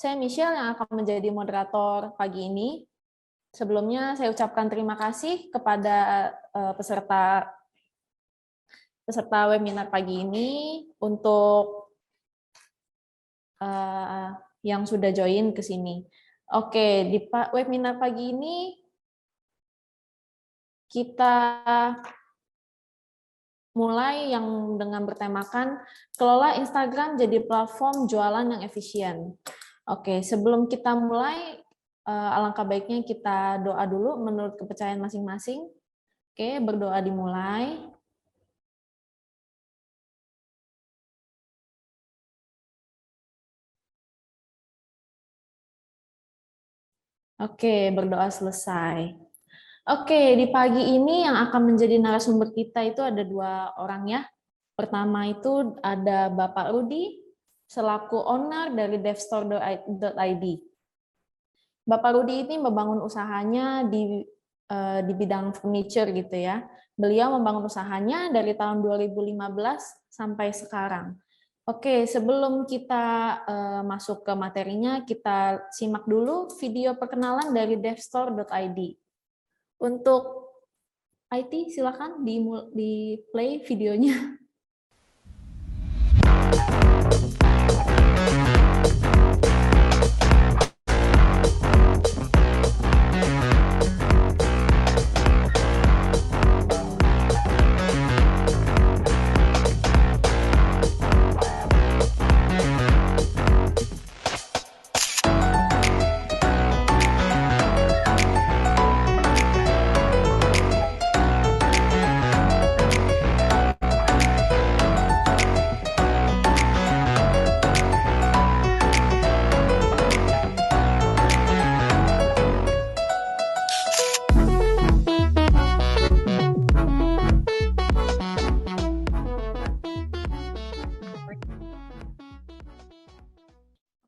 Saya Michelle yang akan menjadi moderator pagi ini. Sebelumnya saya ucapkan terima kasih kepada peserta webinar pagi ini untuk yang sudah join ke sini. Oke, di webinar pagi ini kita mulai yang dengan bertemakan kelola Instagram jadi platform jualan yang efisien. Oke, sebelum kita mulai, alangkah baiknya kita doa dulu menurut kepercayaan masing-masing. Oke, berdoa dimulai. Oke, berdoa selesai. Oke, di pagi ini yang akan menjadi narasumber kita itu ada 2 orang ya. Pertama itu ada Bapak Rudi, selaku owner dari devstore.id. Bapak Rudi ini membangun usahanya di bidang furniture gitu ya. Beliau membangun usahanya dari tahun 2015 sampai sekarang. Oke, sebelum kita masuk ke materinya, kita simak dulu video perkenalan dari devstore.id. Untuk IT, silakan di play videonya.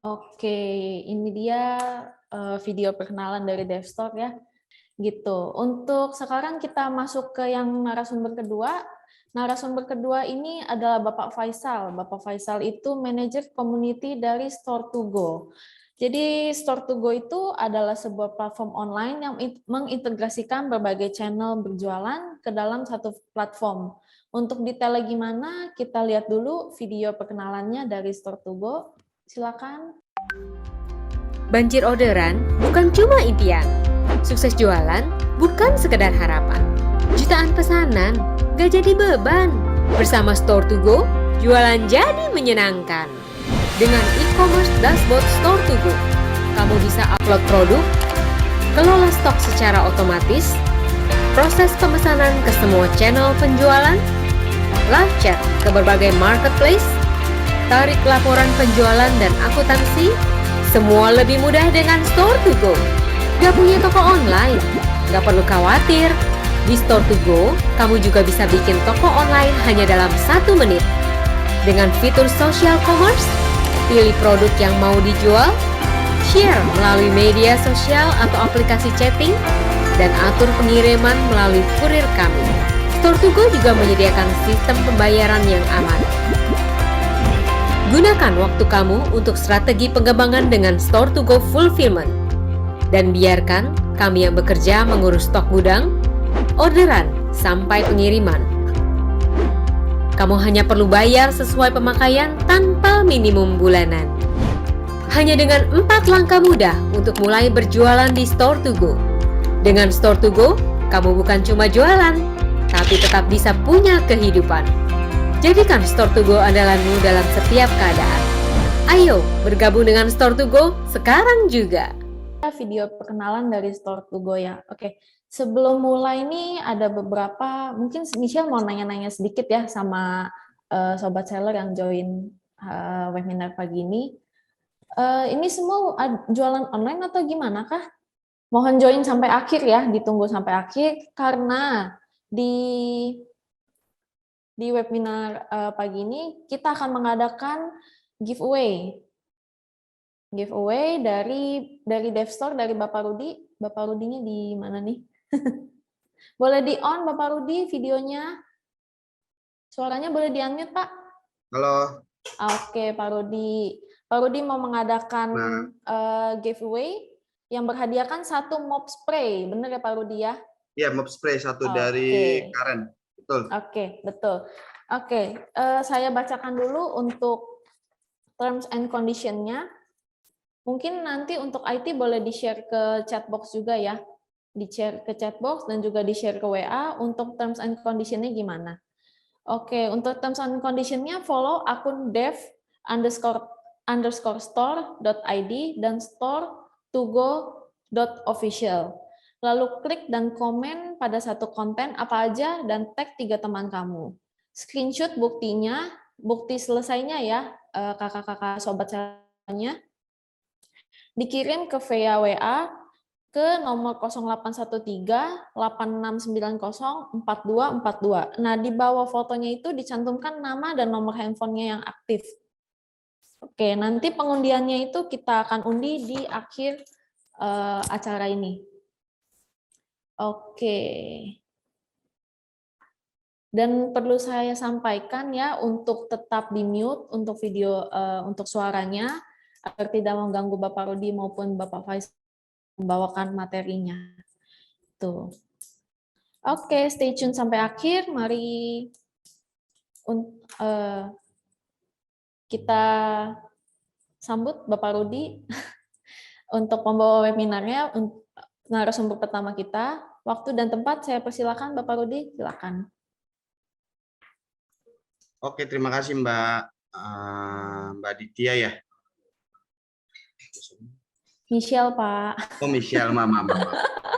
Oke, ini dia video perkenalan dari Devstore ya. Gitu. Untuk sekarang kita masuk ke yang narasumber kedua. Narasumber kedua ini adalah Bapak Faisal. Bapak Faisal itu manajer community dari Store2Go. Jadi Store2Go itu adalah sebuah platform online yang mengintegrasikan berbagai channel berjualan ke dalam satu platform. Untuk detailnya gimana, kita lihat dulu video perkenalannya dari Store2Go. Silakan. Banjir orderan bukan cuma impian. Sukses jualan bukan sekedar harapan. Jutaan pesanan gak jadi beban. Bersama Store2Go, jualan jadi menyenangkan. Dengan e-commerce dashboard Store2Go, kamu bisa upload produk, kelola stok secara otomatis, proses pemesanan ke semua channel penjualan, live chat ke berbagai marketplace, tarik laporan penjualan dan akuntansi, semua lebih mudah dengan Store2Go. Gak punya toko online? Gak perlu khawatir. Di Store2Go, kamu juga bisa bikin toko online hanya dalam 1 menit. Dengan fitur social commerce, pilih produk yang mau dijual, share melalui media sosial atau aplikasi chatting, dan atur pengiriman melalui kurir kami. Store2Go juga menyediakan sistem pembayaran yang aman. Gunakan waktu kamu untuk strategi pengembangan dengan Store2Go Fulfillment. Dan biarkan kami yang bekerja mengurus stok gudang, orderan, sampai pengiriman. Kamu hanya perlu bayar sesuai pemakaian tanpa minimum bulanan. Hanya dengan 4 langkah mudah untuk mulai berjualan di Store2Go. Dengan Store2Go, kamu bukan cuma jualan, tapi tetap bisa punya kehidupan. Jadikan Store2Go andalanmu dalam setiap keadaan. Ayo bergabung dengan Store2Go sekarang juga. Video perkenalan dari Store2Go ya. Oke, sebelum mulai ini ada beberapa, mungkin Michelle mau nanya-nanya sedikit ya sama sobat seller yang join webinar pagi ini. Ini semua jualan online atau gimana kah? Mohon join sampai akhir ya, ditunggu sampai akhir karena di webinar pagi ini kita akan mengadakan giveaway dari Devstore, dari Bapak Rudi. Bapak Rudinya di mana nih? Boleh di on Bapak Rudi videonya? Suaranya boleh di unmute Pak? Halo. Oke Pak Rudi. Pak Pak Rudi mau mengadakan giveaway yang berhadiahkan 1 mop spray, benar ya Pak Rudi ya? Iya, mop spray 1 dari Karen, betul. Oke, betul. Oke, saya bacakan dulu untuk terms and condition-nya. Mungkin nanti untuk IT boleh di-share ke chatbox juga ya. Di-share ke chatbox dan juga di-share ke WA untuk terms and condition-nya gimana. Oke, untuk terms and condition-nya follow akun dev_store.id dan store2go.official. Lalu klik dan komen pada satu konten apa aja dan tag 3 teman kamu. Screenshot buktinya, bukti selesainya ya, kakak-kakak sobat saya, dikirim ke via WA ke nomor 0813-8690-4242. Nah, di bawah fotonya itu dicantumkan nama dan nomor handphonenya yang aktif. Oke, nanti pengundiannya itu kita akan undi di akhir acara ini. Oke. Dan perlu saya sampaikan ya, untuk tetap di-mute untuk video, untuk suaranya, agar tidak mengganggu Bapak Rudi maupun Bapak Faiz membawakan materinya. Tuh. Oke, stay tune sampai akhir. Mari kita sambut Bapak Rudi untuk membawa webinarnya, narasumber pertama kita. Waktu dan tempat saya persilakan Bapak Rudi, silakan. Oke, terima kasih Mbak Ditya ya. Michelle, Pak. Oh, Michelle, Mama.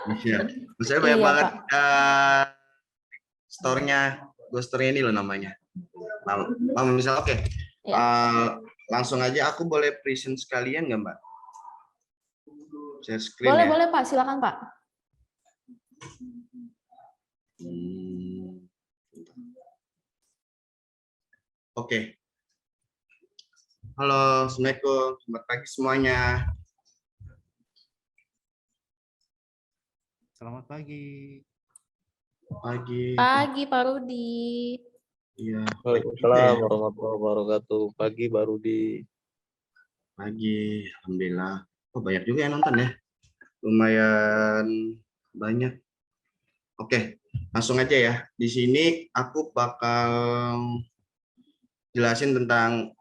Michelle. Saya banyak Iya, banget store-nya, Ghoster ini loh namanya. Mama Michelle, oke. Ya. Langsung aja, aku boleh present sekalian nggak Mbak? Share screen boleh, ya? Boleh Pak, silakan Pak. Oke. Halo, Assalamualaikum. Selamat pagi semuanya. Selamat pagi. Pagi, Pak Rudi. Iya. Waalaikumsalam warahmatullahi wabarakatuh. Pagi, Pak Rudi. Pagi, alhamdulillah. Oh, banyak juga yang nonton ya. Lumayan banyak. Oke, langsung aja ya. Di sini aku bakal jelasin tentang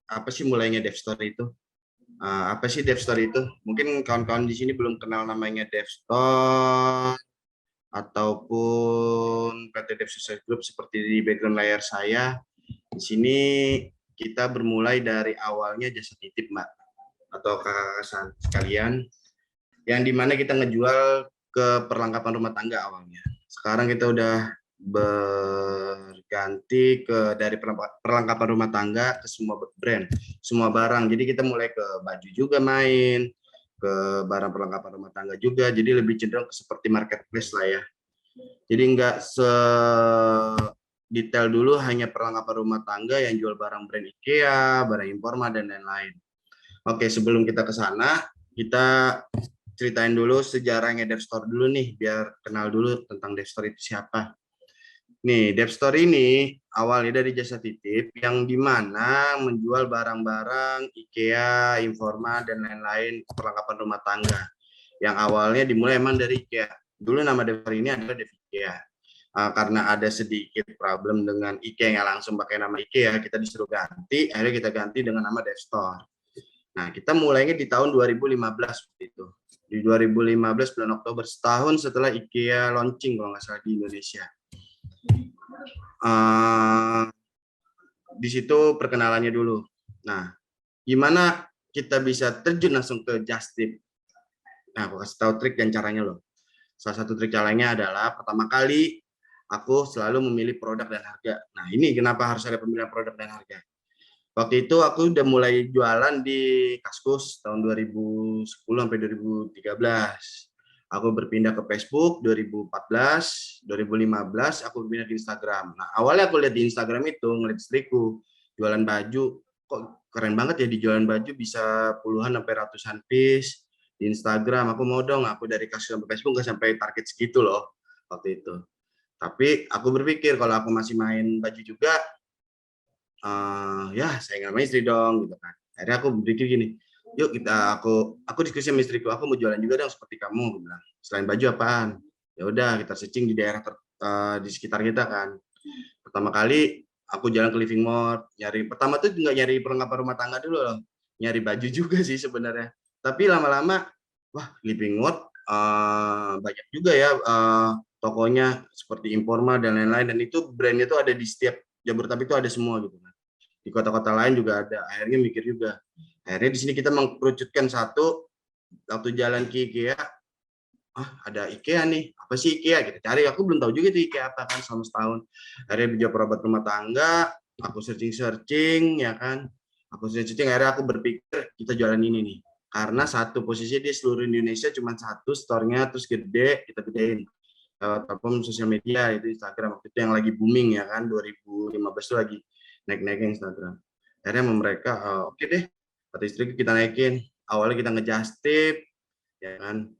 apa sih mulainya DevStore itu. Apa sih DevStore itu? Mungkin kawan-kawan di sini belum kenal namanya DevStore ataupun PT Dev Success Group seperti di background layar saya. Di sini kita bermulai dari awalnya jasa titip, Mbak, atau kakak sekalian, yang dimana kita ngejual ke perlengkapan rumah tangga awalnya. Sekarang kita udah berganti dari perlengkapan rumah tangga ke semua brand, semua barang. Jadi kita mulai ke baju juga main, ke barang perlengkapan rumah tangga juga. Jadi lebih cenderung seperti marketplace lah ya. Jadi nggak detail dulu hanya perlengkapan rumah tangga yang jual barang brand IKEA, barang Informa dan lain-lain. Oke, sebelum kita ke sana, kita ceritain dulu sejarahnya DevStore dulu nih, biar kenal dulu tentang DevStore itu siapa. Nih, DevStore ini awalnya dari jasa titip yang dimana menjual barang-barang IKEA, Informa, dan lain-lain perlengkapan rumah tangga. Yang awalnya dimulai emang dari IKEA. Dulu nama DevStore ini adalah Dev IKEA. Karena ada sedikit problem dengan IKEA yang langsung pakai nama IKEA, kita disuruh ganti, akhirnya kita ganti dengan nama DevStore. Nah, kita mulainya di tahun 2015 itu. Di 2015 bulan Oktober, setahun setelah IKEA launching kalau nggak salah di Indonesia. Di situ perkenalannya dulu. Nah, gimana kita bisa terjun langsung ke Just Tip? Nah, aku kasih tahu trik dan caranya loh. Salah satu trik caranya adalah pertama kali aku selalu memilih produk dan harga. Nah, ini kenapa harus ada pemilihan produk dan harga. Waktu itu aku udah mulai jualan di Kaskus tahun 2010 sampai 2013. Aku berpindah ke Facebook 2014, 2015 aku berpindah di Instagram. Nah, awalnya aku lihat di Instagram itu, ngeliat istriku jualan baju, kok keren banget ya di jualan baju bisa puluhan sampai ratusan piece di Instagram. Aku mau dong, aku dari Kaskus sampai Facebook nggak sampai target segitu loh waktu itu. Tapi aku berpikir kalau aku masih main baju juga, ya saya nggak main istri dong gitu kan. Akhirnya aku berpikir gini, yuk aku diskusi sama istriku, aku mau jualan juga dong seperti kamu, aku bilang. Selain baju apaan? Ya udah kita searching di daerah di sekitar kita kan. Pertama kali aku jalan ke Living Mart, pertama tuh nggak nyari perlengkapan rumah tangga dulu loh, nyari baju juga sih sebenarnya. Tapi lama-lama, wah Living Mart banyak juga ya tokonya seperti Informa dan lain-lain, dan itu brandnya tuh ada di setiap Jabodetabek itu ada semua gitu kan. Di kota-kota lain juga ada. Akhirnya mikir juga. Akhirnya di sini kita mengkerucutkan satu, waktu jalan ke IKEA, ada IKEA nih, apa sih IKEA? Kita cari, aku belum tahu juga itu IKEA apa kan selama setahun. Akhirnya video perabot rumah tangga, aku searching ya kan. Aku searching, akhirnya aku berpikir kita jualan ini nih. Karena satu posisi di seluruh Indonesia cuma satu store-nya, terus gede, kita gedein. Platform sosial media itu Instagram, waktu itu yang lagi booming ya kan, 2015 itu lagi naik-naiknya Instagram. Akhirnya mereka, oke deh, kata istriku kita naikin. Awalnya kita ngejust tip, ya kan,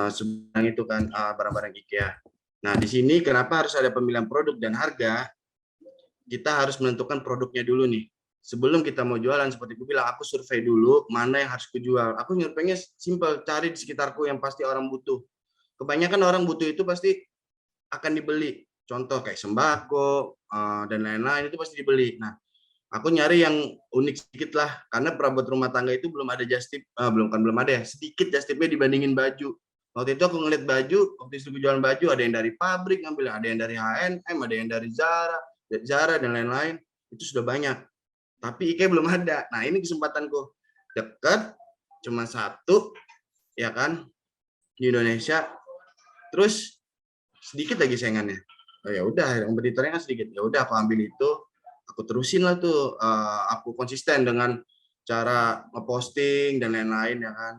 sebenarnya itu kan barang-barang IKEA. Nah di sini kenapa harus ada pemilihan produk dan harga? Kita harus menentukan produknya dulu nih. Sebelum kita mau jualan, seperti aku bilang, aku survei dulu mana yang harus kujual. Aku surveinya simpel, cari di sekitarku yang pasti orang butuh. Kebanyakan orang butuh itu pasti akan dibeli. Contoh kayak sembako dan lain-lain itu pasti dibeli. Nah, aku nyari yang unik sedikit lah, karena perabot rumah tangga itu belum ada just tip, belum ada ya, sedikit just tipnya dibandingin baju. Waktu itu aku ngeliat baju, waktu itu jualan baju, ada yang dari pabrik ngambil, ada yang dari H&M, ada yang dari Zara dan lain-lain, itu sudah banyak. Tapi IKEA belum ada. Nah ini kesempatanku, dekat, cuma satu, ya kan, di Indonesia. Terus sedikit lagi saingannya. Oh, ya udah, kompetitornya kan sedikit. Ya udah, aku ambil itu, aku terusin lah tuh, aku konsisten dengan cara ngeposting dan lain-lain ya kan.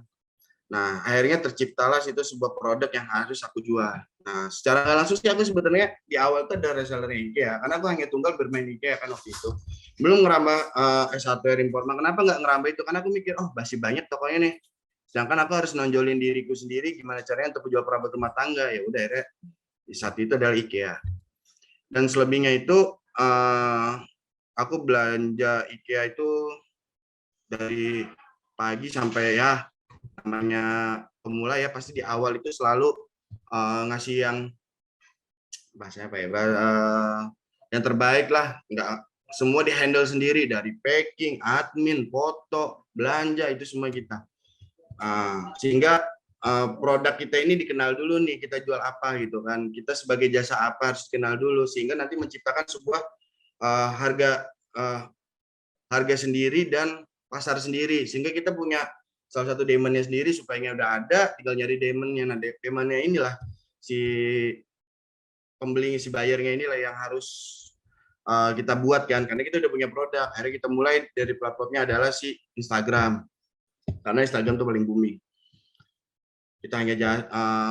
Nah akhirnya terciptalah situ sebuah produk yang harus aku jual. Nah secara nggak langsung sih aku sebenarnya di awal tuh ada reseller IKEA, karena aku hanya tunggal bermain IKEA kan waktu itu. Belum ngerambah S1 Informa. Kenapa nggak ngerambah itu? Karena aku mikir, oh masih banyak tokonya nih. Sedangkan aku harus nonjolin diriku sendiri gimana caranya untuk jual perabot rumah tangga. Ya udah akhirnya di saat itu adalah IKEA. Dan selebihnya itu aku belanja IKEA itu dari pagi sampai ya, namanya pemula ya pasti di awal itu selalu ngasih yang bahasanya apa ya, yang terbaik lah, nggak semua di handle sendiri, dari packing, admin, foto, belanja itu semua kita. Sehingga produk kita ini dikenal dulu nih, kita jual apa gitu kan, kita sebagai jasa apa harus dikenal dulu, sehingga nanti menciptakan sebuah harga sendiri dan pasar sendiri, sehingga kita punya salah satu demonnya sendiri. Supaya udah ada, tinggal nyari demonnya. Nah demonnya inilah si pembeli, si buyernya inilah yang harus kita buat kan, karena kita udah punya produk. Akhirnya kita mulai dari platformnya adalah si Instagram, karena Instagram tuh paling booming. Kita hanya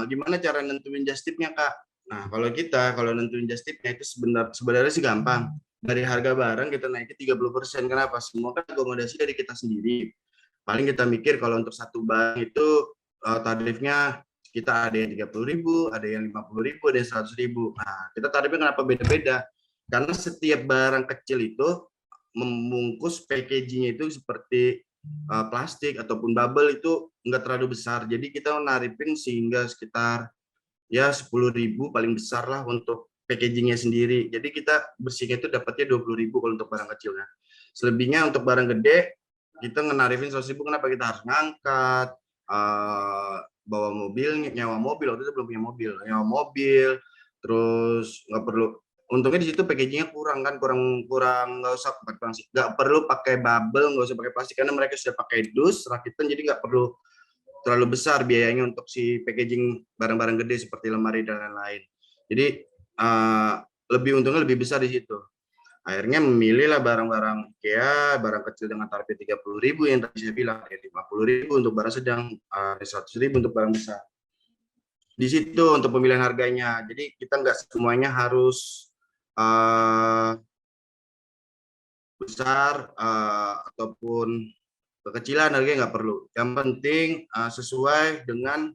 gimana cara nentuin just tip-nya Kak? Nah kalau nentuin just tip-nya itu sebenarnya sih gampang. Dari harga barang kita naikin 30%. Kenapa? Semua kan akomodasi dari kita sendiri. Paling kita mikir kalau untuk satu barang itu tarifnya kita ada yang 30.000, ada yang 50.000, ada yang 100.000. Nah kita tarifnya kenapa beda-beda? Karena setiap barang kecil itu membungkus packaging-nya itu seperti plastik ataupun bubble itu enggak terlalu besar. Jadi kita naripin sehingga sekitar ya 10.000 paling besar lah untuk packagingnya sendiri. Jadi kita bersihnya itu dapatnya 20.000 kalau untuk barang kecil kan. Selebihnya untuk barang gede kita ngenarifin 100.000. Kenapa? Kita harus ngangkat, bawa mobil, nyewa mobil. Waktu itu belum punya mobil, nyewa mobil, terus nggak perlu. Untungnya di situ packagingnya kurang kan, kurang nggak perlu pakai bubble, nggak usah pakai plastik karena mereka sudah pakai dus rakitan, jadi nggak perlu terlalu besar biayanya untuk si packaging barang-barang gede seperti lemari dan lain-lain. Jadi untungnya lebih besar di situ. Akhirnya memilihlah barang-barang IKEA, barang kecil dengan tarif 30.000 yang tadi saya bilang, 50.000 untuk barang sedang, 100.000 untuk barang besar. Di situ untuk pemilihan harganya. Jadi kita nggak semuanya harus besar ataupun kekecilan, harganya nggak perlu. Yang penting sesuai dengan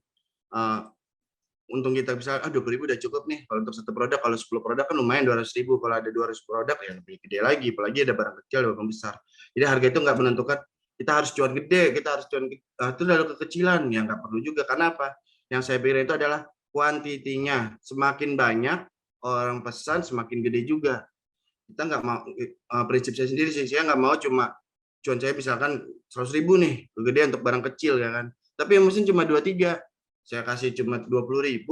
untung kita bisa 20.000 udah cukup nih kalau untuk satu produk. Kalau 10 produk kan lumayan 200.000. Kalau ada 200 produk ya lebih gede lagi, apalagi ada barang kecil ada barang besar. Jadi harga itu nggak menentukan kita harus cuan gede, kita harus cuan itu adalah kekecilan yang nggak perlu juga. Karena apa? Yang saya pikir itu adalah kuantitinya. Semakin banyak orang pesan semakin gede juga. Kita nggak mau, prinsip saya sendiri sih, saya nggak mau cuma cuan saya misalkan 100.000 nih, gede untuk barang kecil ya kan. Tapi yang mesin cuma 2-3, saya kasih cuma 20.000,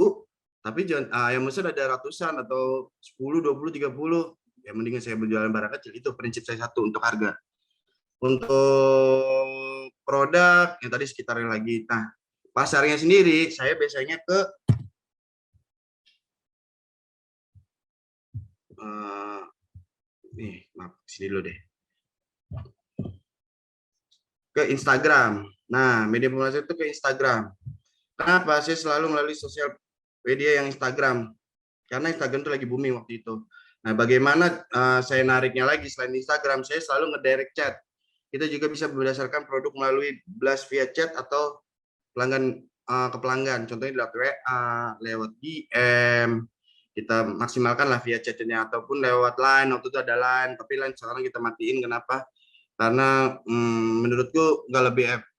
tapi yang mesin ada ratusan atau 10, 20, 30, ya mendingan saya berjualan barang kecil. Itu prinsip saya satu untuk harga. Untuk produk yang tadi sekitarnya lagi. Nah, pasarnya sendiri saya biasanya ke maaf, sini dulu deh. Ke Instagram. Nah, media pemasaran itu ke Instagram. Kenapa? Saya selalu melalui sosial media yang Instagram. Karena Instagram itu lagi booming waktu itu. Nah, bagaimana saya nariknya lagi selain Instagram, saya selalu ngedirect chat. Kita juga bisa berdasarkan produk melalui blast via chat atau pelanggan ke pelanggan. Contohnya lewat WA, lewat DM. Kita maksimalkan lah via chatnya ataupun lewat Line. Waktu itu ada Line, tapi Line sekarang kita matiin. Kenapa? Karena menurutku nggak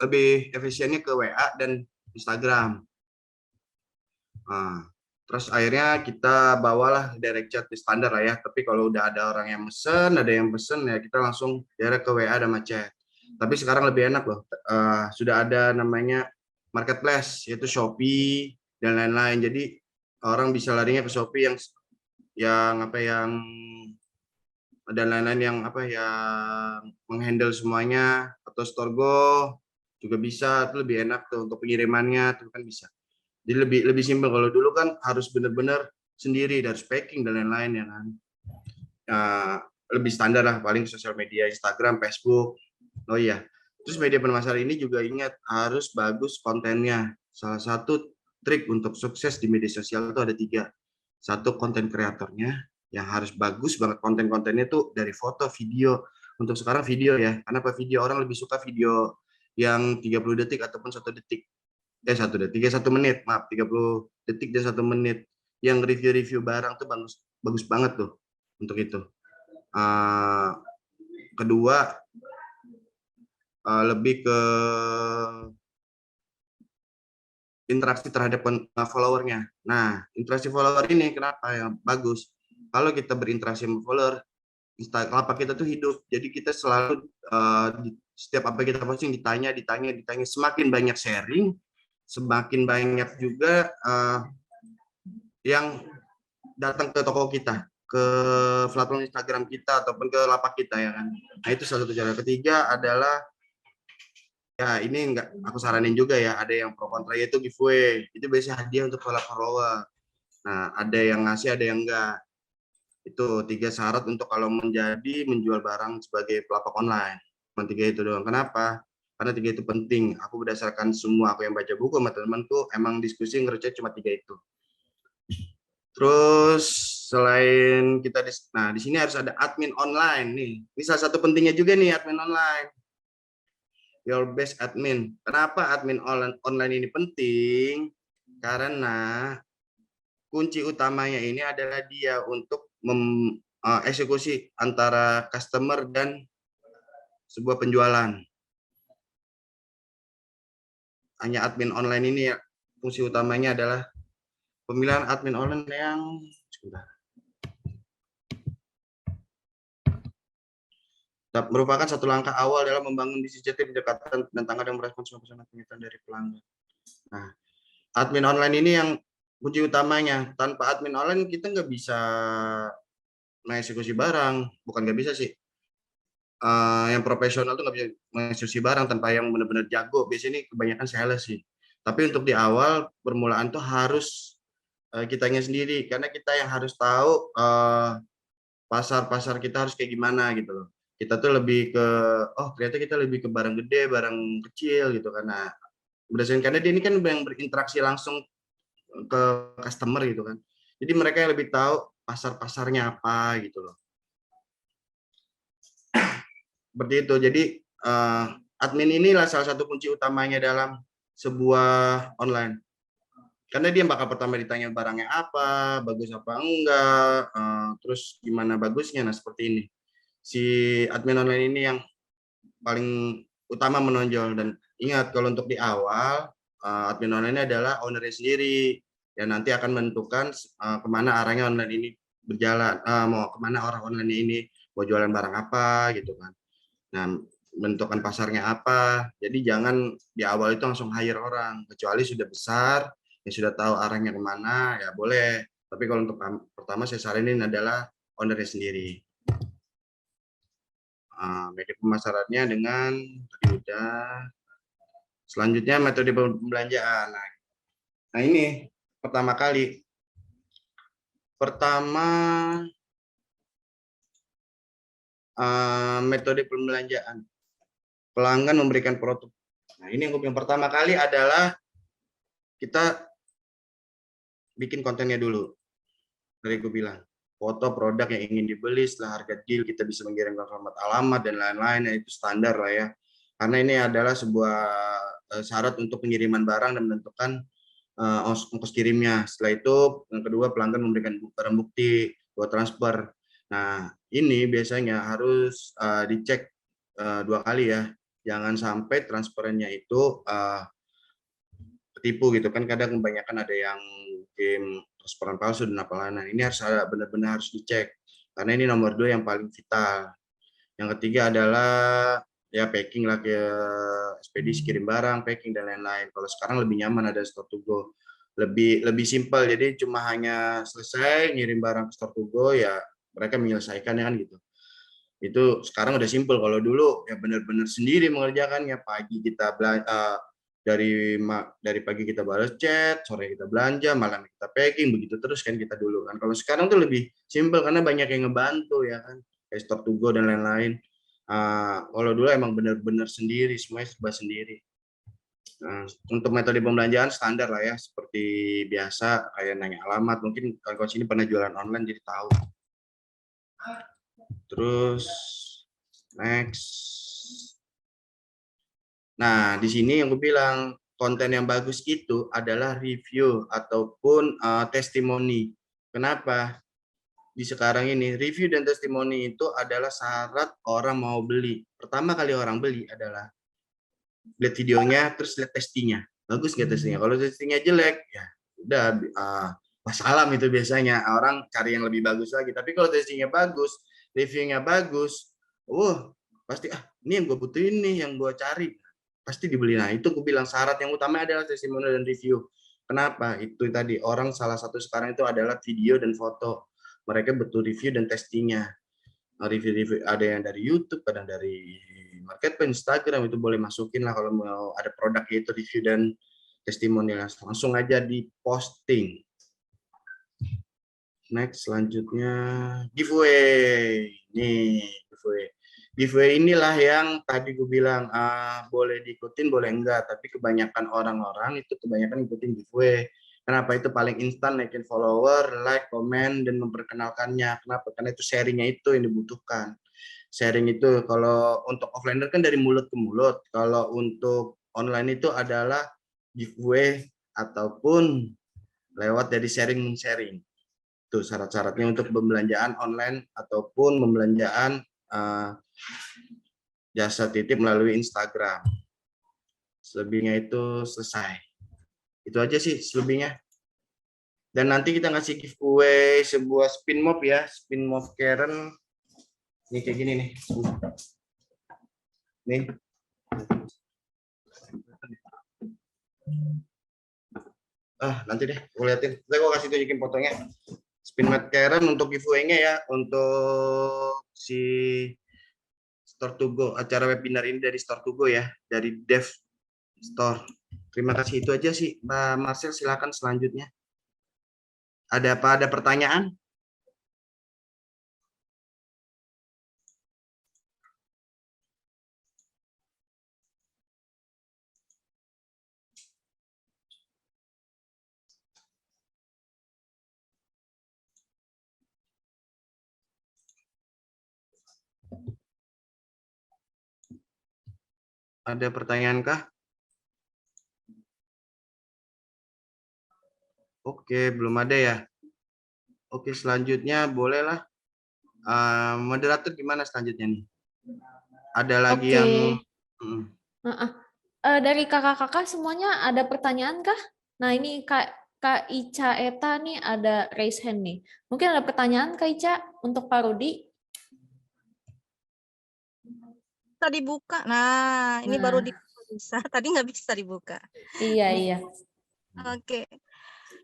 lebih efisiennya ke WA dan Instagram. Nah, terus akhirnya kita bawalah direct chat di standar lah ya. Tapi kalau udah ada orang yang mesen, ada yang pesen ya kita langsung direct ke WA dan chat. Tapi sekarang lebih enak loh. Sudah ada namanya marketplace yaitu Shopee dan lain-lain. Jadi orang bisa larinya ke Shopee yang dan lain-lain yang menghandle semuanya, atau Storgo juga bisa. Itu lebih enak tuh untuk pengirimannya tuh kan bisa. Jadi lebih simpel. Kalau dulu kan harus benar-benar sendiri, harus packing dan lain-lain ya kan. Lebih standar lah paling sosial media Instagram, Facebook. Oh iya, terus media pemasaran ini juga ingat harus bagus kontennya. Salah satu trik untuk sukses di media sosial itu ada 3. Satu, konten kreatornya yang harus bagus banget, konten-kontennya tuh dari foto, video. Untuk sekarang video ya, karena video orang lebih suka video yang 30 detik ataupun 1 detik. 1 detik, 1 menit, maaf, 30 detik dan 1 menit. Yang review-review barang tuh bagus banget tuh untuk itu. Kedua, lebih ke interaksi terhadap followernya. Nah, interaksi follower ini kenapa yang bagus? Kalau kita berinteraksi sama follower, lapak kita tuh hidup. Jadi kita selalu setiap apa kita posting ditanya. Semakin banyak sharing, semakin banyak juga yang datang ke toko kita, ke platform Instagram kita ataupun ke lapak kita ya kan. Nah, itu salah satu cara. Ketiga adalah ya ini aku saranin juga ya, ada yang pro kontra yaitu giveaway. Itu biasanya hadiah untuk follower. Nah, ada yang ngasih, ada yang enggak. Itu 3 syarat untuk kalau menjual barang sebagai pelapak online. Cuma 3 itu doang. Kenapa? Karena 3 itu penting. Aku berdasarkan semua aku yang baca buku sama teman-temanku, emang diskusi ngerjain cuma 3 itu. Terus selain kita di sini harus ada admin online nih. Ini salah satu pentingnya juga nih admin online. Your best admin. Kenapa admin online ini penting? Karena kunci utamanya ini adalah dia untuk eksekusi antara customer dan sebuah penjualan. Hanya admin online ini ya, fungsi utamanya adalah pemilihan admin online yang merupakan satu langkah awal dalam membangun bisnis jati pendekatan dan tanggal yang merespons pesanan permintaan dari pelanggan. Nah, admin online ini yang kunci utamanya. Tanpa admin online kita nggak bisa mengeksekusi barang. Bukan nggak bisa sih. Yang profesional tuh nggak bisa mengeksekusi barang tanpa yang benar-benar jago. Biasanya ini kebanyakan sales sih. Tapi untuk di awal permulaan tuh harus kitanya sendiri. Karena kita yang harus tahu pasar-pasar kita harus kayak gimana gitu loh. Kita tuh lebih ke, ternyata kita lebih ke barang gede, barang kecil gitu kan. Nah, berdasarkan karena dia ini kan yang berinteraksi langsung ke customer gitu kan. Jadi mereka yang lebih tahu pasar-pasarnya apa gitu loh. Seperti itu. Jadi admin inilah salah satu kunci utamanya dalam sebuah online. Karena dia bakal pertama ditanya barangnya apa, bagus apa enggak, terus gimana bagusnya. Nah, seperti ini. Si admin online ini yang paling utama menonjol. Dan ingat, kalau untuk di awal, admin online ini adalah ownernya sendiri. Dan nanti akan menentukan kemana arahnya online ini berjalan, mau kemana orang online ini, mau jualan barang apa gitu kan. Nah, menentukan pasarnya apa. Jadi jangan di awal itu langsung hire orang, kecuali sudah besar, yang sudah tahu arahnya kemana, ya boleh. Tapi kalau untuk pertama saya saranin adalah ownernya sendiri. Media pemasarannya dengan tadi udah. Selanjutnya metode pembelanjaan. Nah ini pertama kali. Metode pembelanjaan. Pelanggan memberikan produk. Nah ini yang pertama kali adalah kita bikin kontennya dulu. Dari gue bilang, foto produk yang ingin dibeli, setelah harga deal kita bisa mengirimkan format alamat dan lain-lain, itu standar lah ya. Karena ini adalah sebuah syarat untuk pengiriman barang dan menentukan ongkos kirimnya. Setelah itu yang kedua, pelanggan memberikan barang bukti buat transfer. Nah ini biasanya harus dicek 2 kali ya. Jangan sampai transferannya itu ketipu gitu kan. Kadang kebanyakan ada yang game transferan palsu dan apalah. Nah ini harus benar-benar harus dicek karena ini nomor 2 yang paling vital. Yang ketiga adalah ya packing lah, ke ekspedisi kirim barang, packing dan lain-lain. Kalau sekarang lebih nyaman ada store to go, lebih simpel. Jadi cuma hanya selesai ngirim barang ke store to go, ya mereka menyelesaikannya kan gitu. Itu sekarang udah simpel. Kalau dulu ya benar-benar sendiri mengerjakannya. Pagi kita dari pagi kita balas chat, sore kita belanja, malam kita packing, begitu terus kan kita dulu kan. Kalau sekarang tuh lebih simpel karena banyak yang ngebantu ya kan, kayak store to go dan lain-lain. Kalau dulu emang benar-benar sendiri, semuanya serba sendiri. Untuk metode pembelanjaan standar lah ya, seperti biasa kayak nanya alamat. Mungkin kalau sini pernah jualan online jadi tahu. Terus next. Nah, di sini yang gue bilang konten yang bagus itu adalah review ataupun testimoni. Kenapa? Di sekarang ini review dan testimoni itu adalah syarat orang mau beli. Pertama kali orang beli adalah lihat videonya, terus lihat testingnya. Bagus nggak testingnya? Kalau testingnya jelek, ya udah masalah itu biasanya. Orang cari yang lebih bagus lagi. Tapi kalau testingnya bagus, reviewnya bagus, pasti ini yang gue butuhin nih, yang gue cari, pasti dibeli. Nah itu gue bilang syarat yang utama adalah testimoni dan review. Kenapa? Itu tadi orang salah satu sekarang itu adalah video dan foto. Mereka butuh review dan testingnya. Review ada yang dari YouTube, ada yang dari Marketplace, Instagram, itu boleh masukin lah kalau mau ada produk itu review dan testimonial. Langsung aja di posting. Next, selanjutnya giveaway. Nih, giveaway. Giveaway inilah yang tadi gue bilang boleh diikutin, boleh enggak. Tapi kebanyakan orang-orang itu kebanyakan ikutin giveaway. Kenapa? Itu paling instan, naikin follower, like, komen, dan memperkenalkannya. Kenapa? Karena itu sharingnya itu yang dibutuhkan. Sharing itu kalau untuk offline kan dari mulut ke mulut. Kalau untuk online itu adalah giveaway ataupun lewat dari sharing-sharing. Itu syarat-syaratnya untuk pembelanjaan online ataupun pembelanjaan jasa titip melalui Instagram. Selebihnya itu selesai. Itu aja sih selebihnya. Dan nanti kita ngasih giveaway sebuah spin mop ya, spin mop Karen. Ini kayak gini nih. Nih. Nanti deh, gue liatin. Nanti gue kasih tunjukin fotonya. Spin mop Karen untuk giveaway-nya ya, untuk si Store to Go. Acara webinar ini dari Store to Go ya, dari Dev Store. Terima kasih, itu aja sih, Mbak Marcel. Silakan selanjutnya. Ada apa? Ada pertanyaan? Ada pertanyaan kah? Oke, belum ada ya. Oke, selanjutnya bolehlah. Moderator gimana selanjutnya nih? Ada lagi Oke. yang Dari kakak-kakak semuanya ada pertanyaan kah? Nah ini Kak Ica Eta nih ada raise hand nih. Mungkin ada pertanyaan Kak Ica untuk Pak Rudi? Bisa dibuka. Nah, ini baru Nah, dibuka bisa. Tadi nggak bisa dibuka. iya. Oke.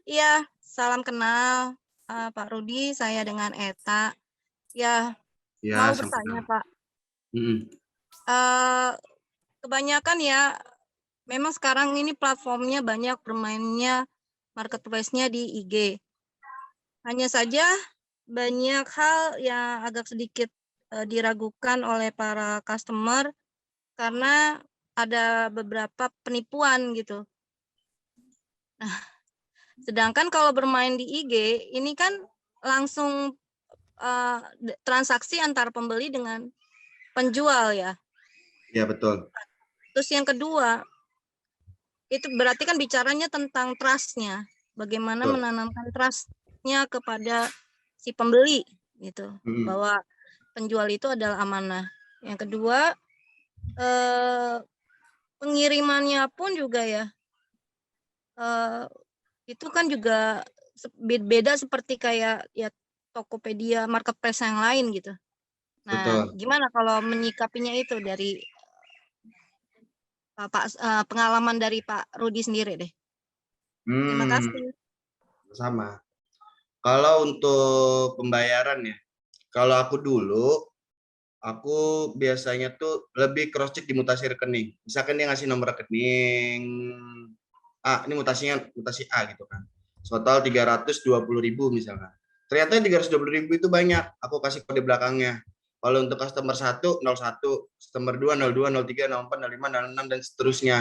Iya, salam kenal Pak Rudi. Saya dengan Eta. Ya, ya mau sampai. bertanya Pak. Mm-mm. Kebanyakan ya, memang sekarang ini platformnya banyak bermainnya marketplace-nya di IG. Hanya saja banyak hal yang agak sedikit diragukan oleh para customer karena ada beberapa penipuan gitu. Nah, sedangkan kalau bermain di IG ini kan langsung transaksi antar pembeli dengan penjual ya. Ya betul. Terus yang kedua, itu berarti kan bicaranya tentang trust-nya. Bagaimana Betul. menanamkan trust-nya kepada si pembeli gitu. Bahwa penjual itu adalah amanah. Yang kedua, pengirimannya pun juga ya itu kan juga beda seperti kayak ya Tokopedia, marketplace yang lain gitu. Nah, Betul. gimana kalau menyikapinya itu dari pengalaman dari Pak Rudi sendiri deh. Terima kasih. Sama. Kalau untuk pembayaran ya, kalau aku dulu, aku biasanya tuh lebih cross check di mutasi rekening. Misalkan dia ngasih nomor rekening A, ini mutasi A gitu kan. Total 320.000 misalkan. Ternyata 320.000 itu banyak. Aku kasih kode belakangnya. Kalau untuk customer 1, 01, customer 2, 02, 03, 04, 05, 06, dan seterusnya.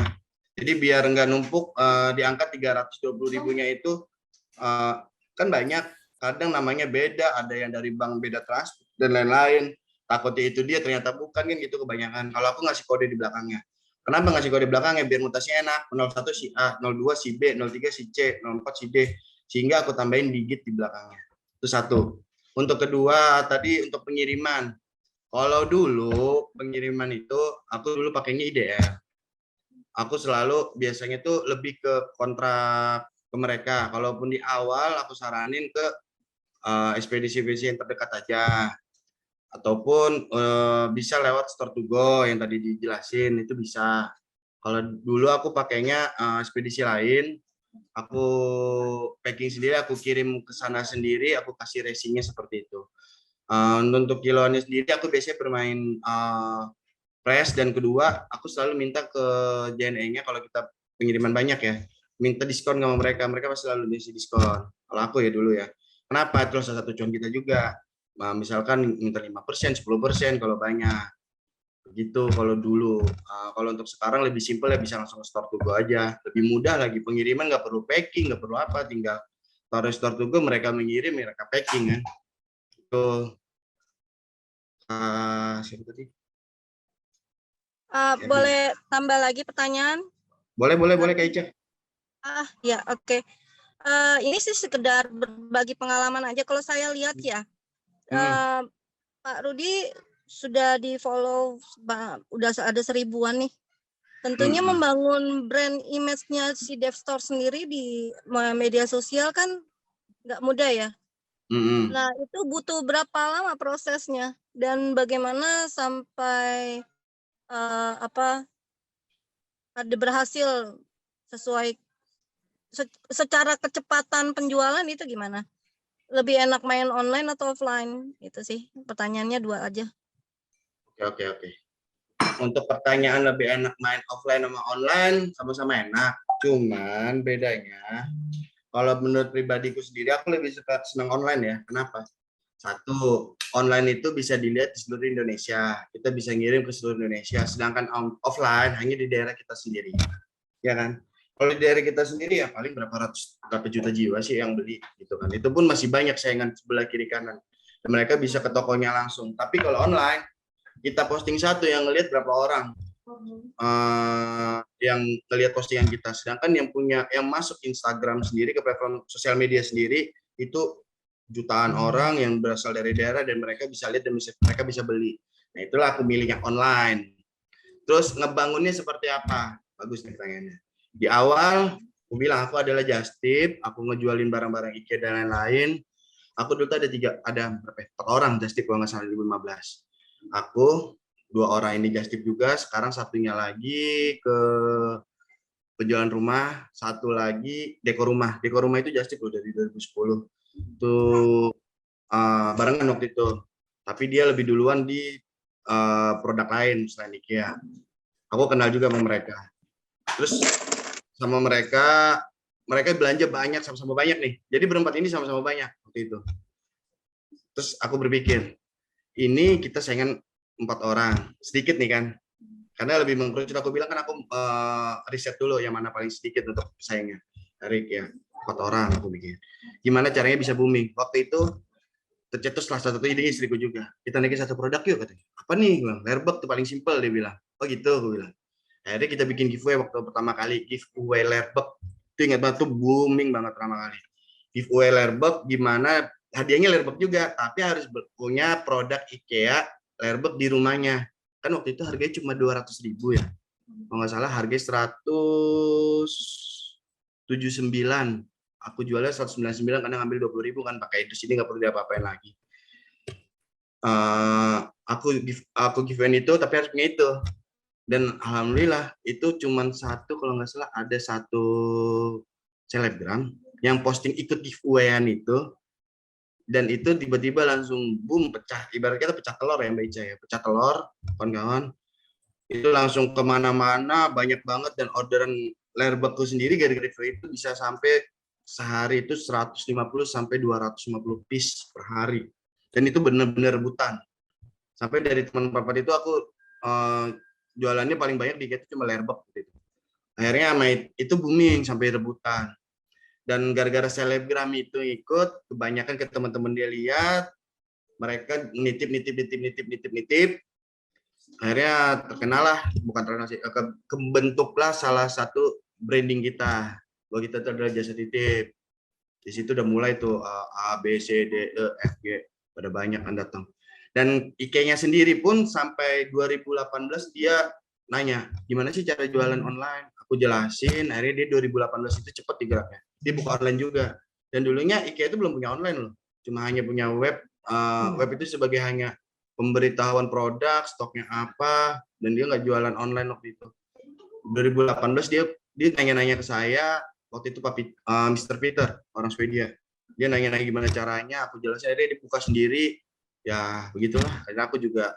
Jadi biar nggak numpuk di angka 320.000-nya itu kan banyak. Kadang namanya beda, ada yang dari bank beda trust, dan lain-lain. Takutnya itu dia, ternyata bukan kan gitu kebanyakan. Kalau aku ngasih kode di belakangnya. Kenapa ngasih kode belakangnya? Biar mutasinya enak. 01 si A, 02 si B, 03 si C, 04 si D. Sehingga aku tambahin digit di belakangnya. Itu satu. Untuk kedua, tadi untuk pengiriman. Kalau dulu pengiriman itu, aku dulu pakainya IDR. Aku selalu biasanya tuh lebih ke kontrak ke mereka. Kalaupun di awal aku saranin ke ekspedisi-ekspedisi yang terdekat aja. Ataupun bisa lewat store to go yang tadi dijelasin, itu bisa. Kalau dulu aku pakainya ekspedisi lain, aku packing sendiri, aku kirim ke sana sendiri, aku kasih racingnya seperti itu. Untuk kiloannya sendiri aku biasanya bermain press, dan kedua aku selalu minta ke JNE-nya kalau kita pengiriman banyak ya, minta diskon sama mereka pasti selalu ngasih diskon. Kalau aku ya dulu ya. Kenapa? Terus salah satu cuan kita juga. Nah, misalkan minta 5%, 10% kalau banyak. Begitu kalau dulu. Kalau untuk sekarang lebih simpel ya, bisa langsung store to go aja. Lebih mudah lagi, pengiriman nggak perlu packing, nggak perlu apa, tinggal taruh store to go, mereka mengirim, mereka packing kan. Itu siapa tadi? Boleh tambah lagi pertanyaan? Boleh Kak Ica. Ya, oke. Ini sih sekedar berbagi pengalaman aja. Kalau saya lihat ya, Pak Rudi sudah di follow, udah ada 1000-an nih. Tentunya membangun brand image-nya si DevStore sendiri di media sosial kan nggak mudah ya. Nah, itu butuh berapa lama prosesnya dan bagaimana sampai ada berhasil sesuai secara kecepatan penjualan itu gimana? Lebih enak main online atau offline? Itu sih pertanyaannya 2 aja. Oke. Untuk pertanyaan lebih enak main offline sama online, sama-sama enak. Cuman bedanya, kalau menurut pribadiku sendiri, aku lebih suka senang online ya. Kenapa? Satu, online itu bisa dilihat di seluruh Indonesia. Kita bisa ngirim ke seluruh Indonesia. Sedangkan offline hanya di daerah kita sendiri. Ya kan? Kalau di daerah kita sendiri ya paling berapa juta jiwa sih yang beli gitu kan. Itu pun masih banyak saingan sebelah kiri kanan. Dan mereka bisa ke tokonya langsung. Tapi kalau online, kita posting satu yang ngelihat berapa orang. yang ngelihat postingan kita. Sedangkan yang masuk Instagram sendiri ke platform sosial media sendiri itu jutaan orang yang berasal dari daerah dan mereka bisa lihat dan mereka bisa beli. Nah, itulah aku milih yang online. Terus ngebangunnya seperti apa? Bagus nih pertanyaannya. Di awal aku bilang aku adalah just tip, aku ngejualin barang-barang IKEA dan lain-lain. Aku dulu tuh ada berapa? 4 orang just tip kalau nggak salah 2015. Aku 2 orang ini just tip juga, sekarang satunya lagi ke penjualan rumah, satu lagi dekor rumah. Dekor rumah itu just tip loh dari 2010. Itu barengan waktu itu. Tapi dia lebih duluan di produk lain selain IKEA. Aku kenal juga sama mereka. Terus sama mereka belanja banyak, sama-sama banyak nih. Jadi berempat ini sama-sama banyak waktu itu. Terus aku berpikir, ini kita saingan 4 orang, sedikit nih kan. Karena lebih mengkerucut, aku bilang kan aku riset dulu yang mana paling sedikit untuk saingnya. Tarik ya, 4 orang aku bikin. Gimana caranya bisa booming? Waktu itu tercetus salah satu ide istriku juga. Kita naikin satu produk yuk katanya. Apa nih? Layerbox tuh paling simpel dia bilang. Oh gitu, aku bilang. Akhirnya kita bikin giveaway waktu pertama kali, giveaway layerbox. Itu ingat banget tuh booming banget pertama kali. Giveaway layerbox gimana hadiahnya layerbox juga, tapi harus punya produk IKEA layerbox di rumahnya. Kan waktu itu harganya cuma 200.000 ya. Kalau nggak salah harganya 179. Aku jualnya 199 karena ngambil 20.000 kan, pakai itu sini nggak perlu diapa-apain lagi. Aku giveaway itu tapi harus punya itu. Dan alhamdulillah itu cuma satu, kalau nggak salah ada satu selebgram yang posting ikut giveaway-an itu, dan itu tiba-tiba langsung boom, pecah, ibarat kita pecah telur ya Mbak Ica ya, pecah telur kawan-kawan. Itu langsung kemana-mana, banyak banget, dan orderan layerboxku sendiri gara-gara giveaway itu bisa sampai sehari itu 150 sampai 250 piece per hari. Dan itu benar-benar rebutan. Sampai dari teman papat itu aku jualannya paling banyak di itu cuma layerbox gitu. Akhirnya itu booming sampai rebutan. Dan gara-gara selebgram itu ikut, kebanyakan ke teman-teman dia lihat, mereka nitip. Akhirnya kebentuklah salah satu branding kita. Bahwa kita itu adalah jasa titip. Di situ udah mulai tuh A, B, C, D, E, F, G. Pada banyak yang datang. Dan IKEA-nya sendiri pun sampai 2018 dia nanya, gimana sih cara jualan online? Aku jelasin, akhirnya dia 2018 itu cepat digeraknya. Dia buka online juga. Dan dulunya IKEA itu belum punya online loh. Cuma hanya punya web. Web itu sebagai hanya pemberitahuan produk, stoknya apa, dan dia nggak jualan online waktu itu. 2018 dia nanya-nanya ke saya, waktu itu Mr. Peter, orang Swedia. Dia nanya-nanya gimana caranya, aku jelasin, akhirnya dia buka sendiri. Ya begitulah, karena aku juga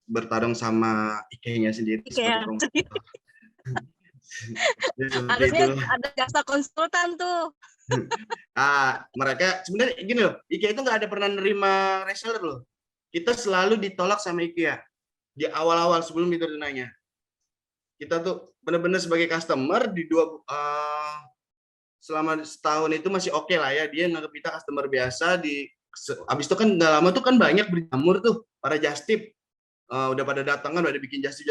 bertarung sama IKEA-nya sendiri. IKEA. Harusnya ada jasa konsultan tuh. Mereka sebenarnya gini loh, IKEA itu nggak ada pernah nerima reseller loh. Kita selalu ditolak sama IKEA di awal-awal sebelum kita nanya. Kita tuh benar-benar sebagai customer selama setahun itu masih oke lah ya, dia nganggap kita customer biasa. Abis itu kan nggak lama tuh kan banyak berjamur tuh para just tip, udah pada datangan, udah bikin just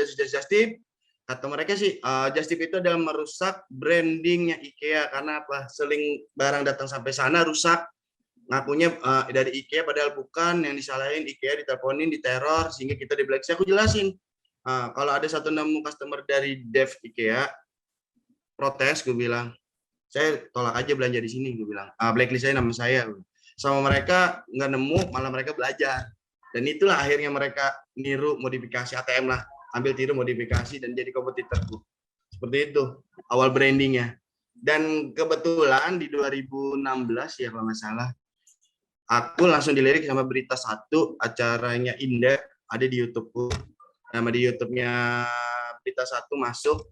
tip. Kata mereka sih just tip itu adalah merusak brandingnya IKEA, karena apa, seling barang datang sampai sana rusak, ngakunya dari IKEA padahal bukan, yang disalahin IKEA, diteleponin, diteror, sehingga kita di blacklist. Aku jelasin, kalau ada satu nemu customer dari dev IKEA protes, gue bilang saya tolak aja belanja di sini, gue bilang blacklist saya, nama saya. Sama mereka nggak nemu, malah mereka belajar, dan itulah akhirnya mereka niru modifikasi ATM lah, ambil tiru modifikasi dan jadi kompetitorku. Seperti itu awal brandingnya. Dan kebetulan di 2016 ya kalau nggak salah, aku langsung dilirik sama Berita Satu, acaranya Indep, ada di YouTube-ku. Nama di YouTube-nya Berita Satu masuk,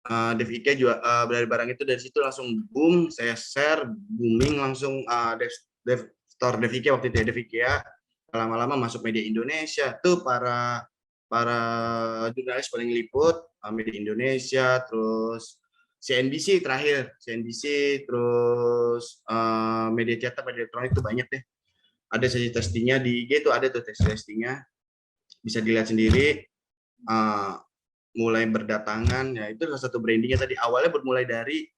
Dev IKEA juga dari barang itu, dari situ langsung boom, saya share, booming langsung. Dev store Dev IKEA waktu itu ya, Dev IKEA lama-lama masuk media Indonesia tuh, para jurnalis paling liput, media Indonesia, terus CNBC terakhir, terus media cetak, media elektronik itu banyak deh. Ada sesi testingnya di IG itu, ada tuh tes testingnya. bisa dilihat sendiri. Mulai berdatangan, ya itu salah satu brandingnya tadi. Awalnya bermulai dari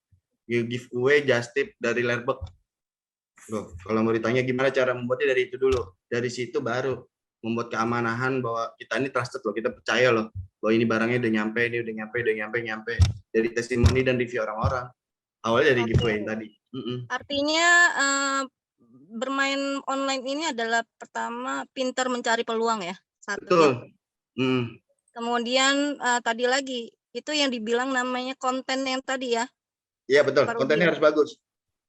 giveaway just tip dari Lerberg. Loh, kalau mau ditanya gimana cara membuatnya, dari itu dulu. Dari situ baru membuat keamanahan bahwa kita ini trusted loh, kita percaya loh bahwa ini barangnya udah nyampe, ini udah nyampe. Dari testimoni dan review orang-orang. Awalnya dari giveaway tadi. Artinya bermain online ini adalah pertama pintar mencari peluang ya. Satu Betul. ya. Kemudian tadi lagi itu yang dibilang namanya konten yang tadi ya. Iya betul, kontennya harus bagus.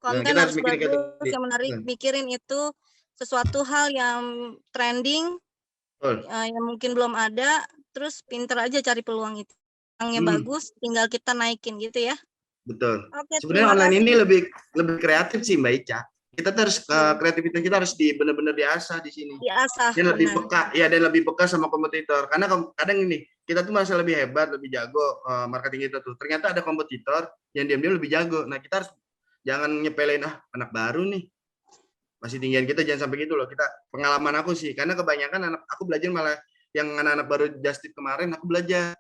Konten harus bagus, yang menarik, mikirin itu sesuatu hal yang trending, yang mungkin belum ada, terus pinter aja cari peluang itu. Peluangnya bagus, tinggal kita naikin gitu ya. Betul. Oke, sebenarnya online ini lebih kreatif sih Mbak Ica. Kita harus kreativitas kita harus benar-benar diasah di sini. Diasah. Dan lebih peka, ya, dan lebih peka sama kompetitor. Karena kadang ini kita tuh merasa lebih hebat, lebih jago marketing kita tuh. Ternyata ada kompetitor yang diam-diam lebih jago. Nah kita harus jangan nyepelin anak baru nih. Masih tinggian kita, jangan sampai gitu loh. Pengalaman aku sih, karena kebanyakan aku belajar malah yang anak-anak baru just tip kemarin aku belajar.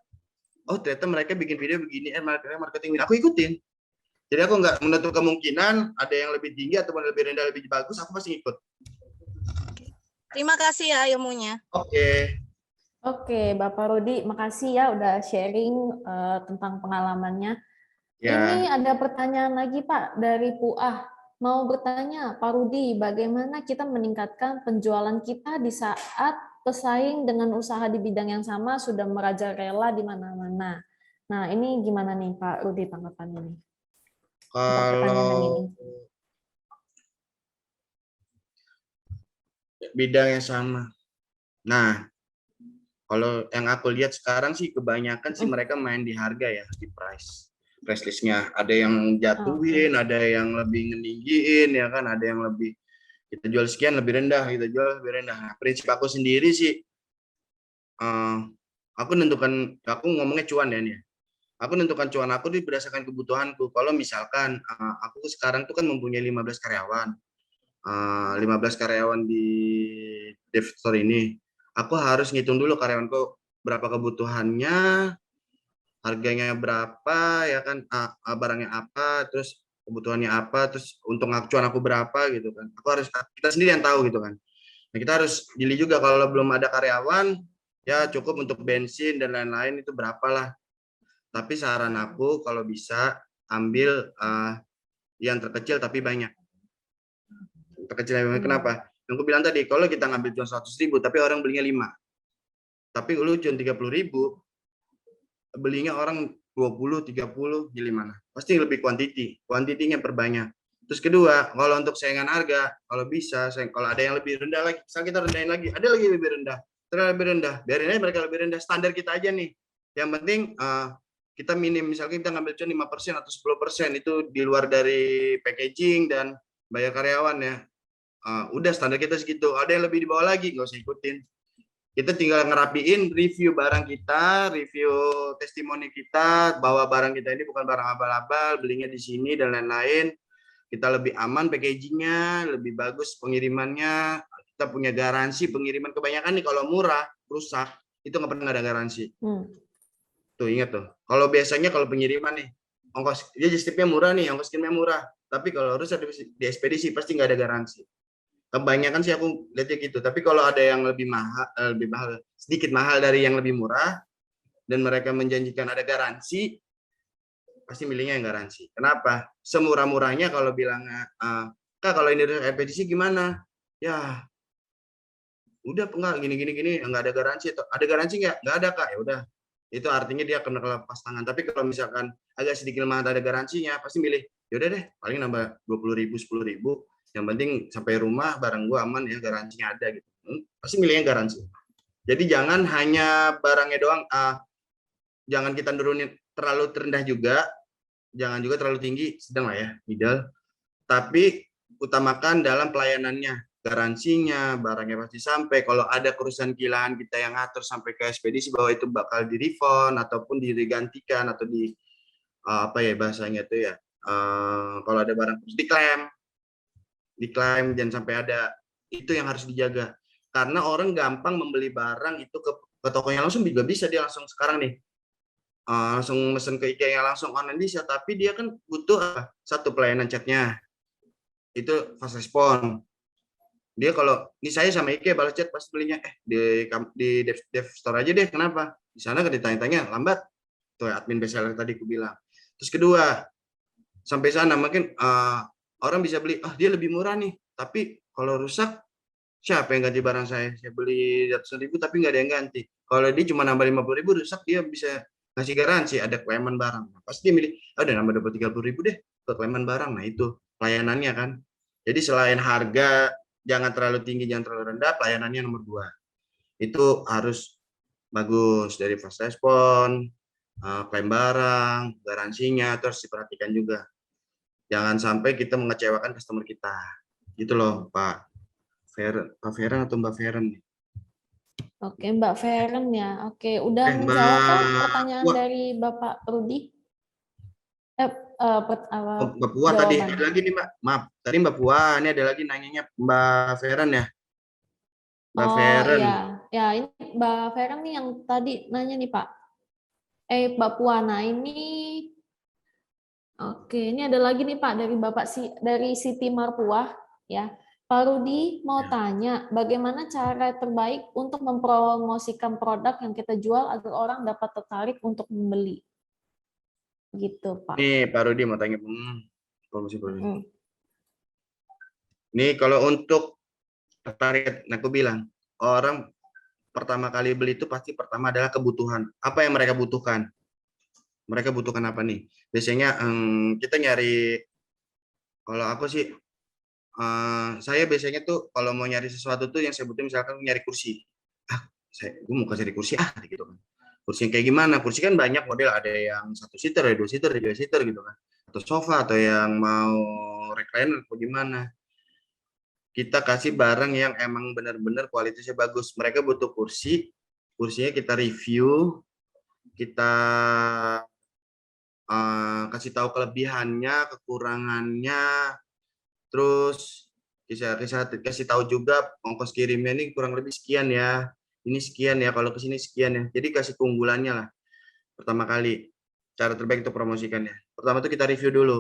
Oh ternyata mereka bikin video begini, marketing aku ikutin. Jadi aku nggak menutup kemungkinan ada yang lebih tinggi atau lebih rendah, lebih bagus, aku pasti ikut. Terima kasih ya ilmunya. Oke, Bapak Rudi, makasih ya udah sharing tentang pengalamannya. Ya. Ini ada pertanyaan lagi Pak dari Puah. Mau bertanya, Pak Rudi, bagaimana kita meningkatkan penjualan kita di saat pesaing dengan usaha di bidang yang sama sudah merajalela di mana-mana? Nah, ini gimana nih Pak Rudi tanggapannya nih? Kalau bidang yang sama. Nah, kalau yang aku lihat sekarang sih kebanyakan sih mereka main di harga ya, di price listnya. Ada yang jatuhin, ada yang lebih ngeninggiin ya kan, ada yang lebih kita jual sekian lebih rendah, kita jual lebih rendah. Nah, prinsip aku sendiri sih, aku ngomongnya cuan ya nih. Aku nentukan cuan aku berdasarkan kebutuhanku. Kalau misalkan aku sekarang tuh kan mempunyai 15 karyawan. 15 karyawan di DevStore ini. Aku harus ngitung dulu karyawanku berapa kebutuhannya, harganya berapa, ya kan, barangnya apa, terus kebutuhannya apa, terus untung cuan aku berapa gitu kan. Kita sendiri yang tahu gitu kan. Nah, kita harus jeli juga kalau belum ada karyawan, ya cukup untuk bensin dan lain-lain itu berapa lah. Tapi saran aku kalau bisa ambil yang terkecil tapi banyak. Terkecil tapi banyak. Kenapa? Yang aku bilang tadi, kalau kita ngambil cuan 100.000 tapi orang belinya 5. Tapi lu cuan 30.000, belinya orang 20, 30, jadi mana? Pasti lebih kuantitinya perbanyak. Terus kedua, kalau untuk saingan harga, kalau bisa, kalau ada yang lebih rendah lagi, misalnya kita rendahin lagi, ada lagi lebih rendah, terlalu lebih rendah, biarin aja mereka lebih rendah, standar kita aja nih. Yang penting kita minim, misalnya kita ngambil cuan 5% atau 10%, itu di luar dari packaging dan bayar karyawan ya. Udah standar kita segitu, ada yang lebih di bawah lagi, nggak usah ikutin. Kita tinggal ngerapiin review barang kita, review testimoni kita, bahwa barang kita ini bukan barang abal-abal, belinya di sini dan lain-lain. Kita lebih aman packagingnya, lebih bagus pengirimannya, kita punya garansi pengiriman. Kebanyakan nih kalau murah, rusak, itu nggak pernah ada garansi. Tuh ingat tuh, kalau biasanya kalau pengiriman nih, ongkos dia just tip-nya murah nih, ongkos kirimnya murah. Tapi kalau rusak di ekspedisi pasti nggak ada garansi. Kebanyakan sih aku lihatnya gitu. Tapi kalau ada yang lebih mahal, sedikit mahal dari yang lebih murah, dan mereka menjanjikan ada garansi, pasti milihnya yang garansi. Kenapa? Semurah-murahnya kalau bilang, Kak kalau ini ekspedisi gimana? Ya, udah enggak gini, enggak ada garansi. Ada garansi nggak? Nggak ada Kak. Ya udah. Itu artinya dia akan lepas tangan. Tapi kalau misalkan agak sedikit mahal ada garansinya, pasti milih, yaudah deh, paling nambah 20.000, 10.000. Yang penting sampai rumah barang gua aman ya, garansinya ada gitu. Pasti milihnya garansi. Jadi jangan hanya barangnya doang, jangan kita turunin terlalu terendah juga, jangan juga terlalu tinggi, sedang lah ya, middle. Tapi utamakan dalam pelayanannya, garansinya, barangnya pasti sampai. Kalau ada kerusakan kilang kita yang ngatur sampai ke ekspedisi bahwa itu bakal di refund ataupun digantikan atau di apa ya bahasanya itu ya, kalau ada barang terus diklaim jangan sampai ada, itu yang harus dijaga. Karena orang gampang membeli barang itu ke tokonya langsung juga bisa, dia langsung sekarang nih langsung mesen ke IKEA langsung online bisa, tapi dia kan butuh apa? Satu pelayanan chatnya itu fast respon. Dia kalau ini saya sama IKEA balas chat pasti belinya di dev store aja deh. Kenapa? Di sana kan ditanya-tanya lambat. Tuh admin bestseller tadi aku bilang. Terus kedua, sampai sana mungkin orang bisa beli, dia lebih murah nih. Tapi kalau rusak, siapa yang ganti barang saya? Saya beli ratusan ribu tapi nggak ada yang ganti. Kalau dia cuma nambah 50.000 rusak, dia bisa ngasih garansi, ada klaiman barang. Nah, pasti dia milih, ada nambah 30.000 deh ke klaiman barang. Nah itu pelayanannya kan. Jadi selain harga, jangan terlalu tinggi, jangan terlalu rendah, pelayanannya nomor 2. Itu harus bagus, dari fast respon, klaim barang, garansinya, terus diperhatikan juga. Jangan sampai kita mengecewakan customer kita. Gitu loh, Pak Feren atau Mbak Feren nih? Oke, Mbak Feren ya. Oke, udah Mbak menjawab kah pertanyaan Puan, dari Bapak Rudi? Mbak Puan tadi Jawaban. ada lagi nih Mbak. Maaf, tadi Mbak Puan, ini ada lagi nanyanya Mbak Feren ya. Mbak Oh Feren. iya, ya ini Mbak Feren nih yang tadi nanya nih Pak. Mbak Puan, nah ini, oke, ini ada lagi nih Pak dari Bapak dari Siti Marpuah ya. Pak Rudi mau Ya. tanya, bagaimana cara terbaik untuk mempromosikan produk yang kita jual agar orang dapat tertarik untuk membeli? Gitu Pak. Nih Pak Rudi mau tanya promosi. Mm. Nih kalau untuk tertarik, aku bilang orang pertama kali beli itu pasti pertama adalah kebutuhan. Apa yang mereka butuhkan? Mereka butuhkan apa nih? Biasanya kita nyari, kalau aku sih, saya biasanya tuh kalau mau nyari sesuatu tuh yang saya butuhin misalkan nyari kursi. Gue mau cari kursi gitu kan. Kursi yang kayak gimana? Kursi kan banyak model, ada yang 1 seater, ada 2 seater, ada 3 seater gitu kan. Atau sofa, atau yang mau recliner atau gimana. Kita kasih barang yang emang benar-benar kualitasnya bagus. Mereka butuh kursi, kursinya kita review, kita kasih tahu kelebihannya, kekurangannya, terus kasih tahu juga ongkos kirimnya ini kurang lebih sekian ya, ini sekian ya, kalau kesini sekian ya. Jadi kasih keunggulannya lah. Pertama kali, cara terbaik untuk promosikannya. Pertama tuh kita review dulu.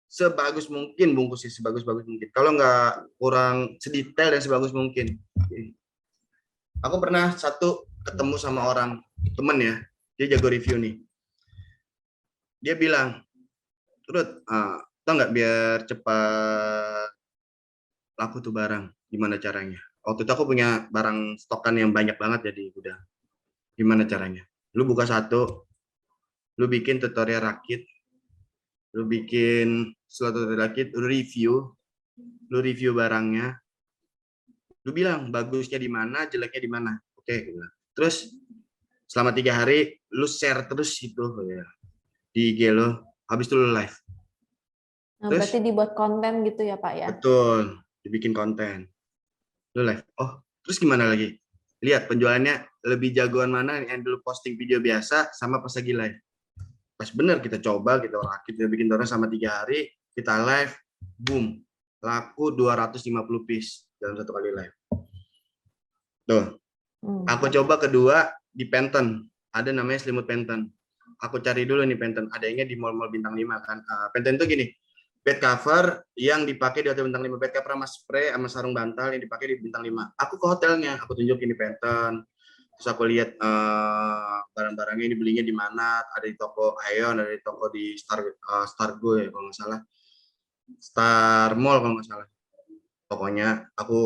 Sebagus mungkin bungkusnya, sebagus-bagus mungkin. Kalau nggak, kurang sedetail dan sebagus mungkin. Aku pernah ketemu sama orang, temen ya, dia jago review nih. Dia bilang, Rud, tau nggak biar cepat laku tuh barang, gimana caranya? Waktu itu aku punya barang stokan yang banyak banget, jadi udah, gimana caranya? Lu buka satu, lu bikin tutorial rakit, lu bikin suatu rakit, lu review barangnya, lu bilang bagusnya di mana, jeleknya di mana. Oke, terus selama 3 hari lu share terus itu ya di IG lo, habis itu lu live. Nah, Terus, berarti dibuat konten gitu ya Pak ya? betul, dibikin konten. Lu live. Oh, terus gimana lagi? Lihat penjualannya lebih jagoan mana yang dulu posting video biasa sama pas lagi live. Pas bener kita coba, kita rakit, kita bikin orang sama 3 hari, kita live, boom, laku 250 piece dalam 1 kali live. Tuh, aku coba kedua di Penten, ada namanya selimut Penten. Aku cari dulu nih Penten, adanya di mall-mall bintang 5 kan. Penten itu gini, bed cover yang dipakai di hotel bintang 5, bed cover sama spray sama sarung bantal yang dipakai di bintang 5. Aku ke hotelnya, aku tunjukin di Penten. Terus aku lihat barang-barangnya ini belinya di mana, ada di toko Aeon, ada di toko di Stargo ya kalau nggak salah, Star Mall kalau nggak salah. Pokoknya aku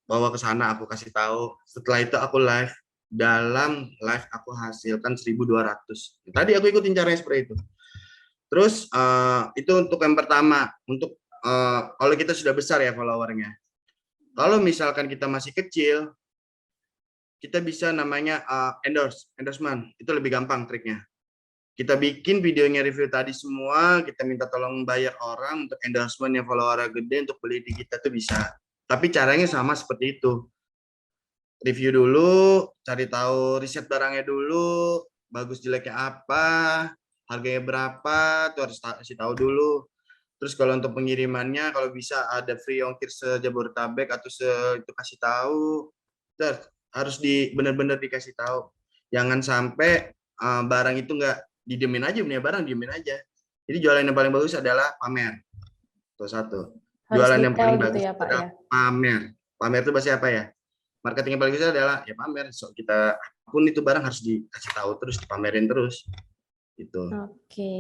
bawa ke sana, aku kasih tahu. Setelah itu aku live, dalam live aku hasilkan 1.200. Tadi aku ikutin caranya seperti itu. Terus itu untuk yang pertama, untuk kalau kita sudah besar ya followernya. Kalau misalkan kita masih kecil, kita bisa namanya endorsement. Itu lebih gampang triknya. Kita bikin videonya review tadi semua, kita minta tolong bayar orang untuk endorsement yang followernya gede untuk beli di kita tuh bisa. Tapi caranya sama seperti itu. Review dulu, cari tahu riset barangnya dulu, bagus jeleknya apa, harganya berapa, tuh harus kasih tahu dulu. Terus kalau untuk pengirimannya, kalau bisa ada free ongkir se-Jabodetabek atau itu kasih tahu. harus benar-benar dikasih tahu. Jangan sampai barang itu nggak didiemin aja, punya barang didiemin aja. Jadi jualan yang paling bagus adalah pamer. Itu satu. Harus Jualan yang detail paling gitu bagus ya, Pak, adalah ya. pamer. Pamer itu bahasa apa ya? Marketing yang paling bagus adalah ya pamer. So, kita pun itu barang harus dikasih tahu terus, dipamerin terus. Gitu. Oke.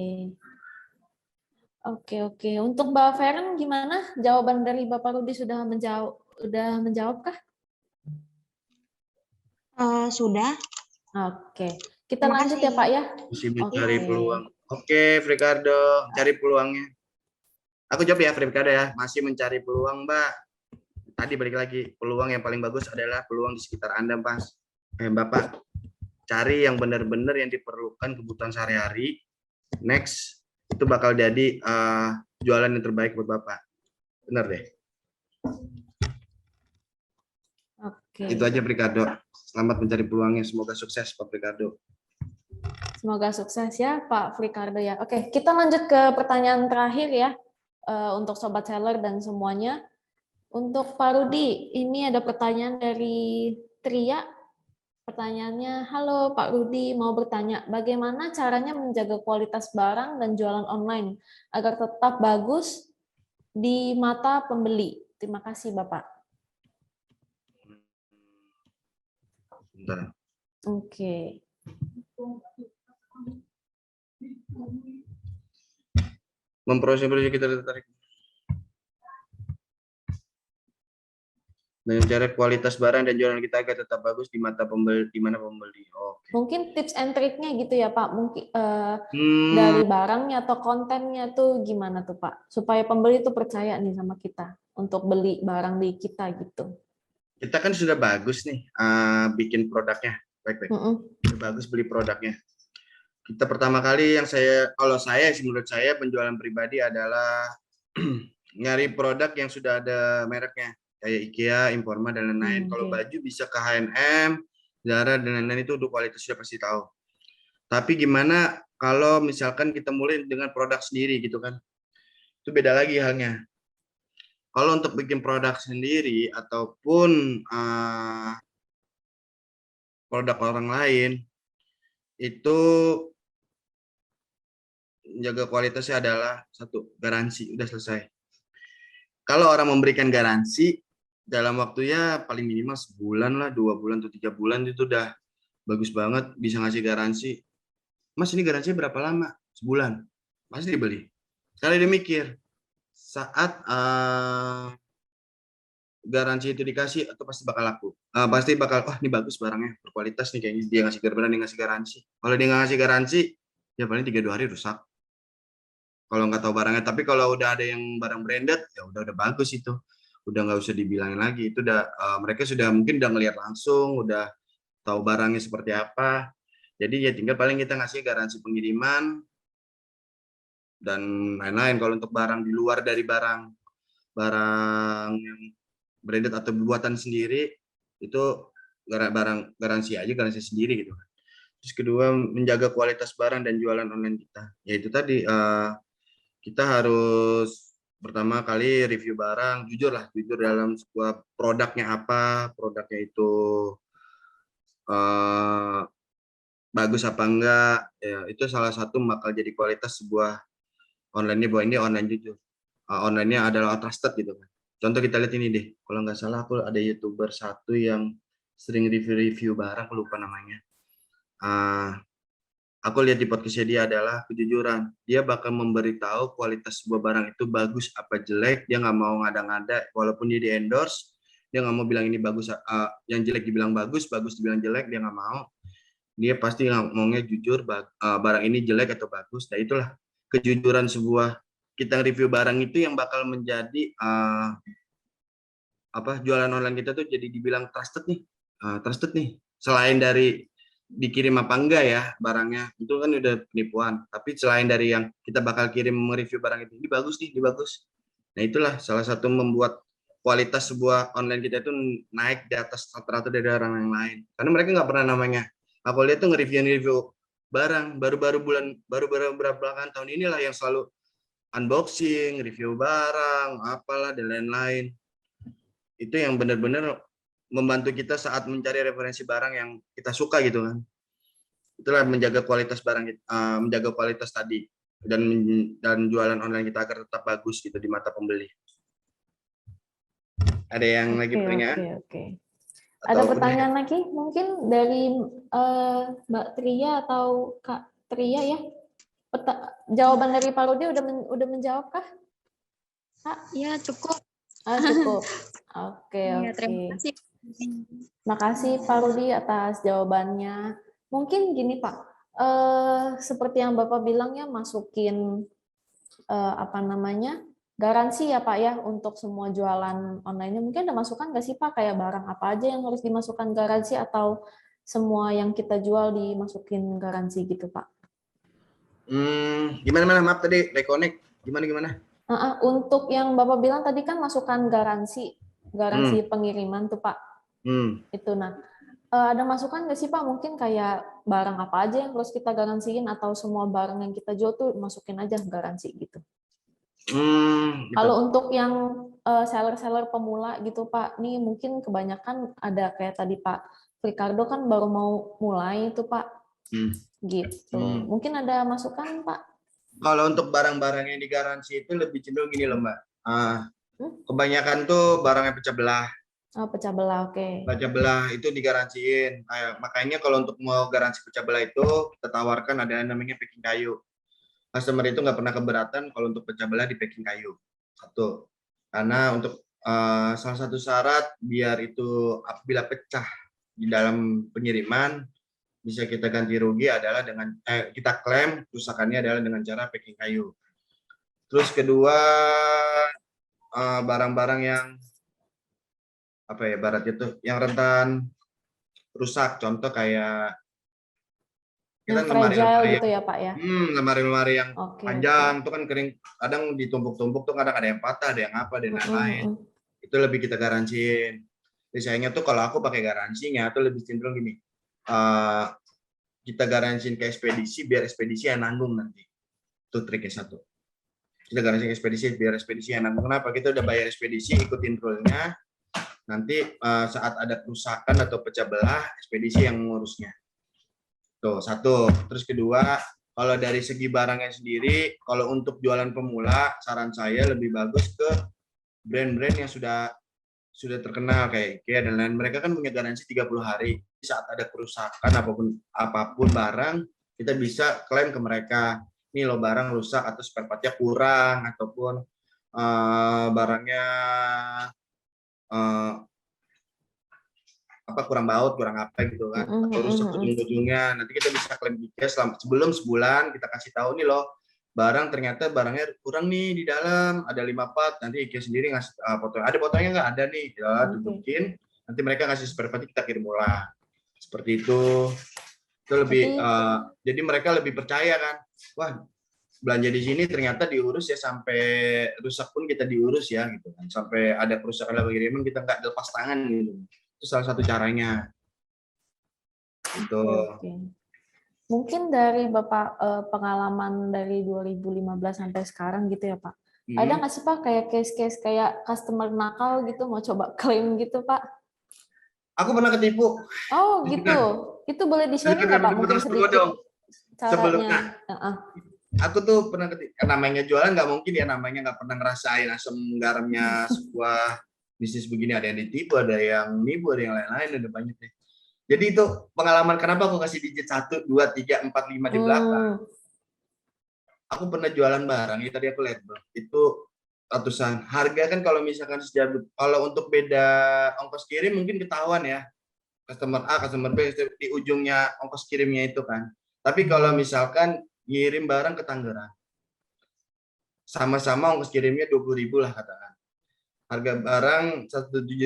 Oke. Untuk Mbak Feren gimana? Jawaban dari Bapak Rudi sudah menjawab kah? Sudah. Oke. Kita Terima lanjut ya, kasih. Pak ya. Mesti mencari Oke. peluang. Oke, Ricardo, cari peluangnya. Aku jawab ya, Ricardo ya. Masih mencari peluang, Mbak. Tadi balik lagi, peluang yang paling bagus adalah peluang di sekitar Anda, Bapak. Cari yang benar-benar yang diperlukan kebutuhan sehari-hari. Next, itu bakal jadi jualan yang terbaik buat Bapak. Benar deh. Oke. Itu aja, Ricardo. Selamat mencari peluangnya. Semoga sukses, Pak Ricardo. Semoga sukses ya, Pak Ricardo ya. Oke, kita lanjut ke pertanyaan terakhir ya, untuk Sobat Seller dan semuanya. Untuk Pak Rudi, ini ada pertanyaan dari Tria. Pertanyaannya, halo Pak Rudi, mau bertanya, bagaimana caranya menjaga kualitas barang dan jualan online agar tetap bagus di mata pembeli? Terima kasih, Bapak. Bentar. Oke. Memproses kita tertarik. Dengan cara kualitas barang dan jualan kita agar tetap bagus di mata pembeli, di mana pembeli. Oke. Mungkin tips and triknya gitu ya Pak, mungkin dari barangnya atau kontennya tuh gimana tuh Pak, supaya pembeli tuh percaya nih sama kita untuk beli barang di kita gitu. Kita kan sudah bagus nih bikin produknya, baik-baik. Sudah bagus beli produknya. Kita pertama kali kalau saya menurut saya penjualan pribadi adalah nyari produk yang sudah ada mereknya. Kayak IKEA, Informa, dan lain-lain. Kalau baju bisa ke H&M, Zara, dan lain-lain itu udah kualitas sudah pasti tahu. Tapi gimana kalau misalkan kita mulai dengan produk sendiri gitu kan? Itu beda lagi halnya. Kalau untuk bikin produk sendiri ataupun produk orang lain, itu menjaga kualitasnya adalah satu, garansi, udah selesai. Kalau orang memberikan garansi, dalam waktunya paling minimal sebulan lah, 2 bulan atau 3 bulan itu udah bagus banget, bisa ngasih garansi. Mas ini garansinya berapa lama? Sebulan. Pasti dibeli. Kalau dia mikir, saat garansi itu dikasih, itu pasti bakal laku. Pasti bakal, ini bagus barangnya, berkualitas nih, kayaknya dia ngasih garansi. Kalau dia nggak ngasih garansi, ya paling 3-2 hari rusak. Kalau nggak tahu barangnya, tapi kalau udah ada yang barang branded, ya udah bagus itu. Udah nggak usah dibilangin lagi, itu udah mereka sudah mungkin udah ngelihat langsung, udah tahu barangnya seperti apa. Jadi ya tinggal paling kita ngasih garansi pengiriman dan lain-lain. Kalau untuk barang di luar dari barang yang branded atau buatan sendiri, itu garansi aja, garansi sendiri gitu. Terus kedua, menjaga kualitas barang dan jualan online kita. Yaitu tadi kita harus pertama kali review barang, jujur dalam sebuah produknya apa, produknya itu bagus apa enggak, ya itu salah satu bakal jadi kualitas sebuah online-nya, bahwa ini online jujur, online-nya adalah trusted gitu kan. Contoh kita lihat ini deh, kalau nggak salah aku ada YouTuber satu yang sering review barang, aku lupa namanya. Aku lihat di podcastnya dia adalah kejujuran. Dia bakal memberitahu kualitas sebuah barang itu bagus apa jelek. Dia nggak mau ngada-ngada, walaupun dia di endorse, dia nggak mau bilang ini bagus, yang jelek dibilang bagus, bagus dibilang jelek, dia nggak mau. Dia pasti ngomongnya jujur, barang ini jelek atau bagus. Nah itulah kejujuran sebuah kita review barang itu yang bakal menjadi jualan online kita tuh jadi dibilang trusted nih. Selain dari dikirim apa enggak ya barangnya, itu kan udah penipuan. Tapi selain dari yang kita bakal kirim mereview barang itu, ini bagus nih, ini bagus. Nah itulah salah satu membuat kualitas sebuah online kita itu naik di atas rata-rata dari orang yang lain. Karena mereka nggak pernah namanya. Aku lihat tuh nge-review barang baru belakangan tahun inilah yang selalu unboxing, review barang, apalah dan lain-lain. Itu yang benar-benar membantu kita saat mencari referensi barang yang kita suka gitu kan. Itulah menjaga kualitas barang, menjaga kualitas tadi dan jualan online kita agar tetap bagus gitu di mata pembeli. Ada yang lagi pertanyaan? Oke. Ada Atau pertanyaan lagi? Mungkin dari Mbak Tria atau Kak Tria ya? Jawaban dari Pak Rudi udah menjawab kah? Kak? Ya, cukup. Cukup. Oke. Ya, terima kasih. Makasih Pak Rudi atas jawabannya. Mungkin gini Pak, seperti yang Bapak bilang ya, masukin garansi ya Pak ya untuk semua jualan online-nya. Mungkin ada masukan nggak sih Pak, kayak barang apa aja yang harus dimasukkan garansi atau semua yang kita jual dimasukin garansi gitu Pak? Gimana maaf tadi reconnect gimana? Untuk yang Bapak bilang tadi kan masukkan garansi pengiriman tuh Pak. Itu ada masukan nggak sih Pak? Mungkin kayak barang apa aja yang harus kita garansiin atau semua barang yang kita jual tuh masukin aja garansi gitu. Gitu. Kalau untuk yang seller-seller pemula gitu Pak, nih mungkin kebanyakan ada kayak tadi Pak Ricardo kan baru mau mulai itu Pak, gitu. Mungkin ada masukan Pak? Kalau untuk barang-barang yang digaransi itu lebih cenderung gini loh Mbak. Kebanyakan tuh barangnya pecah belah. Oh, pecah belah, oke. Pecah belah itu digaransiin. Makanya kalau untuk mau garansi pecah belah itu kita tawarkan ada yang namanya packing kayu. Customer itu nggak pernah keberatan kalau untuk pecah belah di packing kayu. Satu. Karena untuk salah satu syarat biar itu apabila pecah di dalam pengiriman bisa kita ganti rugi adalah dengan kita klaim kerusakannya adalah dengan cara packing kayu. Terus kedua barang-barang yang apa ya baratnya tuh yang rentan rusak, contoh kayak yang fragile gitu ya Pak ya. Lemari-lemari yang panjang tuh kan kering, kadang ditumpuk-tumpuk tuh kadang ada yang patah, ada yang apa dan lain-lain. Itu lebih kita garansiin. Biasanya tuh kalau aku pakai garansinya tuh lebih cenderung gini. Kita garansiin ke ekspedisi biar ekspedisi yang nanggung nanti. Itu triknya satu. Kita garansiin ke ekspedisi biar ekspedisi yang nanggung. Kenapa? Kita udah bayar ekspedisi, ikutin rule-nya. Nanti saat ada kerusakan atau pecah belah, ekspedisi yang mengurusnya. Tuh, satu. Terus kedua, kalau dari segi barangnya sendiri, kalau untuk jualan pemula, saran saya lebih bagus ke brand-brand yang sudah terkenal kayak IKEA dan lain. Mereka kan punya garansi 30 hari. Saat ada kerusakan apapun barang, kita bisa klaim ke mereka. Ini loh barang rusak atau spare part-nya kurang ataupun barangnya kurang baut, kurang apa gitu kan, atau rusak ujung-ujungnya, nanti kita bisa klaim IKEA sebelum sebulan kita kasih tahu nih loh, barang ternyata barangnya kurang nih di dalam, ada 5 part, nanti IKEA sendiri ngasih foto, ada fotonya nggak ada nih, ya tunjukin, nanti mereka kasih spare part kita kirim ulang, seperti itu lebih, jadi mereka lebih percaya kan, wah belanja di sini ternyata diurus ya sampai rusak pun kita diurus ya gitu kan, sampai ada kerusakan dalam pengiriman kita nggak lepas tangan gitu. Itu salah satu caranya. Gitu. Mungkin dari Bapak pengalaman dari 2015 sampai sekarang gitu ya Pak. Ada nggak sih Pak kayak case-case kayak customer nakal gitu mau coba klaim gitu Pak? Aku pernah ketipu. Oh gitu. Itu boleh di-share nggak Pak? Mungkin sedikit caranya. Aku tuh pernah ketipu. Namanya jualan nggak mungkin ya, namanya nggak pernah ngerasain asam garamnya sebuah bisnis begini, ada yang ditipu, ada yang nipu, ada yang lain-lain, ada banyak deh. Jadi itu pengalaman kenapa aku kasih digit 1, 2, 3, 4, 5 di belakang. Aku pernah jualan barang, ini tadi aku lihat itu ratusan. Harga kan kalau misalkan kalau untuk beda ongkos kirim mungkin ketahuan ya. Customer A, customer B, di ujungnya ongkos kirimnya itu kan. Tapi kalau misalkan ngirim barang ke Tangerang, sama-sama ongkos kirimnya 20.000 lah katakan. Harga barang 179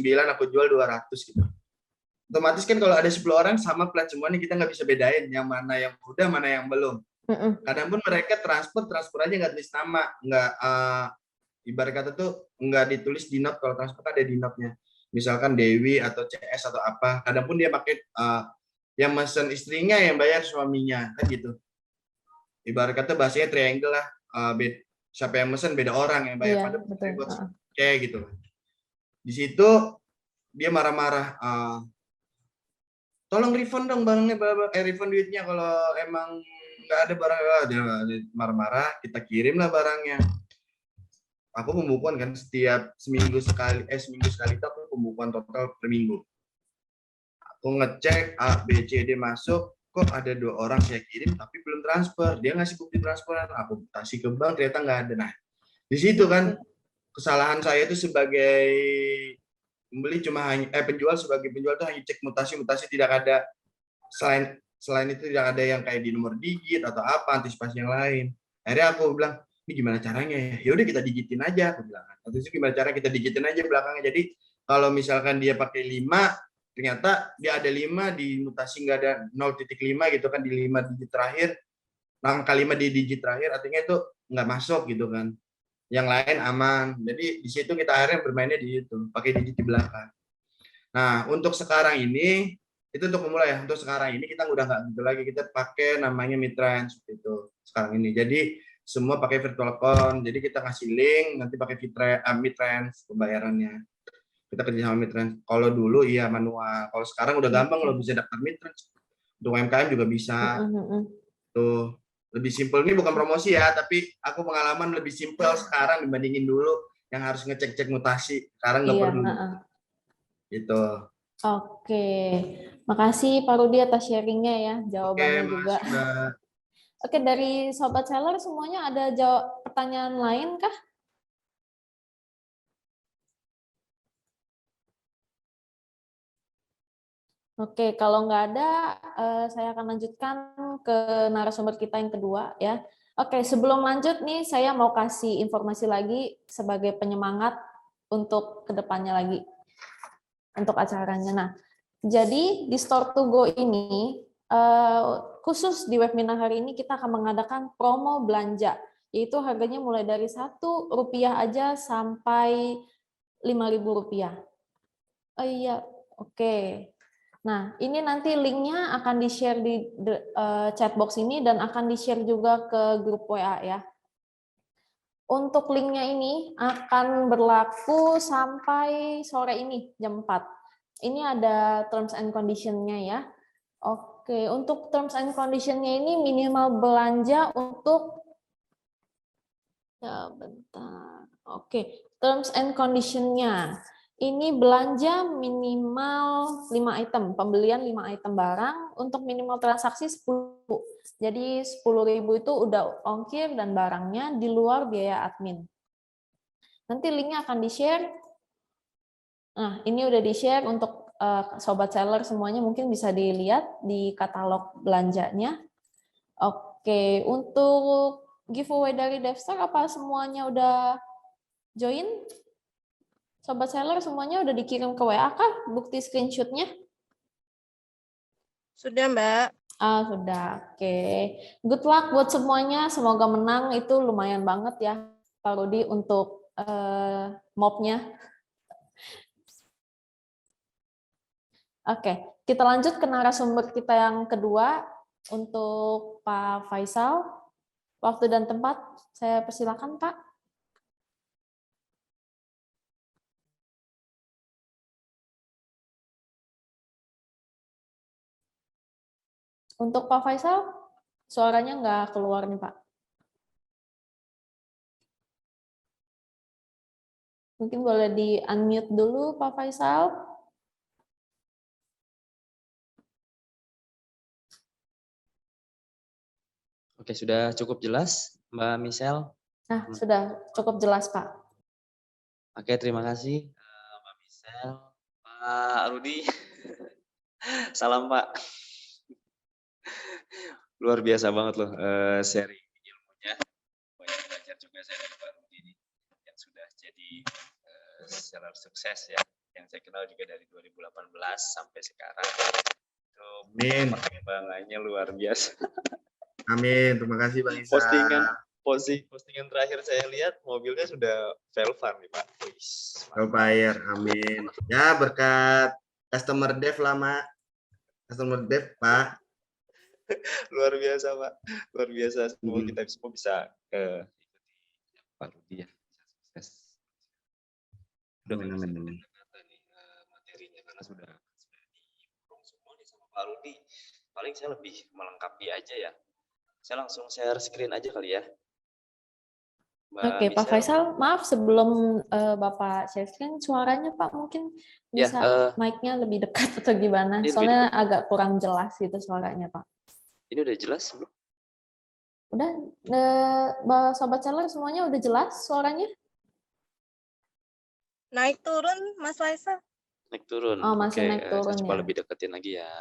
aku jual 200 gitu. Otomatis kan kalau ada 10 orang sama plat semuanya, kita nggak bisa bedain yang mana yang udah mana yang belum. Kadang pun mereka transfer aja nggak tulis nama, nggak ibarat kata tuh nggak ditulis di note, kalau transfer ada di note-nya. Misalkan Dewi atau CS atau apa. Kadang pun dia pakai yang mesen istrinya yang bayar suaminya kan gitu. Ibarat kata bahasanya triangle lah. Siapa yang mesen beda orang yang bayar, pada kayak gitu. Di situ dia marah-marah, tolong refund dong barangnya, refund duitnya kalau emang nggak ada barang. Dia marah-marah, kita kirimlah barangnya. Aku pembukuan kan setiap seminggu sekali itu aku pembukuan total per minggu. Aku ngecek A, B, C, D masuk, kok ada 2 orang saya kirim tapi belum transfer. Dia ngasih bukti transfer, aku kasih ke bank ternyata nggak ada. Nah, di situ kan kesalahan saya itu sebagai pembeli penjual, sebagai penjual itu hanya cek mutasi tidak ada, selain itu tidak ada yang kayak di nomor digit atau apa antisipasi yang lain. Akhirnya aku bilang, ini gimana caranya ya? Ya udah kita digitin aja, aku bilang. Atau itu gimana cara kita digitin aja belakangnya. Jadi kalau misalkan dia pakai 5, ternyata dia ada 5 di mutasi nggak ada 0.5 gitu kan, di 5 digit terakhir, angka 5 di digit terakhir, artinya itu nggak masuk gitu kan. Yang lain aman. Jadi di situ kita akhirnya bermainnya di situ, pakai digit di belakang. Nah, untuk sekarang ini, itu untuk pemula ya. Untuk sekarang ini kita udah nggak gitu lagi, kita pakai namanya Midrange itu sekarang ini. Jadi semua pakai virtual account. Jadi kita kasih link, nanti pakai Midrange pembayarannya. Kita kerja sama Midrange. Kalau dulu iya manual. Kalau sekarang udah gampang loh, bisa daftar Midrange. Untuk UMKM juga bisa. Tuh, lebih simpel. Ini bukan promosi ya, tapi aku pengalaman lebih simpel sekarang dibandingin dulu yang harus ngecek-cek mutasi. Sekarang nggak perlu. Gitu. Oke, makasih Pak Rudi atas sharingnya ya, jawabannya juga. Oke, dari Sobat Seller semuanya ada pertanyaan lain kah? Oke, kalau nggak ada, saya akan lanjutkan ke narasumber kita yang kedua ya. Oke, sebelum lanjut nih, saya mau kasih informasi lagi sebagai penyemangat untuk kedepannya lagi, untuk acaranya. Nah, jadi di Store to Go ini, khusus di webinar hari ini kita akan mengadakan promo belanja, yaitu harganya mulai dari Rp1 aja sampai Rp5.000. Oh iya, oke. Nah, ini nanti linknya akan di-share di chat box ini dan akan di-share juga ke grup WA ya. Untuk linknya ini akan berlaku sampai sore ini, jam 4. Ini ada terms and condition-nya ya. Oke, untuk terms and condition-nya ini minimal belanja untuk... Ya, bentar. Oke, terms and condition-nya. Ini belanja minimal 5 item, pembelian 5 item barang untuk minimal transaksi 10. Jadi 10.000 itu udah ongkir dan barangnya di luar biaya admin. Nanti linknya akan di-share. Nah, ini udah di-share untuk Sobat Seller semuanya, mungkin bisa dilihat di katalog belanjanya. Oke, untuk giveaway dari Devstar apa semuanya udah join? Sobat Seller semuanya udah dikirim ke WA kah bukti screenshot-nya? Sudah, Mbak. Sudah. Oke. Good luck buat semuanya. Semoga menang. Itu lumayan banget ya, Pak Rudi, untuk mob-nya. Oke. Kita lanjut ke narasumber kita yang kedua untuk Pak Faisal. Waktu dan tempat, saya persilakan, Pak. Untuk Pak Faisal, suaranya nggak keluar nih, Pak. Mungkin boleh di-unmute dulu, Pak Faisal. Oke, sudah cukup jelas, Mbak Michelle? Nah, sudah cukup jelas, Pak. Oke, terima kasih, Mbak Michelle. Pak Rudi, salam Pak. Luar biasa banget loh sharing ilmunya. Banyak belajar juga saya dari Pak Rudi ini yang sudah jadi seller sukses ya. Yang saya kenal juga dari 2018 sampai sekarang. Itu perkembangannya luar biasa. Amin, terima kasih Bang Isa. Postingan terakhir saya lihat mobilnya sudah Velfar nih Pak. Velfire, amin. Ya berkat customer dev lama, customer dev Pak. Luar biasa Pak, luar biasa. Semoga kita semua bisa ikuti Pak Rudi ya, sukses. Amin. Materinya sudah dihimpun semua nih sama Pak Rudi. Paling saya lebih melengkapi aja ya. Saya langsung share screen aja kali ya. Mbak Oke, Pak Michelle. Faisal, maaf sebelum Bapak share screen, suaranya Pak mungkin Ya, bisa mic-nya lebih dekat atau gimana? Ini lebih Soalnya agak kurang jelas gitu suaranya, Pak. ini udah jelas belum? Udah, Sobat Seller semuanya udah jelas suaranya? Naik turun Mas Faisal. Naik turun. Oh, masih Oke, naik turun saya coba ya. lebih deketin lagi ya.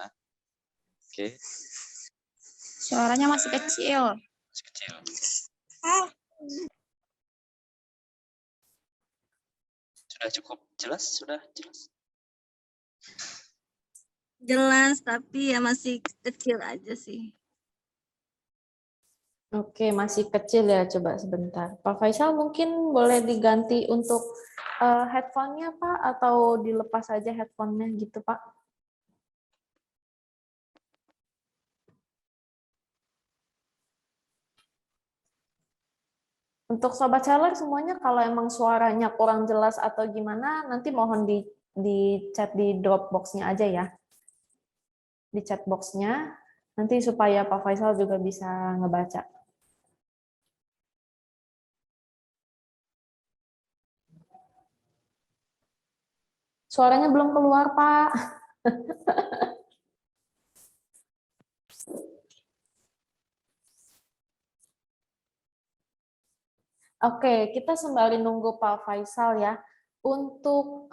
Oke, Suaranya masih kecil. masih kecil. Sudah cukup jelas? Sudah jelas? Jelas tapi ya masih kecil aja sih. Oke, masih kecil ya. Coba sebentar. Pak Faisal mungkin boleh diganti untuk headphone-nya, Pak, atau dilepas aja headphone-nya gitu, Pak. Untuk Sobat Seller semuanya kalau emang suaranya kurang jelas atau gimana, nanti mohon di chat di Dropbox-nya aja ya. Di chat box-nya, nanti supaya Pak Faisal juga bisa ngebaca. Suaranya belum keluar, Pak. Oke, kita sembari nunggu Pak Faisal ya. Untuk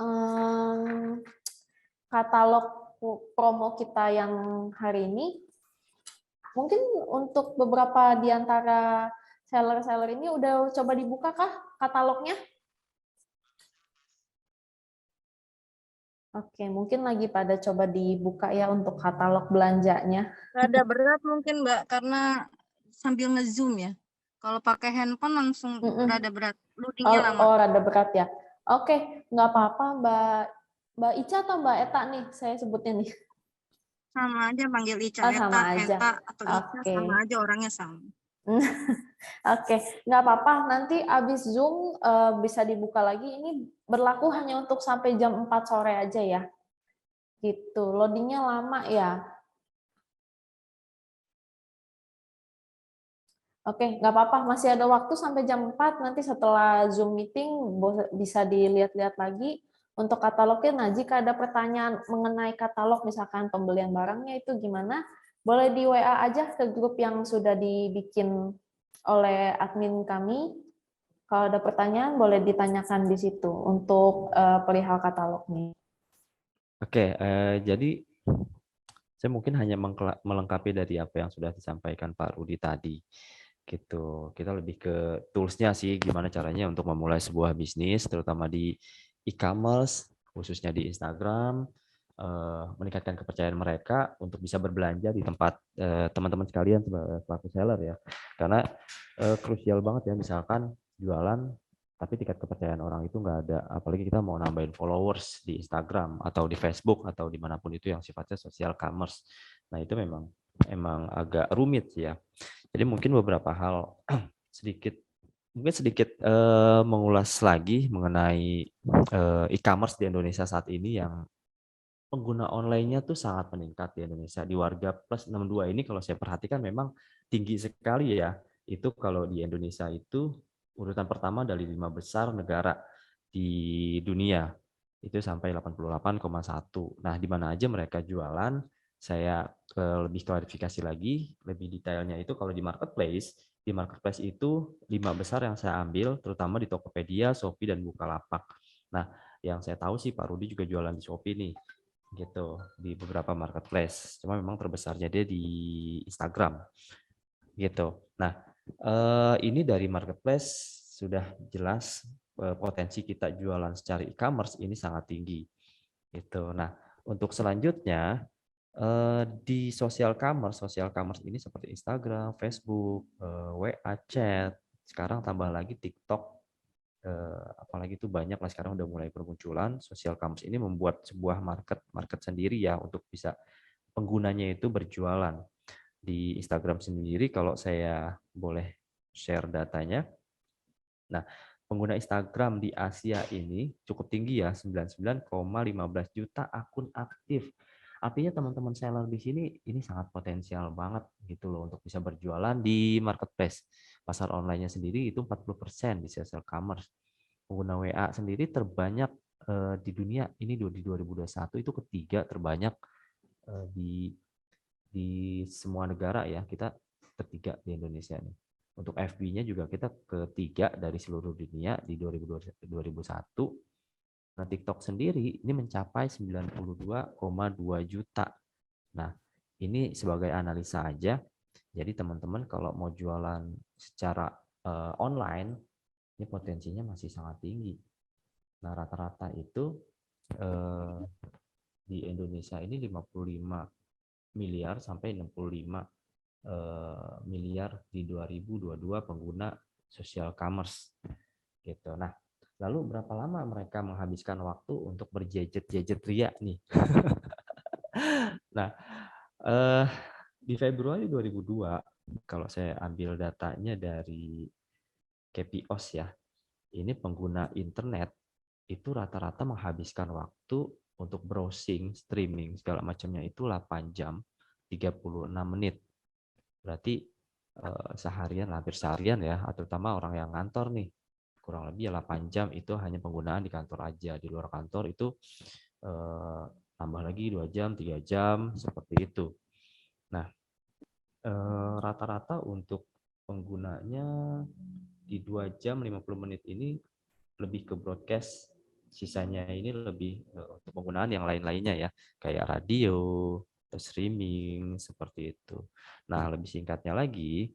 katalog promo kita yang hari ini, mungkin untuk beberapa di antara seller-seller ini udah coba dibuka kah katalognya? Oke, mungkin lagi pada coba dibuka ya untuk katalog belanjanya. Rada berat mungkin Mbak karena sambil nge-zoom ya. Kalau pakai handphone langsung rada berat. Loadingnya lama. Oh, rada berat ya. Oke, nggak apa-apa Mbak Ica atau Mbak Eta nih saya sebutnya nih. Sama aja panggil Ica, Oh, sama aja. Eta atau Ica Oke. sama aja orangnya sama. Oke, nggak apa-apa. Nanti abis Zoom bisa dibuka lagi. Ini berlaku hanya untuk sampai jam 4 sore aja ya. Gitu. Loadingnya lama ya. Oke, nggak apa-apa. Masih ada waktu sampai jam 4. Nanti setelah Zoom meeting bisa dilihat-lihat lagi untuk katalognya. Nah, jika ada pertanyaan mengenai katalog, misalkan pembelian barangnya itu gimana, boleh di WA aja ke grup yang sudah dibikin oleh admin kami. Kalau ada pertanyaan, boleh ditanyakan di situ untuk perihal katalognya. Oke, jadi saya mungkin hanya melengkapi dari apa yang sudah disampaikan Pak Rudi tadi. Gitu. Kita lebih ke tools-nya sih, gimana caranya untuk memulai sebuah bisnis, terutama di e-commerce, khususnya di Instagram, meningkatkan kepercayaan mereka untuk bisa berbelanja di tempat teman-teman sekalian pelaku seller ya. Karena krusial banget ya, misalkan jualan tapi tingkat kepercayaan orang itu nggak ada, apalagi kita mau nambahin followers di Instagram atau di Facebook atau dimanapun itu yang sifatnya social commerce. Nah itu memang agak rumit ya. Jadi mungkin beberapa hal sedikit mengulas lagi mengenai e-commerce di Indonesia saat ini yang pengguna online-nya tuh sangat meningkat di Indonesia. Di Warga Plus 62 ini kalau saya perhatikan memang tinggi sekali ya. Itu kalau di Indonesia itu urutan pertama dari 5 besar negara di dunia. Itu sampai 88,1. Nah, di mana aja mereka jualan, saya lebih klarifikasi lagi, lebih detailnya itu kalau di marketplace itu 5 besar yang saya ambil, terutama di Tokopedia, Shopee, dan Bukalapak. Nah, yang saya tahu sih Pak Rudi juga jualan di Shopee nih, gitu, di beberapa marketplace. Cuma memang terbesarnya dia di Instagram, gitu. Nah, ini dari marketplace sudah jelas potensi kita jualan secara e-commerce ini sangat tinggi, gitu. Nah, untuk selanjutnya di social commerce ini seperti Instagram, Facebook, WA chat, sekarang tambah lagi TikTok, apalagi itu banyak lah sekarang udah mulai bermunculan. Social commerce ini membuat sebuah market sendiri ya untuk bisa penggunanya itu berjualan. Di Instagram sendiri kalau saya boleh share datanya, nah pengguna Instagram di Asia ini cukup tinggi ya, 99,15 juta akun aktif. Artinya teman-teman seller di sini ini sangat potensial banget gitu loh untuk bisa berjualan di marketplace. Pasar online-nya sendiri itu 40% di social commerce. Pengguna WA sendiri terbanyak di dunia ini di 2021 itu ketiga terbanyak di semua negara ya. Kita ketiga di Indonesia nih. Untuk FB-nya juga kita ketiga dari seluruh dunia di 2021. Nah, TikTok sendiri ini mencapai 92,2 juta. Nah, ini sebagai analisa aja. Jadi teman-teman kalau mau jualan secara online, ini potensinya masih sangat tinggi. Nah, rata-rata itu di Indonesia ini 55 miliar sampai 65 miliar di 2022 pengguna social commerce gitu. Nah, lalu berapa lama mereka menghabiskan waktu untuk berjejet-jejet ria nih? Nah, di Februari 2002 kalau saya ambil datanya dari KPOS ya, ini pengguna internet itu rata-rata menghabiskan waktu untuk browsing, streaming segala macamnya itu 8 jam 36 menit. Berarti seharian, hampir seharian ya, terutama orang yang ngantor nih, kurang lebih 8 jam itu hanya penggunaan di kantor aja. Di luar kantor itu tambah lagi 2 jam, 3 jam, seperti itu. Nah, rata-rata untuk penggunanya di 2 jam 50 menit ini lebih ke broadcast, sisanya ini lebih untuk penggunaan yang lain-lainnya ya, kayak radio, streaming, seperti itu. Nah, lebih singkatnya lagi,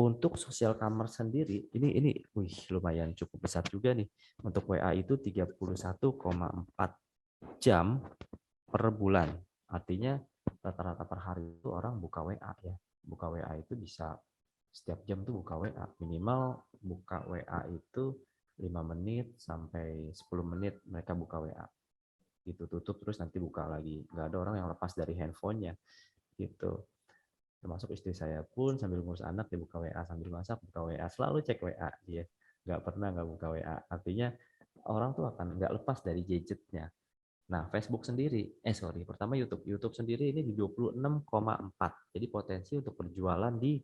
untuk social commerce sendiri, ini lumayan cukup besar juga nih. Untuk WA itu 31,4 jam per bulan. Artinya rata-rata per hari itu orang buka WA ya. Buka WA itu bisa setiap jam tuh buka WA. Minimal buka WA itu 5 menit sampai 10 menit mereka buka WA. Gitu, tutup terus nanti buka lagi. Nggak ada orang yang lepas dari handphonenya gitu. Termasuk istri saya pun sambil ngurus anak dia buka WA, sambil masak buka WA, selalu cek WA dia. Nggak pernah nggak buka WA. Artinya orang tuh akan nggak lepas dari gadgetnya. Nah, Facebook sendiri, pertama YouTube sendiri ini di 26,4. Jadi potensi untuk berjualan di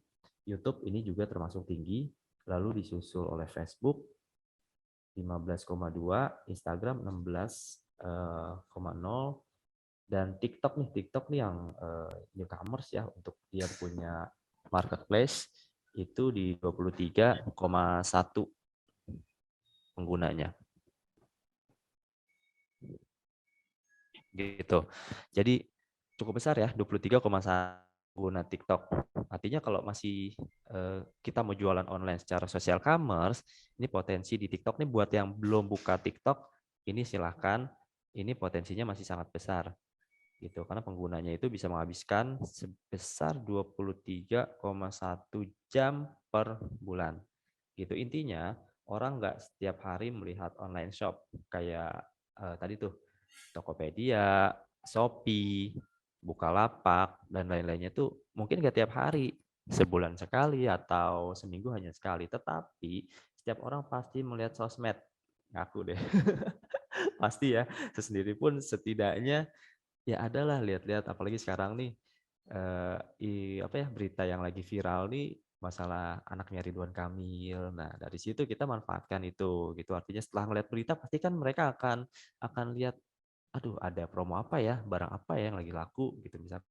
YouTube ini juga termasuk tinggi. Lalu disusul oleh Facebook 15,2, Instagram 16,0, dan TikTok nih yang newcomers ya, untuk dia punya marketplace itu di 23,1 penggunanya. Gitu. Jadi cukup besar ya, 23,1 pengguna TikTok. Artinya kalau masih kita mau jualan online secara social commerce, ini potensi di TikTok nih buat yang belum buka TikTok, ini silahkan, ini potensinya masih sangat besar. Gitu, karena penggunanya itu bisa menghabiskan sebesar 23,1 jam per bulan. Gitu. Intinya orang nggak setiap hari melihat online shop kayak tadi tuh Tokopedia, Shopee, Bukalapak, dan lain-lainnya tuh mungkin nggak tiap hari, sebulan sekali atau seminggu hanya sekali. Tetapi setiap orang pasti melihat sosmed, ngaku deh. Pasti ya, sesendiri pun setidaknya ya adalah lihat-lihat, apalagi sekarang nih berita yang lagi viral nih masalah anaknya Ridwan Kamil. Nah, dari situ kita manfaatkan itu gitu. Artinya setelah ngeliat berita pasti kan mereka akan lihat, aduh ada promo apa ya, barang apa ya yang lagi laku gitu, misalnya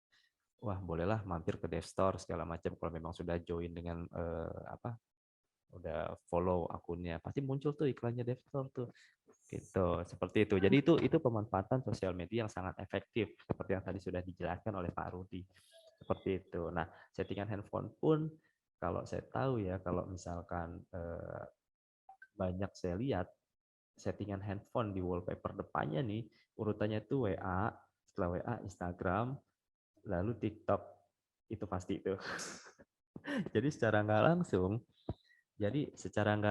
wah bolehlah mampir ke Devstore segala macam. Kalau memang sudah join dengan udah follow akunnya, pasti muncul tuh iklannya Devstore tuh gitu, seperti itu. Jadi itu pemanfaatan sosial media yang sangat efektif seperti yang tadi sudah dijelaskan oleh Pak Rudi, seperti itu. Nah, settingan handphone pun kalau saya tahu ya, kalau misalkan banyak saya lihat settingan handphone di wallpaper depannya nih, urutannya itu WA, setelah WA Instagram, lalu TikTok, itu pasti itu. Jadi secara nggak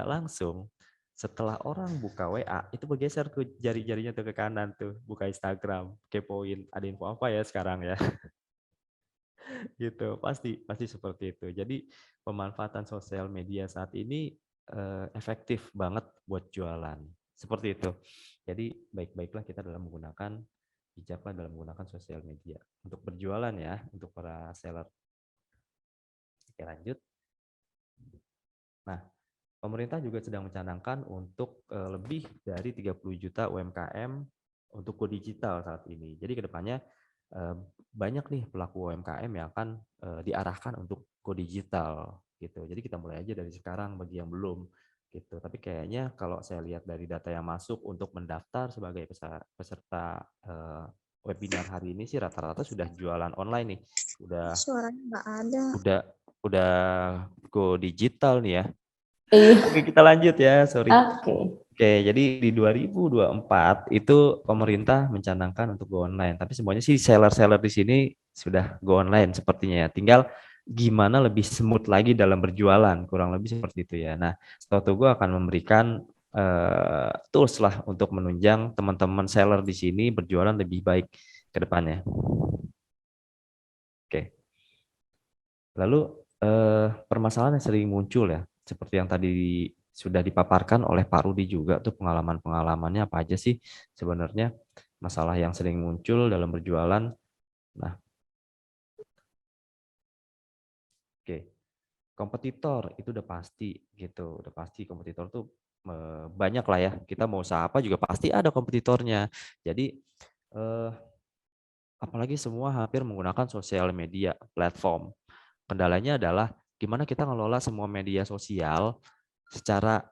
langsung, setelah orang buka WA, itu bergeser tuh jari-jarinya tuh ke kanan tuh, buka Instagram, kepoin ada info apa ya sekarang ya. gitu. Pasti seperti itu. Jadi pemanfaatan sosial media saat ini efektif banget buat jualan. Seperti itu. Jadi baik-baiklah kita dalam menggunakan bijaklah dalam menggunakan sosial media untuk berjualan ya, untuk para seller. Oke, lanjut. Nah, pemerintah juga sedang mencanangkan untuk lebih dari 30 juta UMKM untuk go digital saat ini. Jadi kedepannya banyak nih pelaku UMKM yang akan diarahkan untuk go digital gitu. Jadi kita mulai aja dari sekarang bagi yang belum gitu. Tapi kayaknya kalau saya lihat dari data yang masuk untuk mendaftar sebagai peserta webinar hari ini sih rata-rata sudah jualan online nih. Suaranya nggak ada. Udah go digital nih ya. Iya. Oke, kita lanjut ya, sorry. Oke. Oke, jadi di 2024 itu pemerintah mencanangkan untuk go online. Tapi semuanya sih seller-seller di sini sudah go online sepertinya ya. Tinggal gimana lebih smooth lagi dalam berjualan, kurang lebih seperti itu ya. Nah, Stotugo akan memberikan tools lah untuk menunjang teman-teman seller di sini berjualan lebih baik ke depannya. Oke. Lalu permasalahan yang sering muncul ya, seperti yang tadi sudah dipaparkan oleh Pak Rudi juga tuh pengalaman-pengalamannya apa aja sih sebenarnya masalah yang sering muncul dalam berjualan. Nah, oke, kompetitor itu udah pasti gitu, udah pasti kompetitor tuh banyak lah ya. Kita mau usaha apa juga pasti ada kompetitornya. Jadi apalagi semua hampir menggunakan sosial media platform. Kendalanya adalah gimana kita ngelola semua media sosial secara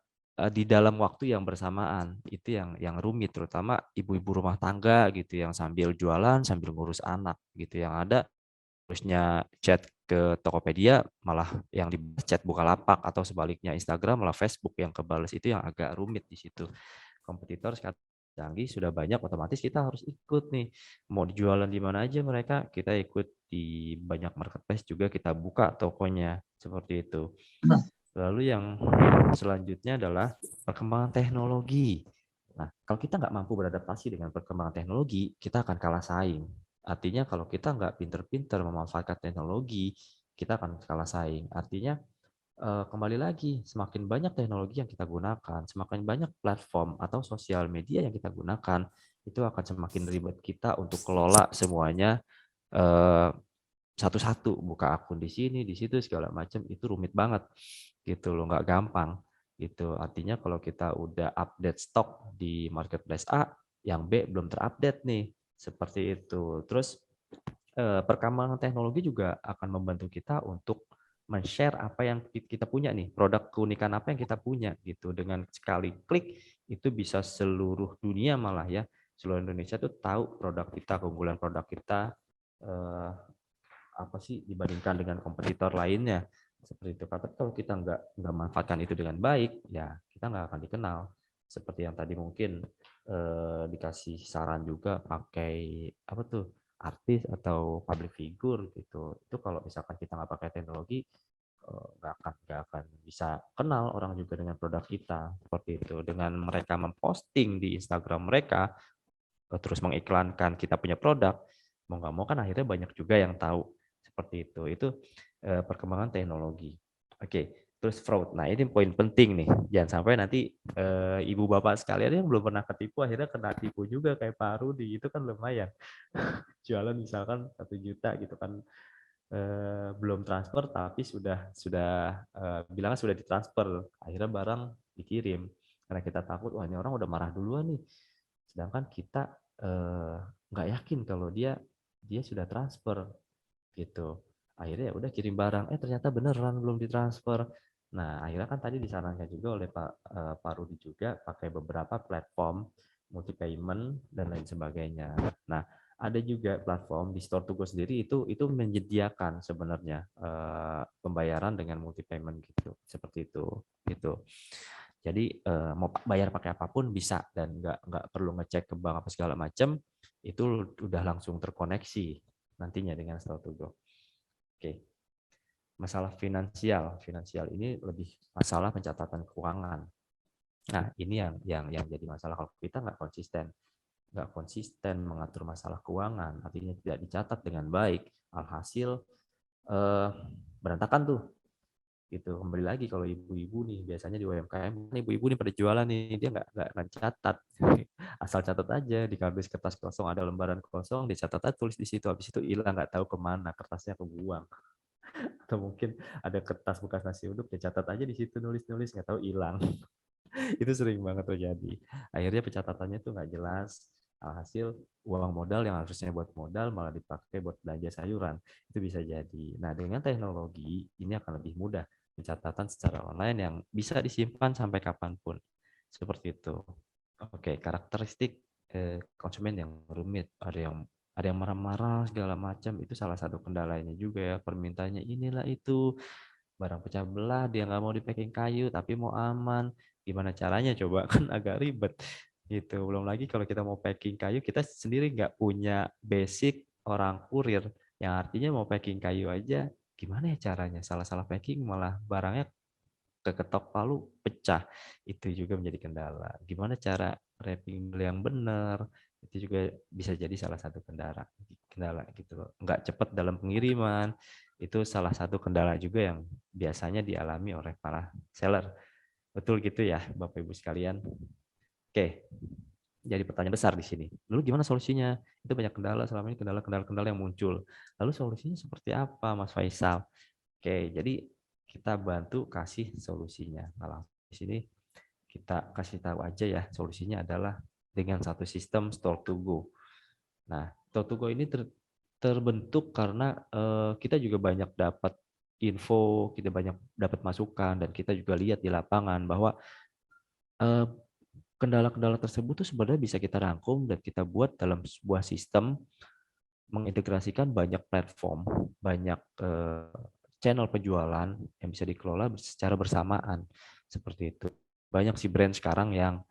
di dalam waktu yang bersamaan. Itu yang rumit, terutama ibu-ibu rumah tangga gitu yang sambil jualan sambil ngurus anak gitu. Yang ada terusnya chat ke Tokopedia malah yang di chat Bukalapak atau sebaliknya Instagram malah Facebook yang kebales, itu yang agak rumit di situ. Kompetitor sekarang canggih sudah banyak, otomatis kita harus ikut nih. Mau jualan di mana aja mereka, kita ikut di banyak marketplace juga kita buka tokonya seperti itu. Lalu yang selanjutnya adalah perkembangan teknologi. Nah, kalau kita nggak mampu beradaptasi dengan perkembangan teknologi, kita akan kalah saing. Artinya kalau kita nggak pinter-pinter memanfaatkan teknologi, kita akan kalah saing. Artinya kembali lagi, semakin banyak teknologi yang kita gunakan, semakin banyak platform atau sosial media yang kita gunakan, itu akan semakin ribet kita untuk kelola semuanya satu-satu, buka akun di sini, di situ segala macam, itu rumit banget gitu loh, nggak gampang gitu. Artinya kalau kita udah update stok di marketplace A, yang B belum terupdate nih, seperti itu. Terus perkembangan teknologi juga akan membantu kita untuk men-share apa yang kita punya nih, produk keunikan apa yang kita punya gitu. Dengan sekali klik itu bisa seluruh dunia malah ya, seluruh Indonesia tuh tahu produk kita, keunggulan produk kita apa sih dibandingkan dengan kompetitor lainnya seperti itu. Tapi kalau kita nggak manfaatkan itu dengan baik, ya kita nggak akan dikenal. Seperti yang tadi mungkin dikasih saran juga pakai apa tuh artis atau public figure gitu. Itu kalau misalkan kita nggak pakai teknologi nggak akan bisa kenal orang juga dengan produk kita seperti itu. Dengan mereka memposting di Instagram mereka terus mengiklankan kita punya produk, mau nggak mau kan akhirnya banyak juga yang tahu seperti itu. Itu perkembangan teknologi. Oke. Terus fraud. Nah, ini poin penting nih. Jangan sampai nanti ibu bapak sekalian yang belum pernah ketipu akhirnya kena tipu juga kayak Pak Rudi. Itu kan lumayan. Jualan misalkan 1 juta gitu kan, belum transfer tapi sudah bilangnya sudah ditransfer. Akhirnya barang dikirim. Karena kita takut, wah ini orang udah marah duluan nih. Sedangkan kita nggak yakin kalau dia sudah transfer gitu. Akhirnya ya udah kirim barang, ternyata beneran belum ditransfer. Nah, akhirnya kan tadi disarankan juga oleh Pak Rudi juga pakai beberapa platform multi payment dan lain sebagainya. Nah, ada juga platform di Store to Go sendiri itu menyediakan sebenarnya pembayaran dengan multi payment gitu, seperti itu gitu. Jadi mau bayar pakai apapun bisa dan nggak perlu ngecek ke bank apa segala macam, itu udah langsung terkoneksi nantinya dengan Store to Go. Oke. Masalah finansial ini lebih masalah pencatatan keuangan. Nah, ini yang jadi masalah kalau kita nggak konsisten mengatur masalah keuangan, artinya tidak dicatat dengan baik, alhasil eh, berantakan tuh gitu. Kembali lagi kalau ibu-ibu nih biasanya di UMKM ibu-ibu nih pada jualan nih dia nggak catat asal catat aja di kardus kertas kosong ada lembaran kosong dicatat aja tulis di situ habis itu hilang nggak tahu kemana kertasnya kebuang atau mungkin ada kertas bekas nasi uduk dicatat aja di situ nulis-nulis nggak tahu hilang. Itu sering banget terjadi. Akhirnya pencatatannya tuh nggak jelas. Alhasil uang modal yang harusnya buat modal malah dipakai buat belanja sayuran. Itu bisa jadi. Nah, dengan teknologi ini akan lebih mudah pencatatan secara online yang bisa disimpan sampai kapanpun. Seperti itu. Oke, karakteristik konsumen yang rumit. Ada yang marah-marah segala macam. Itu salah satu kendalanya juga ya. Permintaannya inilah itu. Barang pecah belah, dia nggak mau di packing kayu, tapi mau aman. Gimana caranya coba? Kan agak ribet gitu. Belum lagi kalau kita mau packing kayu, kita sendiri nggak punya basic orang kurir, yang artinya mau packing kayu aja, gimana ya caranya? Salah-salah packing malah barangnya keketok palu pecah. Itu juga menjadi kendala. Gimana cara wrapping yang benar? Itu juga bisa jadi salah satu kendala gitu loh. Nggak cepat dalam pengiriman. Itu salah satu kendala juga yang biasanya dialami oleh para seller. Betul gitu ya, Bapak Ibu sekalian. Oke, jadi pertanyaan besar di sini. Lalu gimana solusinya? Itu banyak kendala selama ini kendala-kendala yang muncul. Lalu solusinya seperti apa, Mas Faisal? Oke, jadi kita bantu kasih solusinya. Nah, di sini kita kasih tahu aja ya, solusinya adalah dengan satu sistem store to go. Nah, store to go ini terbentuk karena kita juga banyak dapat info, kita banyak dapat masukan, dan kita juga lihat di lapangan bahwa kendala-kendala tersebut tuh sebenarnya bisa kita rangkum dan kita buat dalam sebuah sistem mengintegrasikan banyak platform, banyak channel penjualan yang bisa dikelola secara bersamaan seperti itu. Banyak sih brand sekarang yang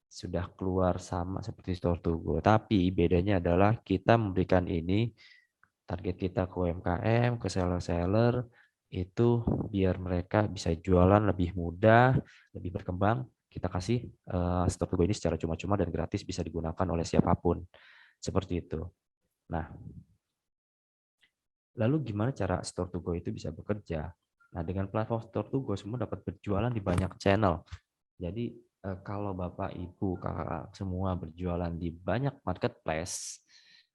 sudah keluar sama seperti store to go, tapi bedanya adalah kita memberikan ini target kita ke UMKM, ke seller-seller itu biar mereka bisa jualan lebih mudah, lebih berkembang. Kita kasih store to go ini secara cuma-cuma dan gratis bisa digunakan oleh siapapun. Seperti itu. Nah, lalu gimana cara store to go itu bisa bekerja? Nah, dengan platform store to go semua dapat berjualan di banyak channel. Jadi kalau Bapak, Ibu, Kakak semua berjualan di banyak marketplace,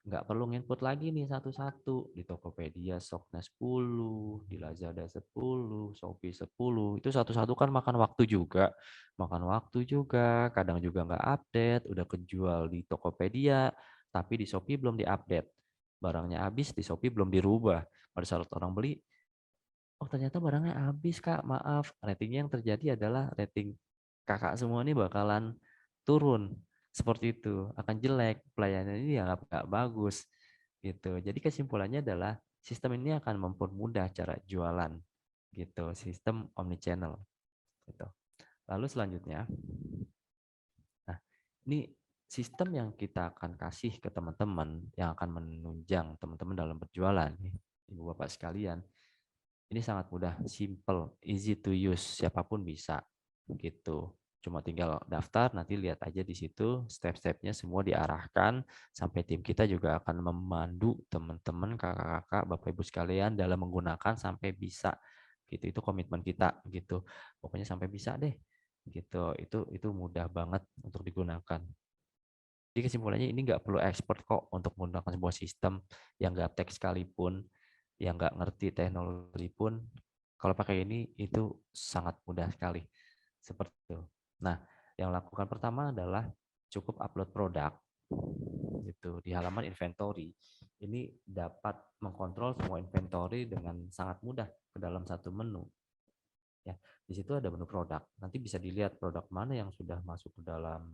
nggak perlu nginput lagi nih satu-satu. Di Tokopedia stoknya 10, di Lazada 10, Shopee 10. Itu satu-satu kan makan waktu juga. Kadang juga nggak update, udah kejual di Tokopedia, tapi di Shopee belum diupdate. Barangnya habis, di Shopee belum dirubah. Pada saat orang beli, oh ternyata barangnya habis Kak, maaf. Ratingnya yang terjadi adalah rating kakak semua ini bakalan turun. Seperti itu, akan jelek. Pelayanan ini ya nggak bagus. Gitu. Jadi kesimpulannya adalah sistem ini akan mempermudah cara jualan. Gitu, sistem omnichannel. Gitu. Lalu selanjutnya, nah ini sistem yang kita akan kasih ke teman-teman yang akan menunjang teman-teman dalam berjualan, Ibu Bapak sekalian. Ini sangat mudah, simple, easy to use, siapapun bisa gitu. Cuma tinggal daftar, nanti lihat aja di situ step-stepnya semua diarahkan sampai tim kita juga akan memandu teman-teman, kakak-kakak, Bapak Ibu sekalian dalam menggunakan sampai bisa. Gitu, itu komitmen kita gitu. Pokoknya sampai bisa deh. Gitu. Itu mudah banget untuk digunakan. Jadi kesimpulannya ini nggak perlu expert kok untuk menggunakan sebuah sistem yang gaptek sekalipun, yang nggak ngerti teknologi pun, kalau pakai ini itu sangat mudah sekali. Seperti itu. Nah, yang lakukan pertama adalah cukup upload produk gitu di halaman inventory. Ini dapat mengkontrol semua inventory dengan sangat mudah ke dalam satu menu. Ya, di situ ada menu produk. Nanti bisa dilihat produk mana yang sudah masuk ke dalam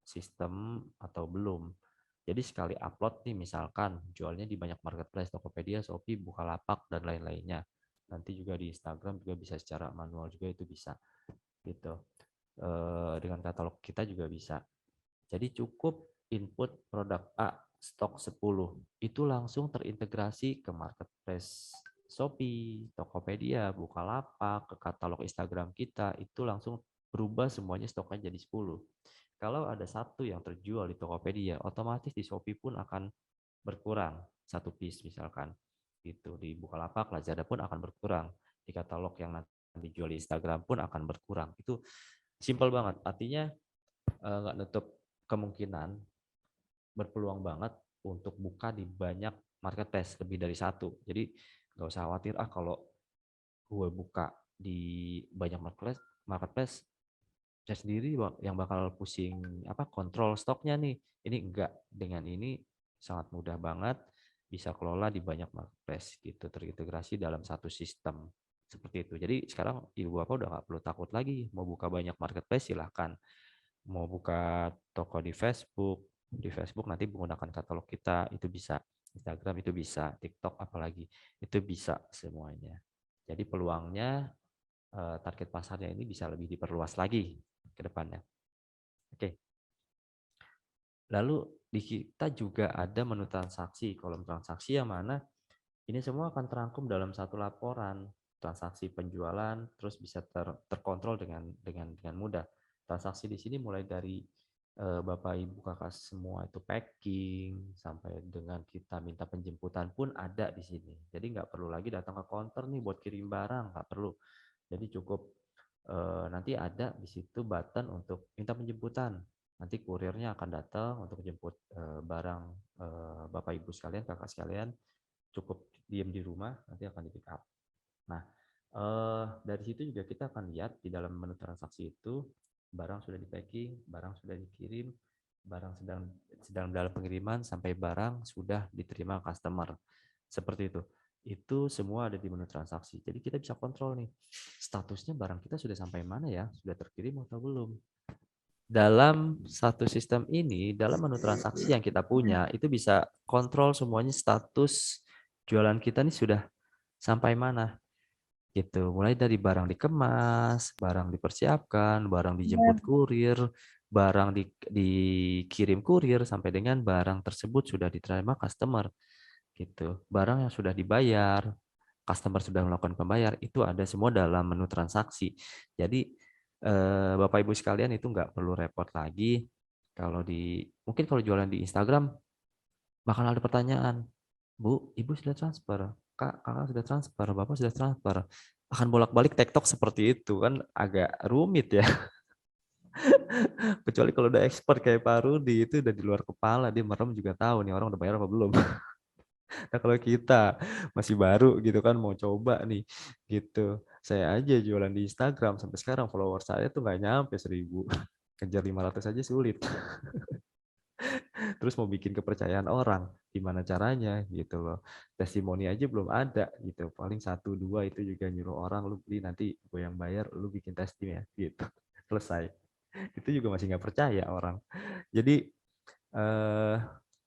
sistem atau belum. Jadi sekali upload nih misalkan jualnya di banyak marketplace, Tokopedia, Shopee, Bukalapak dan lain-lainnya. Nanti juga di Instagram juga bisa secara manual juga itu bisa. Gitu. Dengan katalog kita juga bisa. Jadi cukup input produk A stok 10 itu langsung terintegrasi ke marketplace Shopee, Tokopedia, Bukalapak, ke katalog Instagram kita, itu langsung berubah semuanya stoknya jadi 10. Kalau ada satu yang terjual di Tokopedia, otomatis di Shopee pun akan berkurang satu piece misalkan. Gitu. Di Bukalapak, Lazada pun akan berkurang. Di katalog yang nanti dijual di Instagram pun akan berkurang. Itu simpel banget. Artinya nggak nutup kemungkinan, berpeluang banget untuk buka di banyak marketplace, lebih dari satu. Jadi nggak usah khawatir, kalau gue buka di banyak marketplace saya sendiri yang bakal pusing kontrol stoknya nih. Ini enggak, dengan ini sangat mudah banget bisa kelola di banyak marketplace gitu, terintegrasi dalam satu sistem seperti itu. Jadi sekarang ibu bapak udah nggak perlu takut lagi mau buka banyak marketplace, silahkan. Mau buka toko di Facebook nanti menggunakan katalog kita itu bisa, Instagram itu bisa, TikTok apalagi itu bisa semuanya. Jadi peluangnya, target pasarnya ini bisa lebih diperluas lagi ke depannya. Oke. Lalu di kita juga ada menu transaksi, kolom transaksi yang mana ini semua akan terangkum dalam satu laporan transaksi penjualan, terus bisa terkontrol dengan mudah. Transaksi di sini mulai dari Bapak Ibu Kakak semua itu packing sampai dengan kita minta penjemputan pun ada di sini. Jadi nggak perlu lagi datang ke counter nih buat kirim barang, nggak perlu. Jadi cukup nanti ada di situ button untuk minta penjemputan. Nanti kurirnya akan datang untuk jemput barang Bapak Ibu sekalian, Kakak sekalian. Cukup diam di rumah, nanti akan di pick up. Nah, dari situ juga kita akan lihat di dalam menu transaksi itu barang sudah di packing, barang sudah dikirim, barang sedang dalam pengiriman sampai barang sudah diterima customer. Seperti itu. Itu semua ada di menu transaksi. Jadi kita bisa kontrol nih, statusnya barang kita sudah sampai mana ya, sudah terkirim atau belum. Dalam satu sistem ini, dalam menu transaksi yang kita punya, itu bisa kontrol semuanya status jualan kita nih sudah sampai mana. Gitu. Mulai dari barang dikemas, barang dipersiapkan, barang dijemput kurir, barang dikirim kurir, sampai dengan barang tersebut sudah diterima customer. Gitu. Barang yang sudah dibayar, customer sudah melakukan pembayar, itu ada semua dalam menu transaksi. Jadi Bapak Ibu sekalian itu nggak perlu repot lagi. Mungkin kalau jualan di Instagram bakal ada pertanyaan, Bu, Ibu sudah transfer, Kakak sudah transfer, Bapak sudah transfer. Akan bolak-balik TikTok seperti itu kan agak rumit ya. Kecuali kalau udah expert kayak Pak Rudi itu udah di luar kepala, dia merem juga tahu nih orang udah bayar apa belum. Nah kalau kita masih baru gitu kan mau coba nih gitu. Saya aja jualan di Instagram sampai sekarang follower saya tuh nggak nyampe 1000. Kejar 500 aja sulit. Terus mau bikin kepercayaan orang, gimana caranya gitu loh. Testimoni aja belum ada gitu. Paling 1-2 itu juga nyuruh orang lu beli nanti gue yang bayar, lu bikin testim ya gitu. Selesai. Itu juga masih nggak percaya orang. Jadi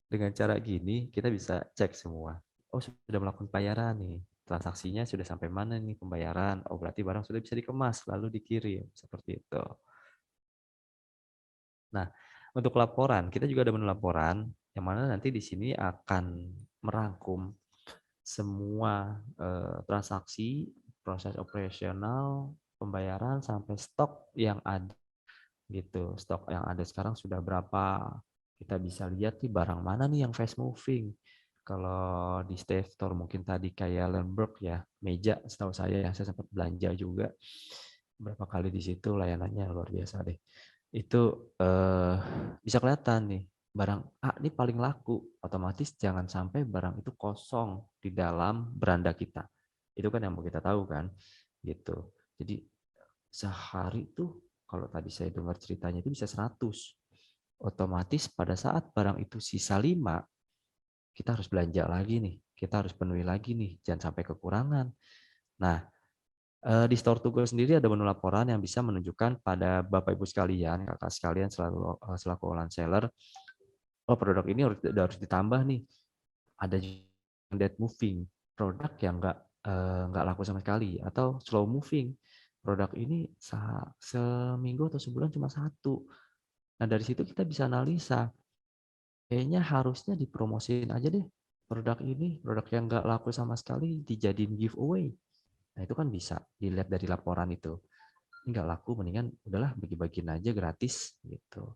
dengan cara gini kita bisa cek semua. Oh sudah melakukan pembayaran nih. Transaksinya sudah sampai mana nih pembayaran. Oh berarti barang sudah bisa dikemas lalu dikirim. Seperti itu. Nah, untuk laporan, kita juga ada menu laporan yang mana nanti di sini akan merangkum semua transaksi, proses operasional, pembayaran sampai stok yang ada. Gitu. Stok yang ada sekarang sudah berapa? Kita bisa lihat nih barang mana nih yang fast moving. Kalau di Stay Store mungkin tadi kayak Lundberg ya, meja setahu saya yang saya sempat belanja juga. Berapa kali di situ layanannya luar biasa deh. Itu bisa kelihatan nih barang ini paling laku, otomatis jangan sampai barang itu kosong di dalam beranda kita. Itu kan yang mau kita tahu kan, gitu. Jadi sehari tuh kalau tadi saya dengar ceritanya itu bisa 100. Otomatis pada saat barang itu sisa 5, kita harus belanja lagi nih, kita harus penuhi lagi nih, jangan sampai kekurangan. Nah, di Store to Go sendiri ada menu laporan yang bisa menunjukkan pada Bapak Ibu sekalian, kakak sekalian selaku online seller, oh produk ini harus ditambah nih. Ada dead moving, produk yang nggak laku sama sekali, atau slow moving, produk ini seminggu atau sebulan cuma 1. Nah dari situ kita bisa analisa, kayaknya harusnya dipromosiin aja deh produk ini, produk yang nggak laku sama sekali dijadiin giveaway. Nah itu kan bisa dilihat dari laporan itu. Ini nggak laku, mendingan udahlah bagi-bagiin aja gratis gitu.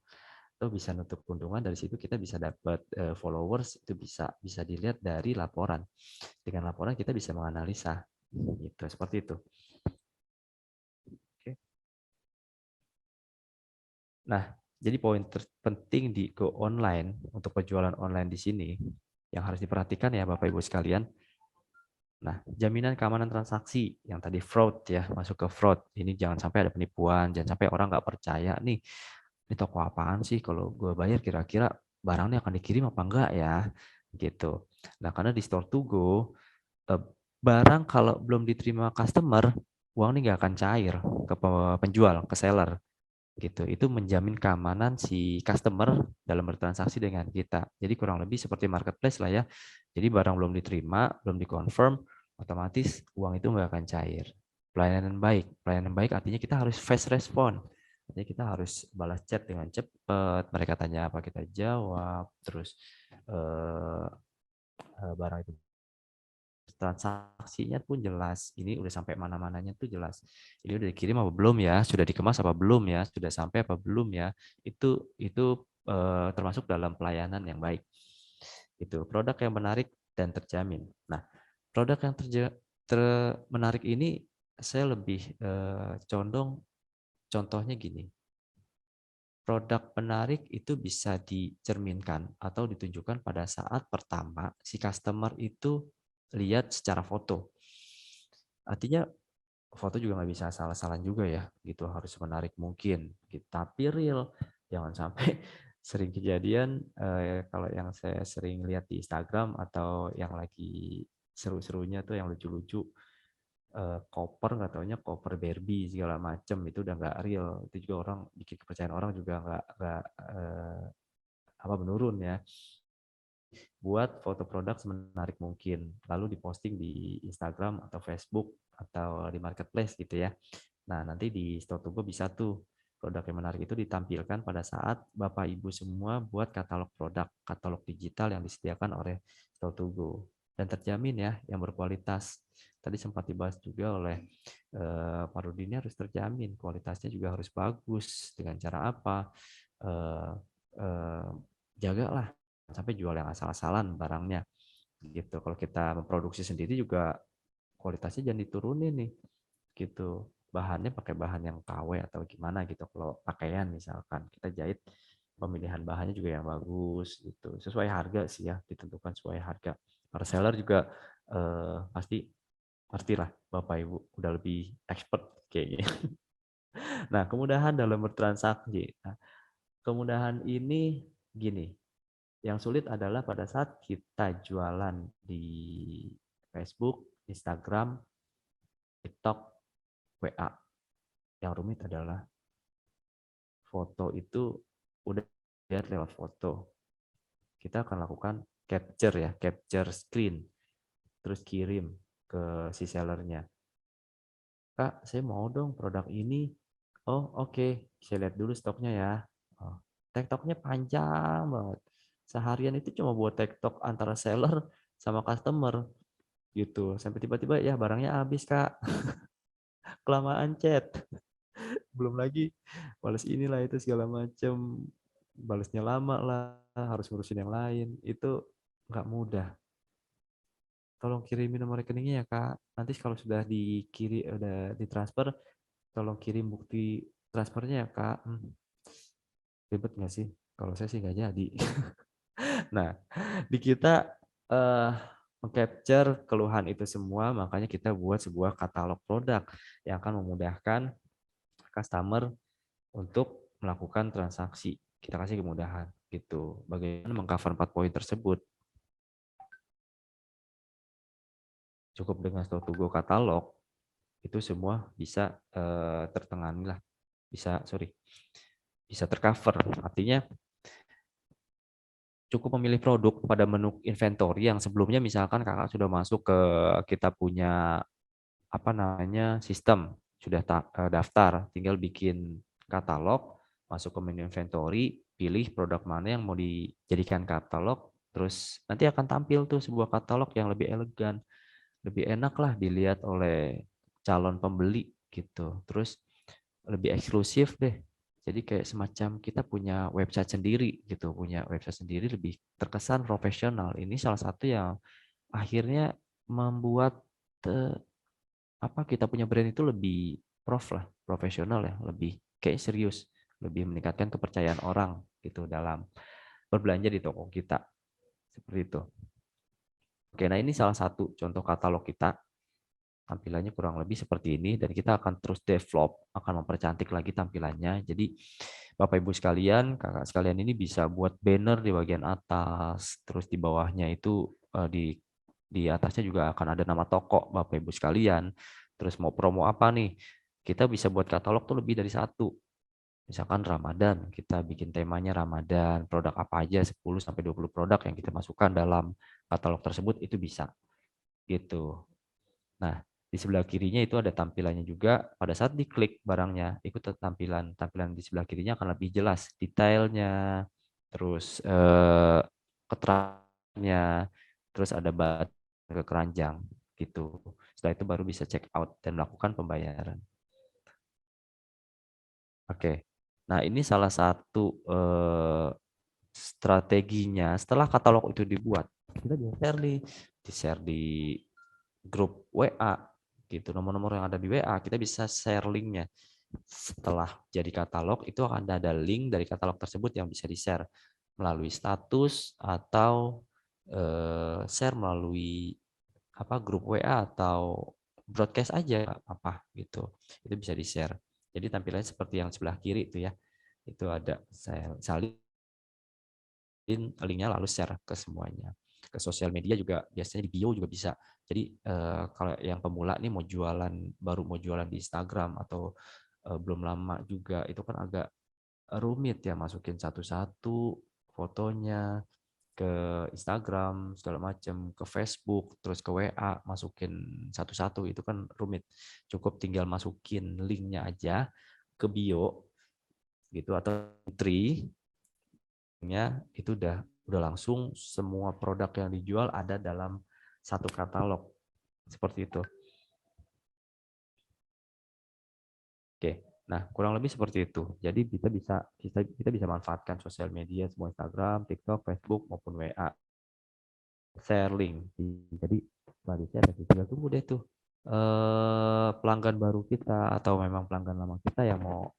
atau bisa nutup keuntungan dari situ kita bisa dapat followers, itu bisa dilihat dari laporan. Dengan laporan kita bisa menganalisa gitu, seperti itu. Oke. Nah, jadi poin terpenting di Go Online untuk penjualan online di sini yang harus diperhatikan ya Bapak Ibu sekalian. Nah, jaminan keamanan transaksi yang tadi fraud ya, masuk ke fraud. Ini jangan sampai ada penipuan, jangan sampai orang nggak percaya nih, ini toko apaan sih, kalau gue bayar kira-kira barangnya akan dikirim apa enggak ya, gitu. Nah, karena di Store to Go, barang kalau belum diterima customer, uang ini nggak akan cair ke penjual, ke seller. Gitu. Itu menjamin keamanan si customer dalam bertransaksi dengan kita. Jadi kurang lebih seperti marketplace lah ya. Jadi barang belum diterima, belum dikonfirm, otomatis uang itu nggak akan cair. Pelayanan baik artinya kita harus fast respond. Artinya kita harus balas chat dengan cepat. Mereka tanya apa kita jawab. Terus barang itu transaksinya pun jelas. Ini udah sampai mana-mananya tuh jelas. Ini udah dikirim apa belum ya? Sudah dikemas apa belum ya? Sudah sampai apa belum ya? Itu termasuk dalam pelayanan yang baik. Itu produk yang menarik dan terjamin. Nah, produk yang menarik ini saya lebih condong contohnya gini. Produk menarik itu bisa dicerminkan atau ditunjukkan pada saat pertama si customer itu lihat secara foto. Artinya foto juga nggak bisa salah-salah juga ya, gitu, harus menarik mungkin. Gitu. Tapi real, jangan sampai sering kejadian kalau yang saya sering lihat di Instagram atau yang lagi seru-serunya tuh yang lucu-lucu, koper nggak taunya koper Barbie segala macem, itu udah nggak real. Itu juga orang bikin kepercayaan orang juga nggak menurun ya. Buat foto produk semenarik mungkin, lalu diposting di Instagram atau Facebook atau di marketplace gitu ya. Nah, nanti di Store to Go bisa tuh produk yang menarik itu ditampilkan pada saat Bapak Ibu semua buat katalog produk, katalog digital yang disediakan oleh Store to Go. Dan terjamin ya, yang berkualitas. Tadi sempat dibahas juga oleh Pak Rudi, ini harus terjamin, kualitasnya juga harus bagus. Dengan cara apa? Jagalah sampai jual yang asal-asalan barangnya gitu. Kalau kita memproduksi sendiri juga kualitasnya jangan diturunin nih gitu. Bahannya pakai bahan yang KW atau gimana gitu. Kalau pakaian misalkan kita jahit, pemilihan bahannya juga yang bagus gitu. Sesuai harga sih ya, ditentukan sesuai harga. Para seller juga pasti lah Bapak Ibu udah lebih expert kayaknya. Nah, kemudahan dalam bertransaksi. Nah, kemudahan ini gini, yang sulit adalah pada saat kita jualan di Facebook, Instagram, TikTok, WA. Yang rumit adalah foto itu udah lihat lewat foto. Kita akan lakukan capture screen, terus kirim ke si sellernya. Kak, saya mau dong produk ini. Oh, oke. Saya lihat dulu stoknya ya. Oh, TikToknya panjang banget. Seharian itu cuma buat TikTok antara seller sama customer gitu. Sampai tiba-tiba ya barangnya habis, Kak. Kelamaan chat. Belum lagi balas inilah itu segala macam. Balasnya lama lah, harus ngurusin yang lain. Itu nggak mudah. Tolong kirimin nomor rekeningnya ya, Kak. Nanti kalau sudah udah ditransfer, tolong kirim bukti transfernya ya, Kak. Ribet nggak sih? Kalau saya sih nggak jadi. Nah, di kita mengcapture keluhan itu semua, makanya kita buat sebuah katalog produk yang akan memudahkan customer untuk melakukan transaksi. Kita kasih kemudahan gitu. Bagaimana mengcover 4 poin tersebut? Cukup dengan Store to Go katalog, itu semua bisa tertangani lah. Bisa tercover. Artinya cukup memilih produk pada menu inventory yang sebelumnya misalkan kakak sudah masuk ke kita punya sistem, sudah daftar, tinggal bikin katalog, masuk ke menu inventory, pilih produk mana yang mau dijadikan katalog, terus nanti akan tampil tuh sebuah katalog yang lebih elegan, lebih enak lah dilihat oleh calon pembeli gitu, terus lebih eksklusif deh. Jadi kayak semacam kita punya website sendiri gitu, punya website sendiri lebih terkesan profesional. Ini salah satu yang akhirnya membuat kita punya brand itu lebih profesional ya, lebih kayak serius, lebih meningkatkan kepercayaan orang gitu dalam berbelanja di toko kita. Seperti itu. Oke, nah ini salah satu contoh katalog kita. Tampilannya kurang lebih seperti ini dan kita akan terus develop, akan mempercantik lagi tampilannya. Jadi Bapak Ibu sekalian, kakak sekalian ini bisa buat banner di bagian atas, terus di bawahnya itu di atasnya juga akan ada nama toko Bapak Ibu sekalian. Terus mau promo apa nih? Kita bisa buat katalog tuh lebih dari satu. Misalkan Ramadan, kita bikin temanya Ramadan, produk apa aja 10 sampai 20 produk yang kita masukkan dalam katalog tersebut itu bisa. Gitu. Nah, di sebelah kirinya itu ada tampilannya juga. Pada saat diklik barangnya, ikut tampilan di sebelah kirinya akan lebih jelas detailnya, terus keterangannya, terus ada button ke keranjang gitu. Setelah itu baru bisa check out dan melakukan pembayaran. Oke. Nah, ini salah satu strateginya. Setelah katalog itu dibuat, kita di-share di grup WA gitu, nomor-nomor yang ada di WA kita bisa share linknya. Setelah jadi katalog itu akan ada link dari katalog tersebut yang bisa di-share melalui status atau share melalui grup WA atau broadcast aja gitu. Itu bisa di-share. Jadi tampilannya seperti yang sebelah kiri itu ya. Itu ada salin linknya lalu share ke semuanya. Ke sosial media juga biasanya di bio juga bisa. Jadi kalau yang pemula nih baru mau jualan di Instagram atau belum lama juga itu kan agak rumit ya masukin satu-satu fotonya ke Instagram segala macam, ke Facebook, terus ke WA masukin satu-satu itu kan rumit. Cukup tinggal masukin linknya aja ke bio gitu atau nya itu udah langsung semua produk yang dijual ada dalam satu katalog seperti itu. Oke, nah kurang lebih seperti itu. Jadi kita bisa manfaatkan sosial media semua Instagram, TikTok, Facebook maupun WA. Share link. Jadi setelah di-share tinggal tunggu deh tuh pelanggan baru kita atau memang pelanggan lama kita yang mau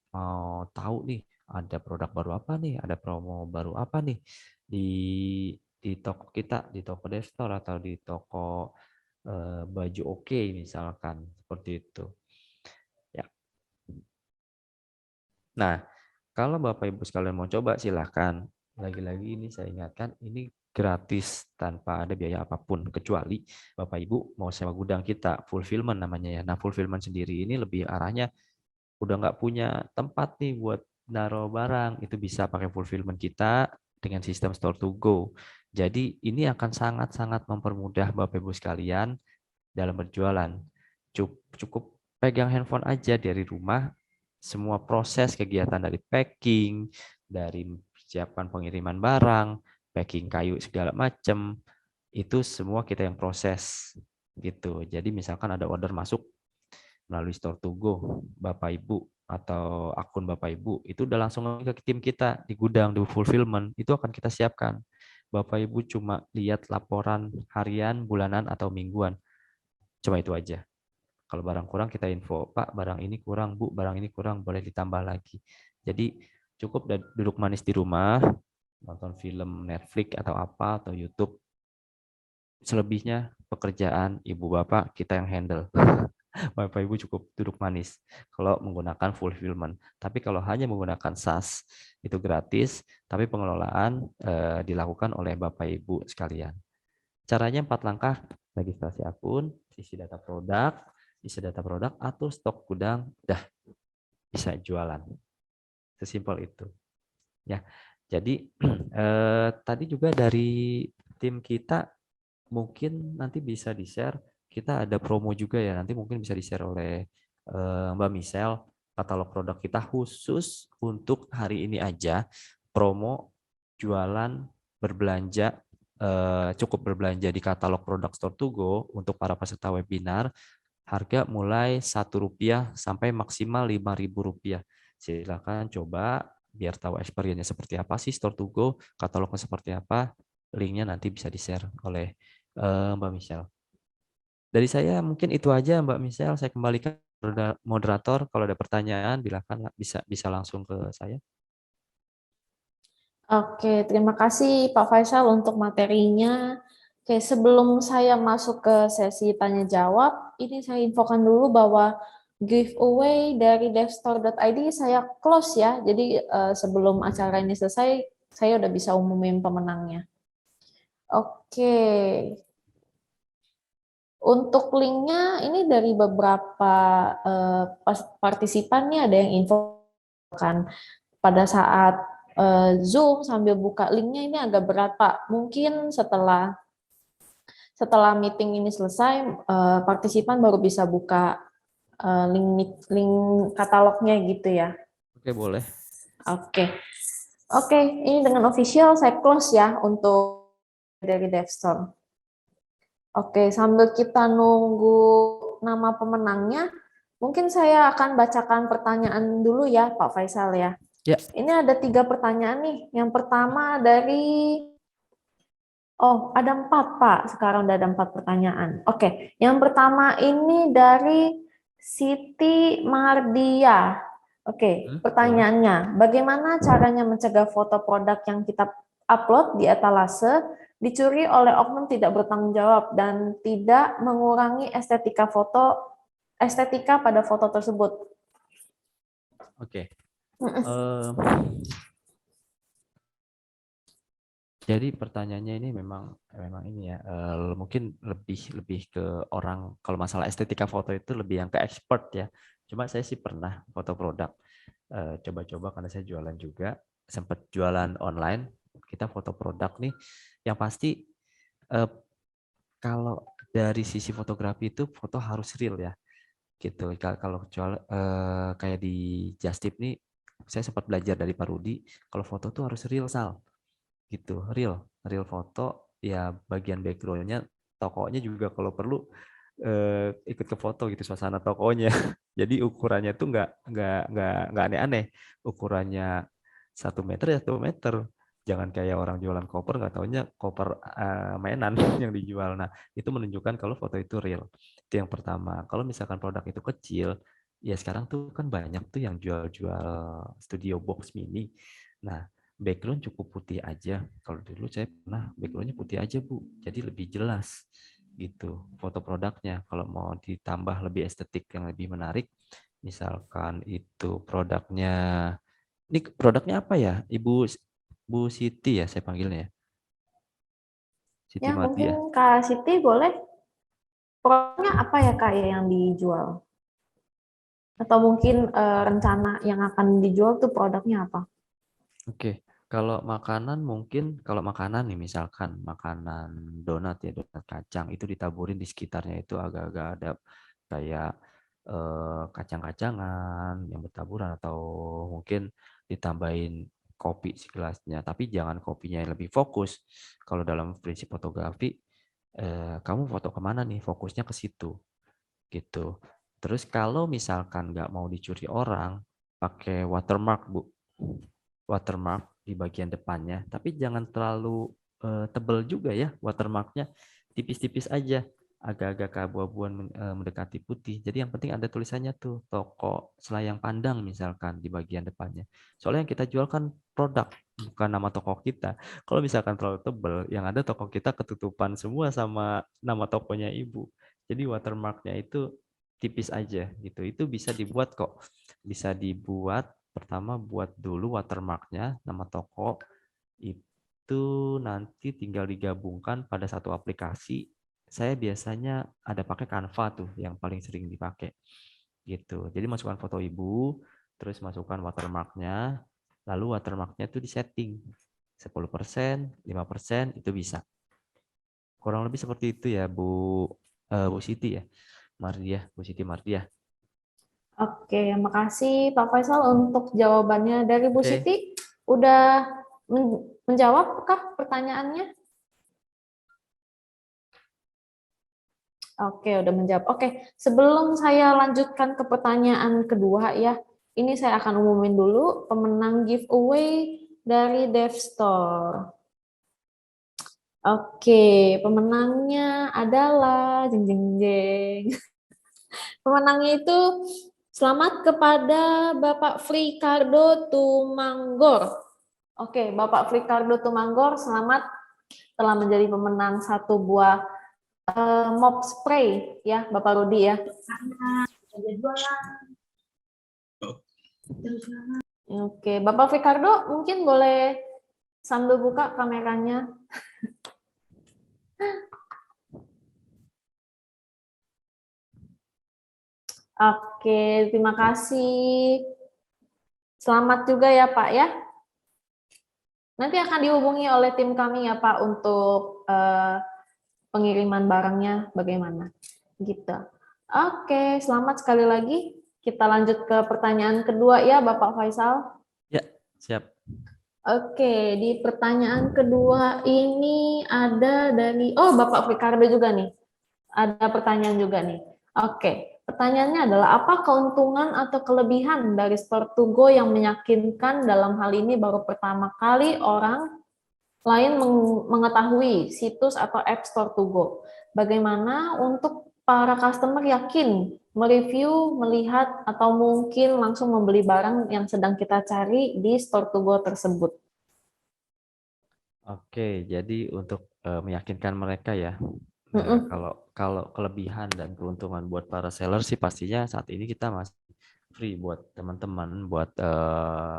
tahu nih ada produk baru apa nih, ada promo baru apa nih di toko kita, di toko Devstore atau di toko baju oke misalkan seperti itu. Ya. Nah, kalau Bapak Ibu sekalian mau coba silahkan. Lagi-lagi ini saya ingatkan ini gratis tanpa ada biaya apapun kecuali Bapak Ibu mau sewa gudang kita fulfillment namanya ya. Nah fulfillment sendiri ini lebih arahnya udah nggak punya tempat nih buat naruh barang itu bisa pakai fulfillment kita dengan sistem store to go. Jadi ini akan sangat-sangat mempermudah Bapak Ibu sekalian dalam berjualan. Cukup pegang handphone aja dari rumah semua proses kegiatan dari packing, dari persiapan pengiriman barang, packing kayu segala macam itu semua kita yang proses gitu. Jadi misalkan ada order masuk melalui store to go Bapak Ibu atau akun Bapak Ibu itu udah langsung ke tim kita di gudang di fulfillment itu akan kita siapkan. Bapak Ibu cuma lihat laporan harian, bulanan atau mingguan. Cuma itu aja. Kalau barang kurang kita info, Pak barang ini kurang, Bu barang ini kurang, boleh ditambah lagi. Jadi cukup duduk manis di rumah, nonton film Netflix atau apa, atau YouTube. Selebihnya pekerjaan Ibu Bapak kita yang handle. Bapak Ibu cukup duduk manis kalau menggunakan fulfillment. Tapi kalau hanya menggunakan SaaS itu gratis, tapi pengelolaan dilakukan oleh Bapak Ibu sekalian. Caranya 4 langkah, registrasi akun, isi data produk atau stok gudang, dah bisa jualan. Sesimpel itu. Ya. Jadi tadi juga dari tim kita mungkin nanti bisa di-share, kita ada promo juga ya, nanti mungkin bisa di-share oleh Mbak Michelle, katalog produk kita khusus untuk hari ini aja, promo jualan berbelanja, cukup berbelanja di katalog produk store to go untuk para peserta webinar, harga mulai Rp1 sampai maksimal Rp5.000. Silakan coba biar tahu experience-nya seperti apa sih Store to Go, katalognya seperti apa, linknya nanti bisa di-share oleh Mbak Michelle. Dari saya mungkin itu aja Mbak Michelle, saya kembalikan ke moderator, kalau ada pertanyaan silakan bisa langsung ke saya. Oke, terima kasih Pak Faisal untuk materinya. Oke, sebelum saya masuk ke sesi tanya jawab, ini saya infokan dulu bahwa giveaway dari devstore.id saya close ya. Jadi sebelum acara ini selesai, saya udah bisa umumin pemenangnya. Oke. Untuk linknya ini dari beberapa partisipan nih ada yang info kan pada saat Zoom sambil buka linknya ini agak berat Pak. Mungkin setelah meeting ini selesai, partisipan baru bisa buka link katalognya gitu ya. Oke, boleh. Oke, ini dengan official saya close ya untuk dari DevStore. Oke, sambil kita nunggu nama pemenangnya, mungkin saya akan bacakan pertanyaan dulu ya Pak Faisal ya. Ya. Ini ada 3 pertanyaan nih. Yang pertama dari, ada 4 Pak, sekarang udah ada 4 pertanyaan. Oke, yang pertama ini dari Siti Mardia. Oke, pertanyaannya, bagaimana caranya mencegah foto produk yang kita upload di etalase dicuri oleh oknum tidak bertanggung jawab dan tidak mengurangi estetika pada foto tersebut? Oke. Jadi pertanyaannya ini memang ini ya, mungkin lebih ke orang, kalau masalah estetika foto itu lebih yang ke expert ya. Cuma saya sih pernah foto produk, coba-coba karena saya jualan juga, sempat jualan online, kita foto produk nih, yang pasti kalau dari sisi fotografi itu foto harus real ya, gitu. Kalau kayak di Just Tip nih, saya sempat belajar dari Pak Rudi, kalau foto tuh harus real gitu, real foto ya, bagian backgroundnya, tokonya juga kalau perlu ikut ke foto gitu, suasana tokonya. Jadi ukurannya tuh nggak aneh-aneh, ukurannya 1 meter ya 1 meter, jangan kayak orang jualan koper nggak taunya koper mainan yang dijual. Nah, itu menunjukkan kalau foto itu real. Itu yang pertama. Kalau misalkan produk itu kecil, ya sekarang tuh kan banyak tuh yang jual-jual studio box mini. Nah, background cukup putih aja. Kalau dulu saya pernah backgroundnya putih aja Bu, jadi lebih jelas gitu foto produknya. Kalau mau ditambah lebih estetik yang lebih menarik, misalkan itu ini produknya apa ya, Bu Siti ya saya panggilnya ya, Siti Ya, Mardia. mungkin Kak Siti boleh, produknya apa ya Kak yang dijual? Atau mungkin rencana yang akan dijual tuh produknya apa? Oke, kalau makanan kalau makanan nih misalkan makanan donat ya, donat kacang itu ditaburin di sekitarnya itu agak-agak ada kayak kacang-kacangan yang bertaburan, atau mungkin ditambahin kopi segelasnya, tapi jangan kopinya yang lebih fokus. Kalau dalam prinsip fotografi, kamu foto kemana nih, fokusnya ke situ gitu. Terus kalau misalkan nggak mau dicuri orang, pakai watermark Bu, watermark di bagian depannya, tapi jangan terlalu tebal juga ya watermarknya, tipis-tipis aja, agak-agak keabu-abuan mendekati putih. Jadi yang penting ada tulisannya tuh, toko Selayang Pandang misalkan di bagian depannya. Soalnya yang kita jual kan produk, bukan nama toko kita. Kalau misalkan terlalu tebal, yang ada toko kita ketutupan semua sama nama tokonya Ibu. Jadi watermarknya itu tipis aja gitu. Itu bisa dibuat kok. Bisa dibuat. Pertama buat dulu watermarknya, nama toko, itu nanti tinggal digabungkan pada satu aplikasi. Saya biasanya ada pakai Canva tuh yang paling sering dipakai gitu. Jadi masukkan foto Ibu, terus masukkan watermarknya, lalu watermarknya tuh disetting 10%, 5% itu bisa. Kurang lebih seperti itu ya Bu Siti ya, Bu Siti Mardia. Oke, makasih Pak Faisal untuk jawabannya. Dari Bu Oke. Siti, udah menjawabkah pertanyaannya? Oke, udah menjawab. Oke, sebelum saya lanjutkan ke pertanyaan kedua ya, ini saya akan umumin dulu pemenang giveaway dari DevStore. Oke, pemenangnya adalah jeng jeng jeng. Pemenangnya itu selamat kepada Bapak Frikardo Tumanggor. Oke, Bapak Frikardo Tumanggor selamat telah menjadi pemenang satu buah mop spray ya, Bapak Rudi ya. Oke, Bapak Frikardo mungkin boleh sambil buka kameranya. Oke, terima kasih. Selamat juga ya Pak ya. Nanti akan dihubungi oleh tim kami ya Pak untuk pengiriman barangnya bagaimana. Gitu. Oke, selamat sekali lagi. Kita lanjut ke pertanyaan kedua ya Bapak Faisal. Ya, siap. Oke, di pertanyaan kedua ini ada dari, Bapak Ricardo juga nih. Ada pertanyaan juga nih. Oke, pertanyaannya adalah apa keuntungan atau kelebihan dari Store2Go yang meyakinkan dalam hal ini baru pertama kali orang lain mengetahui situs atau app Store2Go. Bagaimana untuk para customer yakin mereview, melihat, atau mungkin langsung membeli barang yang sedang kita cari di Store2Go tersebut? Oke, jadi untuk meyakinkan mereka ya, kalau kelebihan dan keuntungan buat para seller sih pastinya saat ini kita masih free buat teman-teman, buat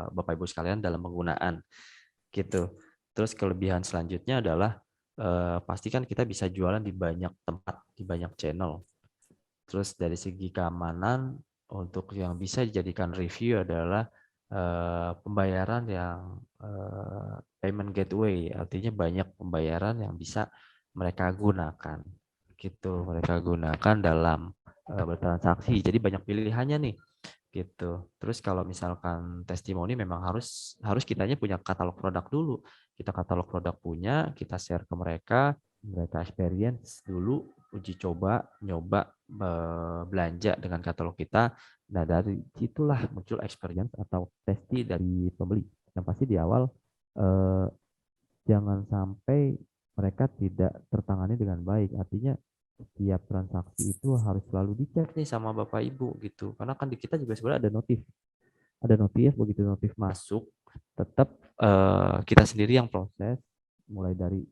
Bapak Ibu sekalian dalam penggunaan gitu. Terus kelebihan selanjutnya adalah pastikan kita bisa jualan di banyak tempat, di banyak channel. Terus dari segi keamanan untuk yang bisa dijadikan review adalah pembayaran yang payment gateway, artinya banyak pembayaran yang bisa mereka gunakan gitu, mereka gunakan dalam bertransaksi, jadi banyak pilihannya nih gitu. Terus kalau misalkan testimoni memang harus kitanya punya katalog produk dulu, kita katalog produk punya, kita share ke mereka experience dulu, uji coba, nyoba belanja dengan katalog kita. Nah dari itulah muncul experience atau testi dari pembeli. Yang pasti di awal jangan sampai mereka tidak tertangani dengan baik. Artinya setiap transaksi itu harus selalu dicek nih sama Bapak Ibu gitu. Karena kan di kita juga sebenarnya ada notif. Ada notif, begitu notif masuk, tetap kita sendiri yang proses mulai dari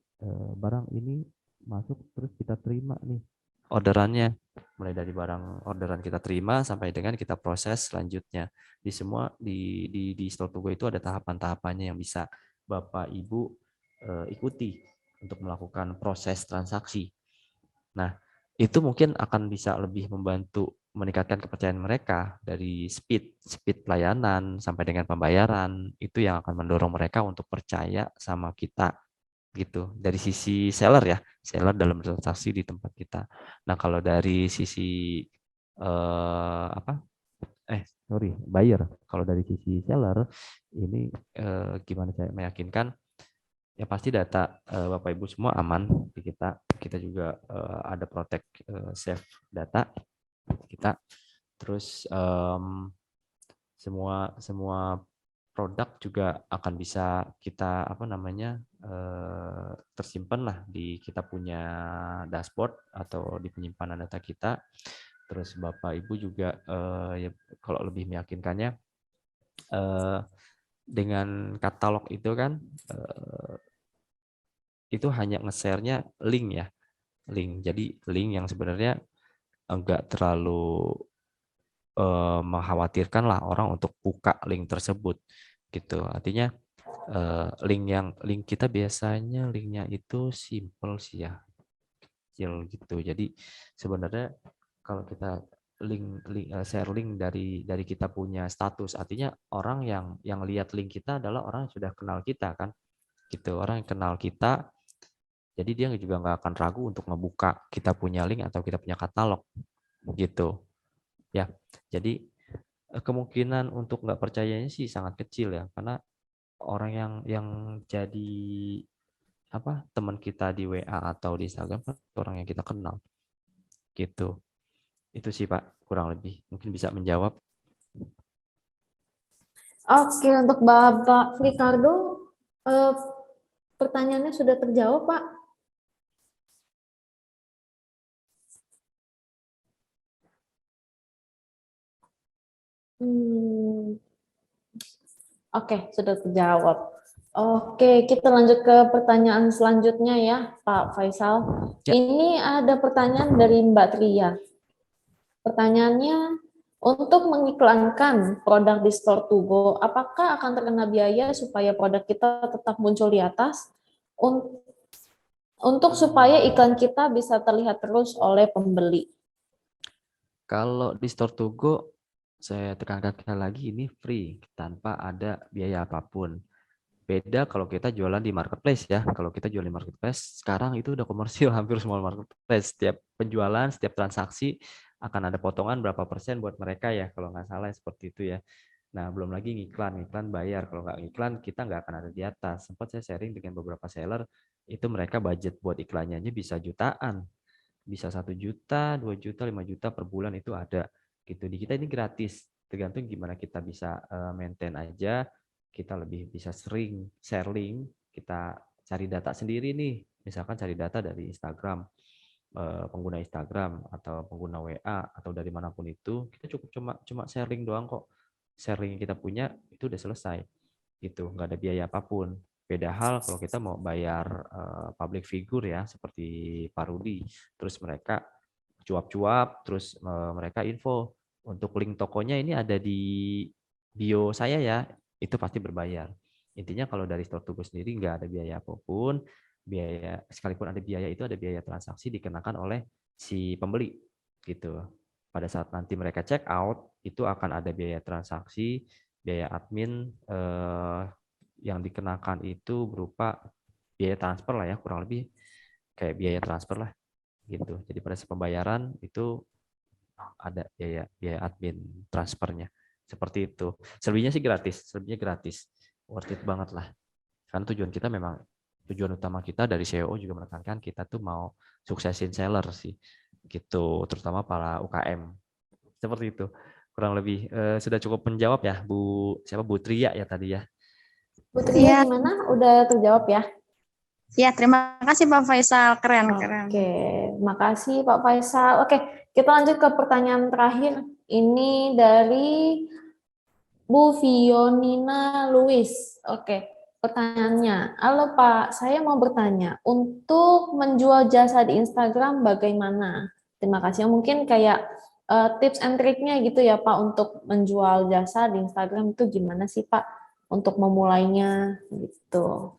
barang ini masuk terus kita terima nih orderannya. Mulai dari barang orderan kita terima sampai dengan kita proses selanjutnya. Di semua di Store2Go itu ada tahapan-tahapannya yang bisa Bapak Ibu ikuti untuk melakukan proses transaksi. Nah, itu mungkin akan bisa lebih membantu meningkatkan kepercayaan mereka dari speed pelayanan sampai dengan pembayaran, itu yang akan mendorong mereka untuk percaya sama kita gitu. Dari sisi seller ya, seller dalam transaksi di tempat kita. Nah, kalau dari sisi buyer, kalau dari sisi seller ini gimana saya meyakinkan? Ya pasti data Bapak Ibu semua aman di kita. Kita juga ada protect save data kita. Terus semua produk juga akan bisa kita tersimpan lah di kita punya dashboard atau di penyimpanan data kita. Terus Bapak Ibu juga ya kalau lebih meyakinkannya dengan katalog itu kan itu hanya nge-share-nya link ya, link. Jadi link yang sebenarnya enggak terlalu mengkhawatirkan lah orang untuk buka link tersebut gitu. Artinya link kita biasanya linknya itu simple sih ya, kecil gitu. Jadi sebenarnya kalau kita share link dari kita punya status, artinya orang yang lihat link kita adalah orang yang sudah kenal kita kan, gitu. Orang yang kenal kita, jadi dia juga nggak akan ragu untuk ngebuka kita punya link atau kita punya katalog, gitu. Ya, jadi kemungkinan untuk nggak percayanya sih sangat kecil ya, karena orang yang jadi teman kita di WA atau di Instagram kan orang yang kita kenal, gitu. Itu sih Pak, kurang lebih. Mungkin bisa menjawab. Oke, untuk Bapak Ricardo, pertanyaannya sudah terjawab, Pak. Oke, sudah terjawab. Oke, kita lanjut ke pertanyaan selanjutnya ya, Pak Faisal. Ya. Ini ada pertanyaan dari Mbak Tria. Pertanyaannya, untuk mengiklankan produk di Store to Go, apakah akan terkena biaya supaya produk kita tetap muncul di atas? Untuk supaya iklan kita bisa terlihat terus oleh pembeli. Kalau di Store to Go, saya tekankan sekali lagi ini free tanpa ada biaya apapun. Beda kalau kita jualan di marketplace ya. Kalau kita jualan di marketplace, sekarang itu udah komersil hampir semua marketplace. Setiap penjualan, setiap transaksi akan ada potongan berapa persen buat mereka ya. Kalau nggak salah seperti itu ya. Nah, belum lagi ngiklan bayar. Kalau nggak ngiklan, kita nggak akan ada di atas. Sempat saya sharing dengan beberapa seller, itu mereka budget buat iklannya aja bisa jutaan. Bisa 1 juta, 2 juta, 5 juta per bulan itu ada. Gitu. Di kita ini gratis. Tergantung gimana kita bisa maintain aja. Kita lebih bisa sering sharing, kita cari data sendiri nih. Misalkan cari data dari Instagram, pengguna Instagram atau pengguna WA atau dari manapun itu, kita cukup cuma sharing doang kok. Sharing yang kita punya itu udah selesai. Gitu, nggak ada biaya apapun. Beda hal kalau kita mau bayar public figure ya, seperti Pak Rudi, terus mereka cuap-cuap, terus mereka info untuk link tokonya ini ada di bio saya ya, itu pasti berbayar. Intinya kalau dari Store to Go sendiri nggak ada biaya apapun, biaya sekalipun ada biaya itu ada biaya transaksi dikenakan oleh si pembeli gitu. Pada saat nanti mereka check out itu akan ada biaya transaksi, biaya admin yang dikenakan itu berupa biaya transfer lah ya, kurang lebih kayak biaya transfer lah gitu. Jadi pada saat pembayaran itu ada biaya admin transfernya seperti itu. Selebihnya sih gratis, selebihnya gratis, worth it banget lah. Karena tujuan kita memang tujuan utama kita dari CEO juga menekankan kita tuh mau suksesin seller sih, gitu, terutama para UKM seperti itu. Kurang lebih sudah cukup menjawab ya, Bu Tria ya tadi ya. Bu Tria gimana? Udah terjawab ya? Ya, terima kasih Pak Faisal. Keren. Oke, makasih Pak Faisal. Oke, kita lanjut ke pertanyaan terakhir. Ini dari Bu Fionina Luis. Oke, pertanyaannya. Halo Pak, saya mau bertanya, untuk menjual jasa di Instagram bagaimana? Terima kasih. Mungkin kayak tips and triknya gitu ya Pak, untuk menjual jasa di Instagram itu gimana sih Pak? Untuk memulainya gitu.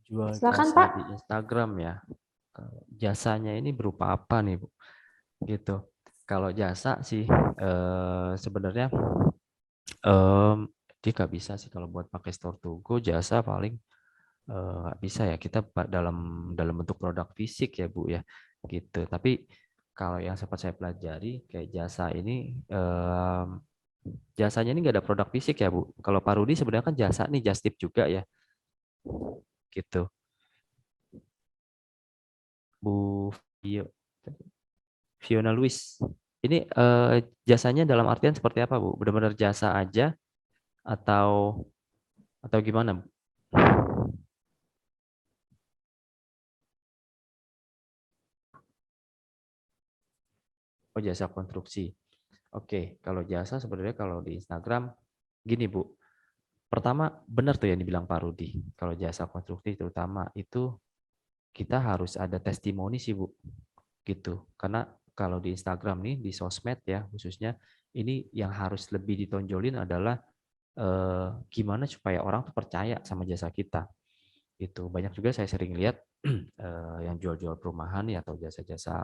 Jual Silakan jasa Pak. di Instagram ya. Jasanya ini berupa apa nih, Bu? Gitu. Kalau jasa sih sebenarnya dia nggak bisa sih kalau buat pakai Store to Go, jasa paling nggak bisa ya, kita dalam bentuk produk fisik ya Bu ya, gitu. Tapi kalau yang sempat saya pelajari kayak jasa ini jasanya ini nggak ada produk fisik ya Bu. Kalau Pak Rudi sebenarnya kan jasa nih, just tip juga ya, gitu. Bu Fiona Luis, ini jasanya dalam artian seperti apa Bu? Benar-benar jasa aja atau gimana Bu? Oh, jasa konstruksi. Oke, kalau jasa sebenarnya kalau di Instagram gini Bu. Pertama benar tuh yang dibilang Pak Rudi. Kalau jasa konstruksi terutama itu kita harus ada testimoni sih Bu. Gitu. Karena kalau di Instagram nih, di sosmed ya khususnya, ini yang harus lebih ditonjolin adalah gimana supaya orang tuh percaya sama jasa kita. Itu banyak juga saya sering lihat yang jual-jual perumahan ya atau jasa-jasa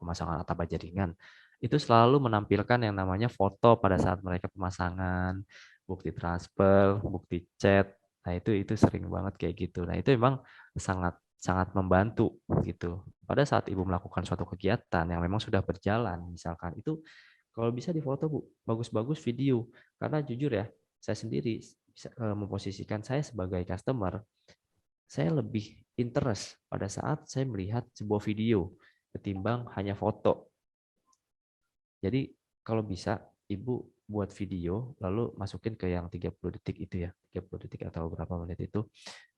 pemasangan atap baja ringan itu selalu menampilkan yang namanya foto pada saat mereka pemasangan, bukti transfer, bukti chat. Nah, itu sering banget kayak gitu. Nah, itu memang sangat sangat membantu gitu. Pada saat Ibu melakukan suatu kegiatan yang memang sudah berjalan, misalkan itu kalau bisa difoto Bu, bagus-bagus video. Karena jujur ya, saya sendiri memposisikan saya sebagai customer, saya lebih interest pada saat saya melihat sebuah video ketimbang hanya foto. Jadi kalau bisa Ibu buat video lalu masukin ke yang 30 detik itu ya, 30 detik atau berapa menit itu.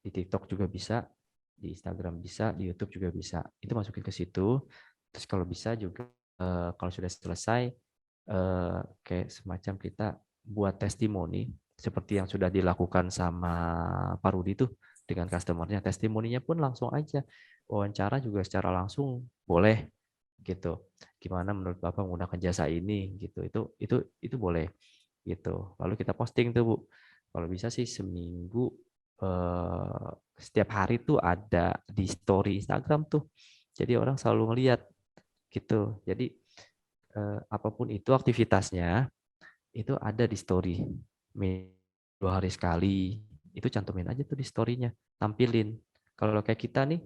Di TikTok juga bisa, di Instagram bisa, di YouTube juga bisa. Itu masukin ke situ. Terus kalau bisa juga kalau sudah selesai kayak semacam kita buat testimoni seperti yang sudah dilakukan sama Pak Rudi tuh dengan customer-nya. Testimoninya pun langsung aja. Wawancara juga secara langsung boleh gitu. Gimana menurut Bapak menggunakan jasa ini gitu. Itu boleh gitu. Lalu kita posting tuh, Bu. Kalau bisa sih seminggu setiap hari tuh ada di story Instagram tuh. Jadi orang selalu ngelihat gitu. Jadi apapun itu aktivitasnya itu ada di story. 2 hari sekali itu cantumin aja tuh di story-nya, tampilin. Kalau kayak kita nih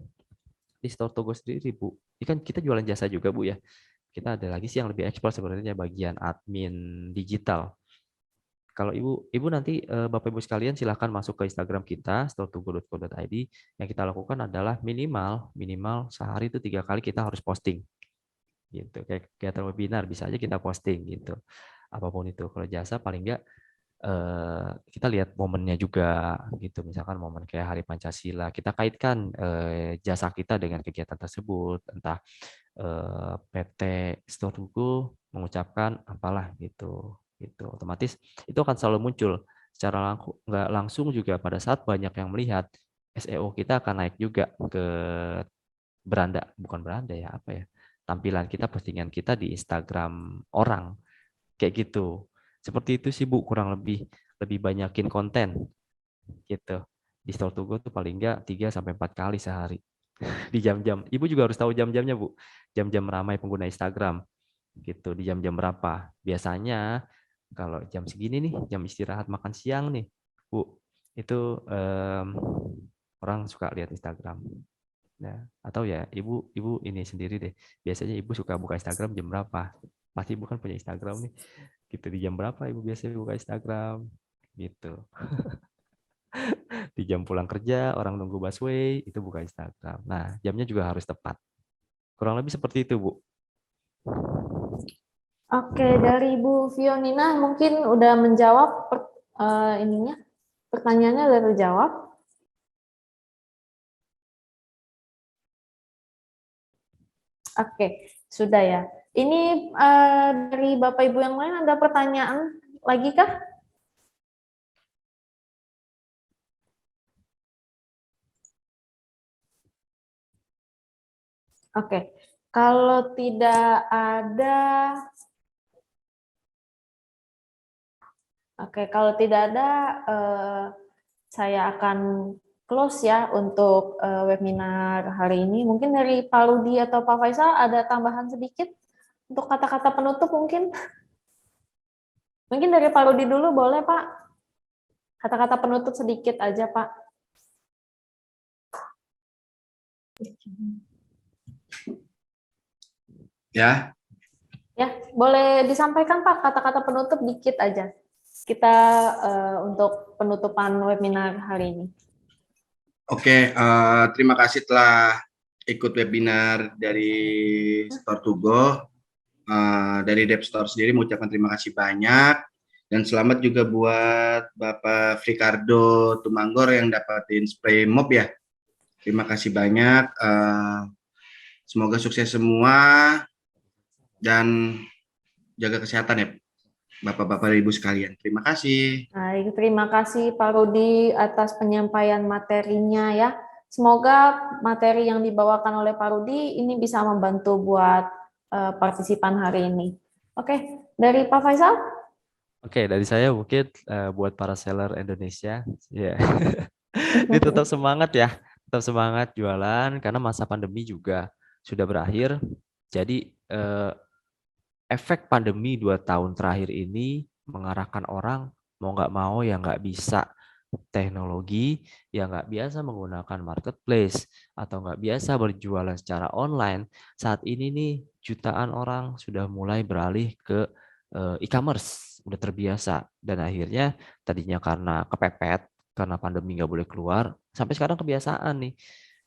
di Store Togo sendiri, Bu, ini kan kita jualan jasa juga, Bu ya. Kita ada lagi sih yang lebih ekspor sebenarnya bagian admin digital. Kalau Ibu nanti Bapak Ibu sekalian silahkan masuk ke Instagram kita storetogo.co.id. Yang kita lakukan adalah minimal sehari itu 3 kali kita harus posting. Gitu. Kayak kegiatan webinar bisa aja kita posting gitu. Apapun itu. Kalau jasa paling enggak kita lihat momennya juga gitu. Misalkan momen kayak Hari Pancasila, kita kaitkan jasa kita dengan kegiatan tersebut. Entah PT Store Togo mengucapkan apalah gitu. Otomatis itu akan selalu muncul secara nggak langsung juga pada saat banyak yang melihat SEO kita akan naik juga ke bukan beranda ya apa ya, tampilan kita, postingan kita di Instagram orang kayak gitu. Seperti itu sih Bu, kurang lebih banyakin konten gitu. Di Store Togo tuh paling nggak 3 sampai 4 kali sehari di jam-jam. Ibu juga harus tahu jam-jamnya Bu, jam-jam ramai pengguna Instagram gitu, di jam-jam berapa biasanya. Kalau jam segini nih, jam istirahat makan siang nih, Bu, itu orang suka lihat Instagram. Nah, atau ya ibu ini sendiri deh. Biasanya ibu suka buka Instagram jam berapa? Pasti ibu kan punya Instagram nih. Gitu di jam berapa ibu biasanya buka Instagram? Gitu. Di jam pulang kerja, orang nunggu busway, itu buka Instagram. Nah, jamnya juga harus tepat. Kurang lebih seperti itu, Bu. Oke, dari Bu Fionina mungkin udah menjawab pertanyaannya udah terjawab. Oke, sudah ya. Ini dari Bapak Ibu yang lain ada pertanyaan lagi kah? Oke, kalau tidak ada, saya akan close ya untuk webinar hari ini. Mungkin dari Pak Rudi atau Pak Faisal ada tambahan sedikit untuk kata-kata penutup mungkin? Mungkin dari Pak Rudi dulu boleh Pak? Kata-kata penutup sedikit aja Pak. Ya. Ya, boleh disampaikan Pak kata-kata penutup dikit aja. Kita untuk penutupan webinar hari ini. Oke, terima kasih telah ikut webinar dari Store Togo. Dari Dev Store sendiri mengucapkan terima kasih banyak. Dan selamat juga buat Bapak Frikardo Tumanggor yang dapatin spray mop ya. Terima kasih banyak. Semoga sukses semua dan jaga kesehatan ya Bapak-bapak dan Ibu sekalian. Terima kasih. Baik, terima kasih Pak Rudi atas penyampaian materinya ya. Semoga materi yang dibawakan oleh Pak Rudi ini bisa membantu buat partisipan hari ini. Oke, dari Pak Faisal? Oke, dari saya mungkin buat para seller Indonesia, ya, ini tetap semangat ya, tetap semangat jualan karena masa pandemi juga sudah berakhir. Jadi efek pandemi 2 tahun terakhir ini mengarahkan orang mau nggak mau ya nggak bisa teknologi, ya nggak biasa menggunakan marketplace atau nggak biasa berjualan secara online. Saat ini nih jutaan orang sudah mulai beralih ke e-commerce, udah terbiasa dan akhirnya tadinya karena kepepet karena pandemi nggak boleh keluar sampai sekarang kebiasaan nih.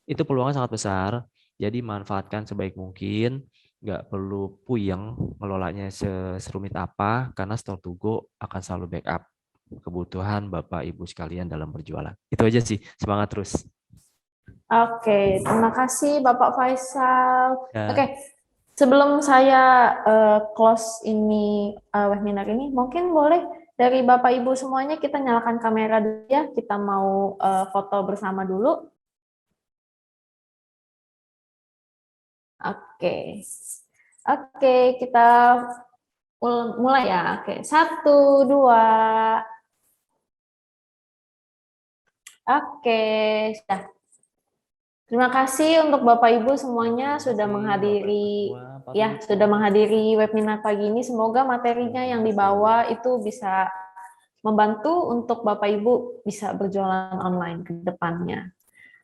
Itu peluangnya sangat besar. Jadi manfaatkan sebaik mungkin nggak perlu puyeng ngelolanya serumit apa, karena Store to Go akan selalu backup kebutuhan Bapak Ibu sekalian dalam berjualan. Itu aja sih, semangat terus. Oke, terima kasih Bapak Faisal. Ya. Oke, sebelum saya close ini webinar ini, mungkin boleh dari Bapak Ibu semuanya kita nyalakan kamera dulu ya. Kita mau foto bersama dulu. Oke, kita mulai ya. Oke, 1, 2. Oke, sudah. Terima kasih untuk Bapak Ibu semuanya sudah menghadiri sudah menghadiri webinar pagi ini. Semoga materinya yang dibawa itu bisa membantu untuk Bapak Ibu bisa berjualan online ke depannya.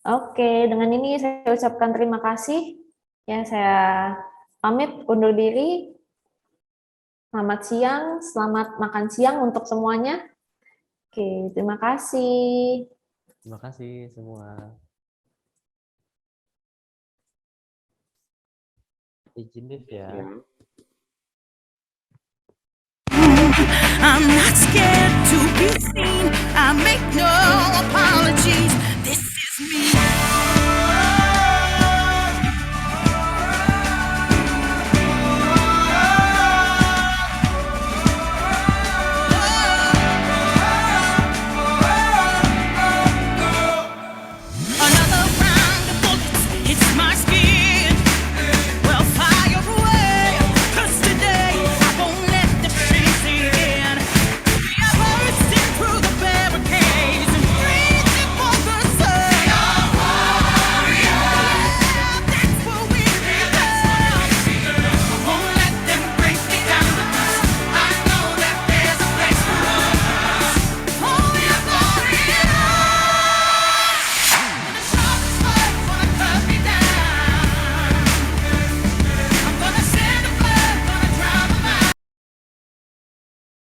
Oke, dengan ini saya ucapkan terima kasih. Ya, saya pamit undur diri. Selamat siang, selamat makan siang untuk semuanya. Oke, terima kasih. Terima kasih semua. Izin Dev ya. I'm not scared to be seen. I make no apology.